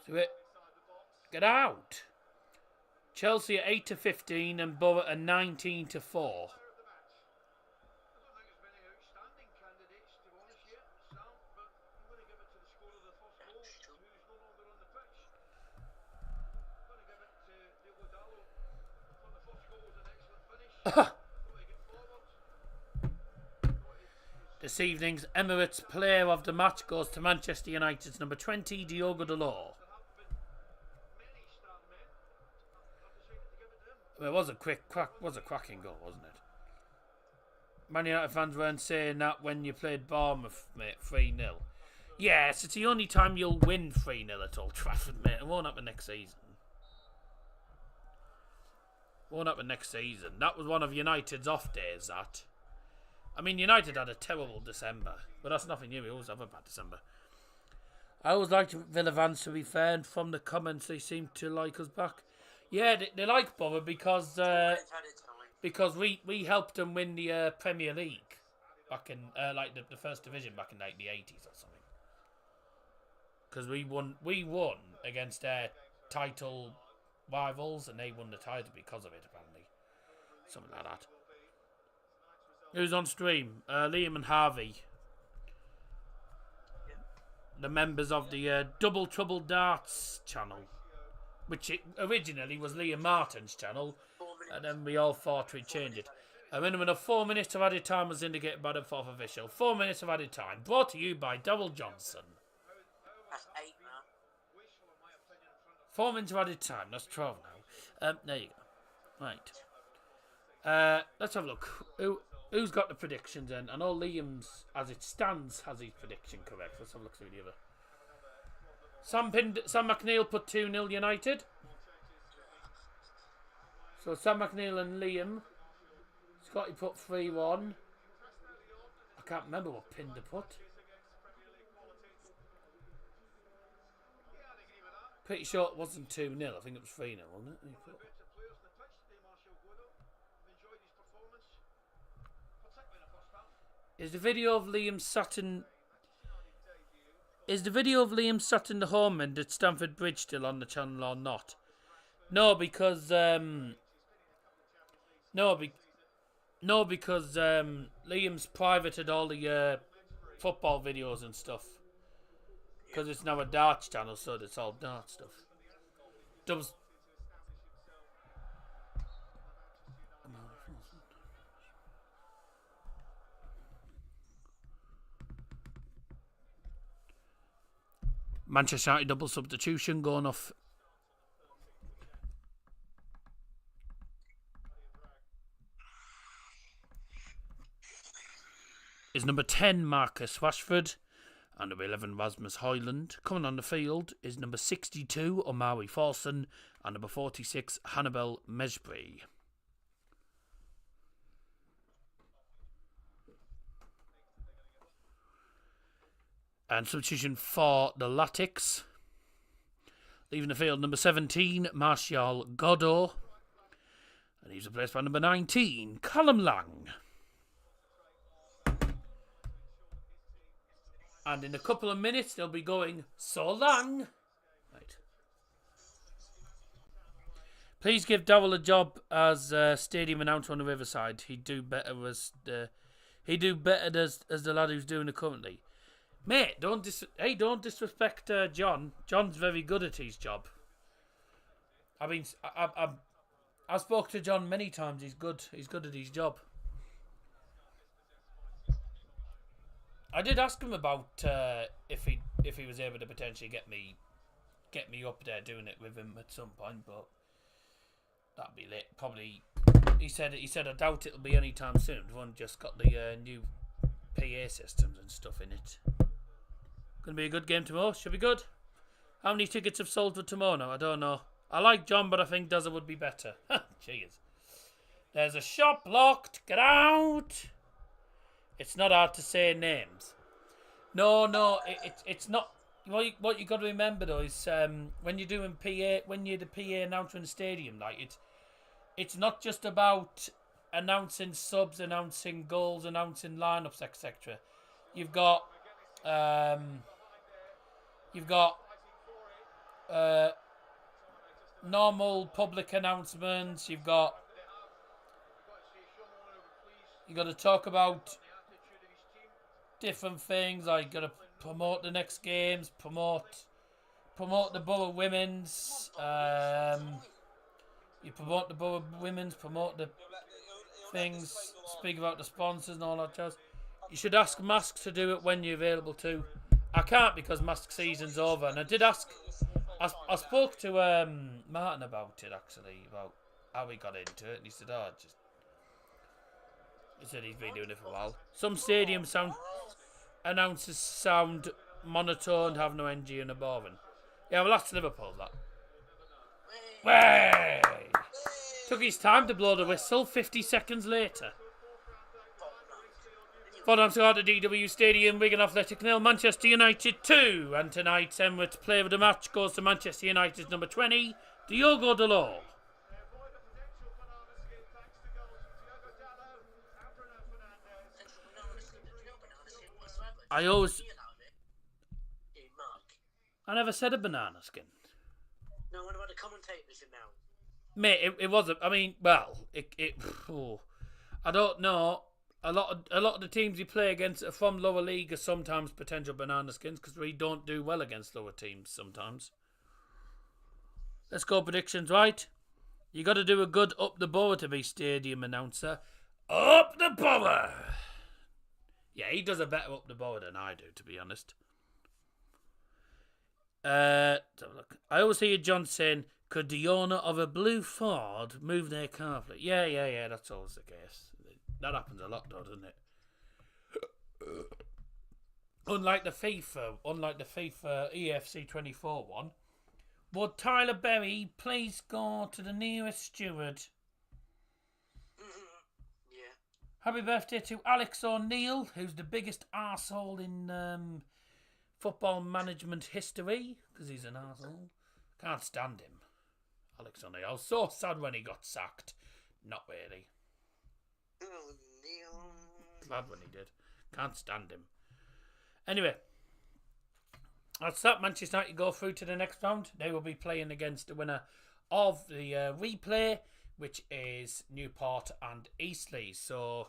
Do it. Get out. Chelsea at 8-15 and Borough at 19-4. This evening's Emirates Player of the Match goes to Manchester United's number 20, Diogo Dalot. Well, it was a cracking goal, wasn't it? Man United fans weren't saying that when you played Bournemouth, mate, 3-0. Yes, it's the only time you'll win 3-0 at Old Trafford, mate. It won't happen next season. Won't happen next season. That was one of United's off days, that. I mean, United had a terrible December, but that's nothing new. We always have a bad December. I always liked Villa fans, to be fair, and from the comments they seem to like us back. Yeah, they like Borough because we helped them win the Premier League back in like the first division back in like the 80s or something. Because we won against their title rivals, and they won the title because of it, apparently. Something like that. Who's on stream? Liam and Harvey. The members of the Double Trouble Darts channel. Which originally was Liam Martin's channel. And then we all thought we'd change it. A minimum of 4 minutes of added time was indicated by the fourth official. 4 minutes of added time. Brought to you by Darryl Johnson.
That's 8 now.
4 minutes of added time. That's 12 now. There you go. Right. Let's have a look. Who's got the predictions in? I know Liam's, as it stands, has his prediction correct. Let's have a look through the other. Sam McNeil put 2-0 United. So Sam McNeil and Liam. Scotty put 3-1. I can't remember what Pinder put. Pretty sure it wasn't 2-0. I think it was 3-0, wasn't it? Is the video of Liam Sutton the home end at Stamford Bridge still on the channel or not? No, because Liam's privated all the football videos and stuff. Because it's now a darts channel, so it's all darts stuff. Dubs. Manchester United double substitution going off. Is number 10 Marcus Rashford and number 11 Rasmus Højlund. Coming on the field is number 62 Omari Forson and number 46 Hannibal Mejbri. And substitution for the Latics. Leaving the field, number 17, Martial Godot. And he's replaced by number 19, Callum Lang. And in a couple of minutes, they'll be going, so long. Right. Please give Darryl a job as stadium announcer on the Riverside. He'd do better as the lad who's doing it currently. Mate, don't disrespect John. John's very good at his job. I mean, I spoke to John many times. He's good. He's good at his job. I did ask him about if he was able to potentially get me up there doing it with him at some point, but that'd be late. Probably. He said I doubt it'll be anytime soon. One just got the new PA systems and stuff in it. Gonna be a good game tomorrow. Should be good. How many tickets have sold for tomorrow now? I don't know. I like John, but I think Dazza would be better. Cheers. There's a shop locked. Get out. It's not hard to say names. No, it's not. What you got to remember though is when you're doing PA, when you're the PA announcer in the stadium, like it's not just about announcing subs, announcing goals, announcing lineups, etc. You've got normal public announcements. You've got to talk about different things. Like, you got to promote the next games, promote the Borough Women's. You promote the Borough Women's, promote the things, speak about the sponsors and all that jazz. You should ask Mask to do it when you're available too. I can't because Mask season's over, and I did ask. I spoke to Martin about it actually, about how he got into it, and he said, he said he's been doing it for a while. Some stadium announcers sound monotone, have no energy and are boring. Yeah, well that's Liverpool, that. Way! Took his time to blow the whistle, 50 seconds later. Tottenham scored at DW Stadium, Wigan Athletic 0, Manchester United 2. And tonight's Emirates player of the match goes to Manchester United's number 20, Diogo Dalot. I never said a banana skin.
No, what about the commentators in now?
Mate, it wasn't. I mean, well, I don't know. A lot of the teams you play against are from lower league are sometimes potential banana skins because we don't do well against lower teams sometimes. Let's go predictions, right? You got to do a good up the borough to be stadium announcer. Up the borough. Yeah, he does a better up the borough than I do, to be honest. Look. I always hear John saying, could the owner of a blue Ford move their car fleet? Yeah, that's always the case. That happens a lot though, doesn't it? Unlike the FIFA EFC 24 one, would Tyler Berry please go to the nearest steward?
Yeah.
Happy birthday to Alex O'Neill, who's the biggest arsehole in football management history, because he's an arsehole. Can't stand him. Alex O'Neill. I was so sad when he got sacked. Not really. Glad when he did. Can't stand him. Anyway, that's that. Manchester United go through to the next round. They will be playing against the winner of the replay, which is Newport and Eastleigh. So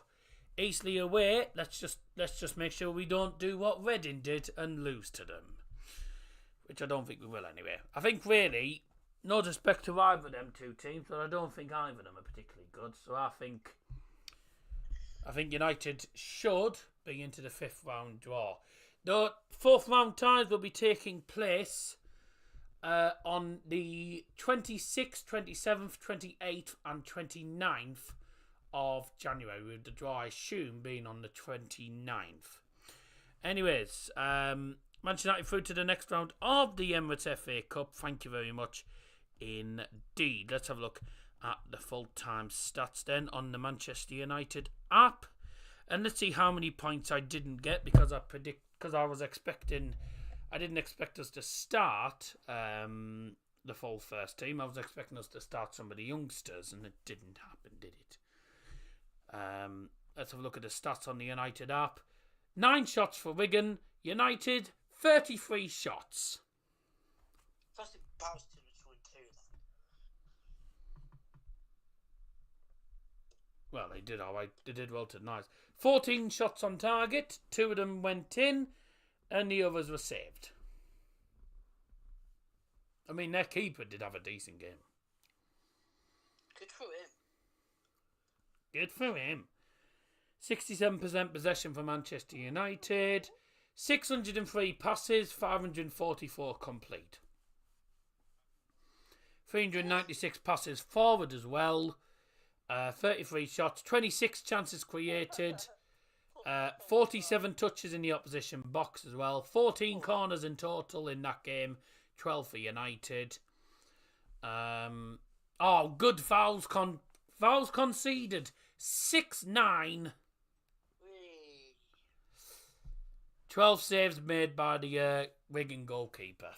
Eastleigh away. Let's just make sure we don't do what Reading did and lose to them, which I don't think we will anyway. I think really, no disrespect to either of them two teams, but I don't think either of them are particularly good. So I think United should be into the 5th round draw. The 4th round ties will be taking place on the 26th, 27th, 28th and 29th of January, with the draw, I assume, being on the 29th. Anyways, Manchester United through to the next round of the Emirates FA Cup. Thank you very much indeed. Let's have a look at the full-time stats then on the Manchester United app, and let's see how many points I didn't get because I didn't expect us to start the full first team. I was expecting us to start some of the youngsters, and it didn't happen, did it? Let's have a look at the stats on the United app. 9 shots for Wigan. United 33 shots.
First it bounced to between two then.
Well, they did alright. They did well tonight. 14 shots on target. 2 of them went in, and the others were saved. I mean, their keeper did have a decent game.
Good for him.
Good for him. 67% possession for Manchester United. 603 passes, 544 complete. 396 passes forward as well. 33 shots, 26 chances created. 47 touches in the opposition box as well. 14 corners in total in that game. 12 for United. Good fouls. Fouls conceded. 6-9. 12 saves made by the Wigan goalkeeper.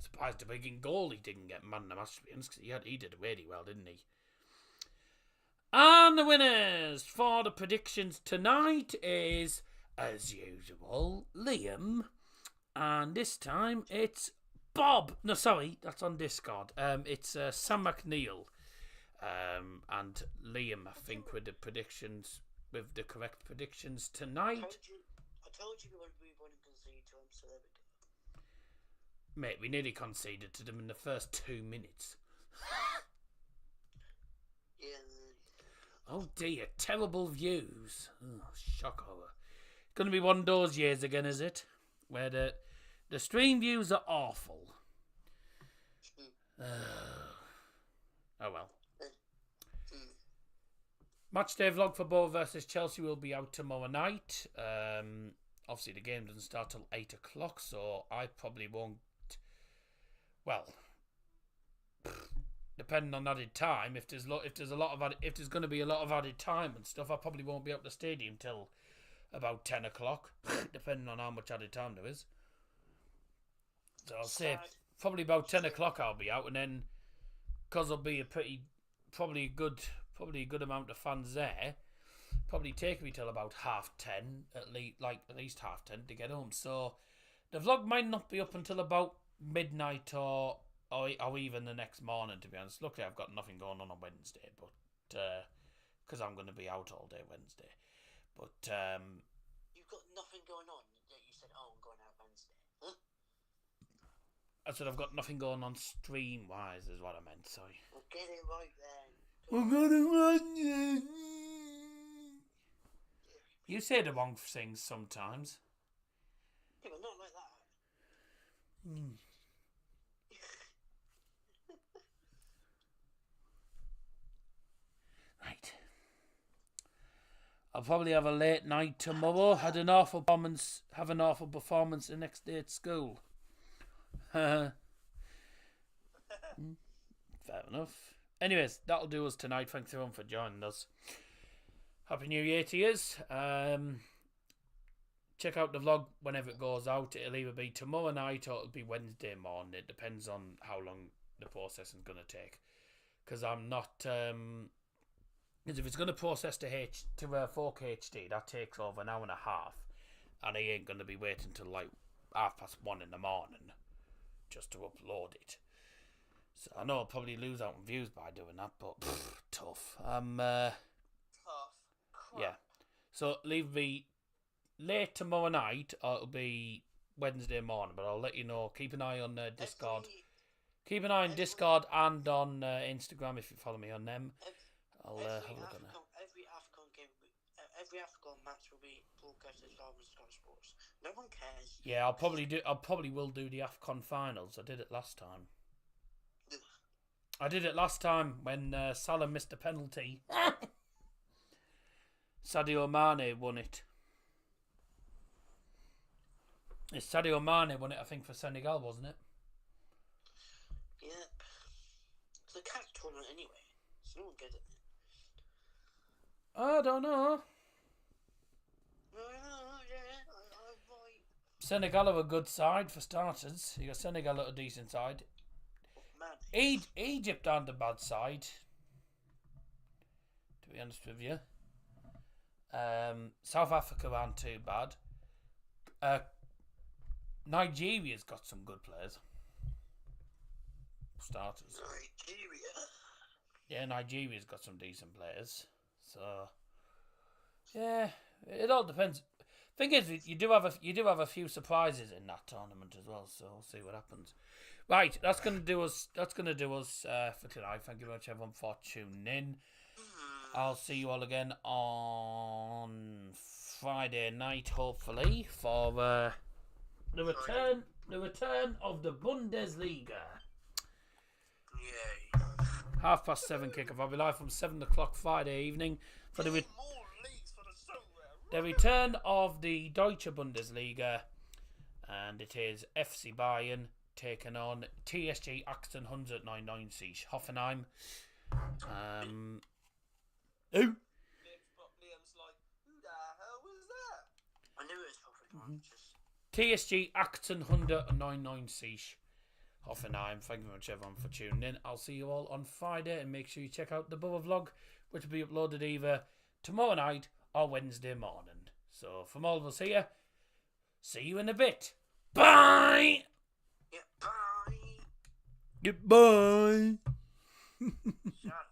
Surprised the Wigan goalie didn't get man of the match, to be honest, because he did really well, didn't he? And the winners for the predictions tonight is, as usual, Liam. And this time it's Bob. No, sorry, that's on Discord. It's Sam McNeil. And Liam, I think, with the predictions, with the correct predictions tonight.
I told you we wouldn't concede to him, so there we go.
Mate, we nearly conceded to them in the first 2 minutes.
Yeah.
Oh dear, terrible views. Oh, shock horror. It's going to be one of those years again, is it? Where the stream views are awful. Oh well. Matchday vlog for Bow versus Chelsea will be out tomorrow night. Obviously, the game doesn't start till 8 o'clock, so I probably won't. Well, depending on added time, if there's going to be a lot of added time and stuff, I probably won't be out the stadium till about 10 o'clock, depending on how much added time there is. So I'll say probably about 10 o'clock I'll be out, and then because there'll be probably a good amount of fans there, probably take me till about 10:30, at least 10:30 to get home. So the vlog might not be up until about midnight or even the next morning, to be honest. Luckily I've got nothing going on Wednesday, but because I'm going to be out all day Wednesday. But
you've got nothing going on. You said, "Oh, I'm going out Wednesday." Huh?
I said I've got nothing going on stream wise, is what I meant. Sorry.
Well, get it right then.
I'm gonna run you. You say the wrong things sometimes.
Yeah, but not like that.
Right. I'll probably have a late night tomorrow. Have an awful performance the next day at school. Fair enough. Anyways, that'll do us tonight. Thanks everyone for joining us. Happy New Year to yous. Check out the vlog whenever it goes out. It'll either be tomorrow night or it'll be Wednesday morning. It depends on how long the processing is going to take. Because I'm not... Because if it's going to process to 4K HD, that takes over an hour and a half. And I ain't going to be waiting till like 1:30 in the morning just to upload it. So I know I'll probably lose out on views by doing that, but tough.
Tough. Crap.
Yeah. So leave me late tomorrow night, or it'll be Wednesday morning. But I'll let you know. Keep an eye on Discord. Keep an eye on Discord and on Instagram if you follow me on them. I'll have a look on that.
Every AFCON game, every AFCON match will be broadcasted live on Sky Sports. No one cares.
Yeah, I probably will do the AFCON finals. I did it last time. When Salah missed a penalty. Sadio Mane won it. It's Sadio Mane won it, I think, for Senegal, wasn't it?
Yep. It's a catch tournament anyway, so no one gets it.
I don't know.
Right.
Senegal are a good side for starters. You got Senegal at a decent side.
Man.
Egypt aren't a bad side, to be honest with you. South Africa aren't too bad. Nigeria's got some good players. Starters.
Nigeria.
Yeah, Nigeria's got some decent players. So, yeah, it all depends. Thing is, you do have a few surprises in that tournament as well. So we'll see what happens. Right, that's gonna do us. For tonight. Thank you very much, everyone, for tuning in. I'll see you all again on Friday night, hopefully, for the return of the Bundesliga.
Yay.
7:30 kickoff. I'll be live from 7 o'clock Friday evening for the return of the Deutsche Bundesliga, and it is FC Bayern taking on TSG 1899 Hoffenheim.
Liam's like, who the hell was that?
I knew it was Hoffenheim.
TSG 1899 Hoffenheim. Thank you very much, everyone, for tuning in. I'll see you all on Friday, and make sure you check out the Bubba vlog which will be uploaded either tomorrow night or Wednesday morning. So from all of us here, see you in a bit. Bye!
Yeah, bye.
Goodbye.
Shut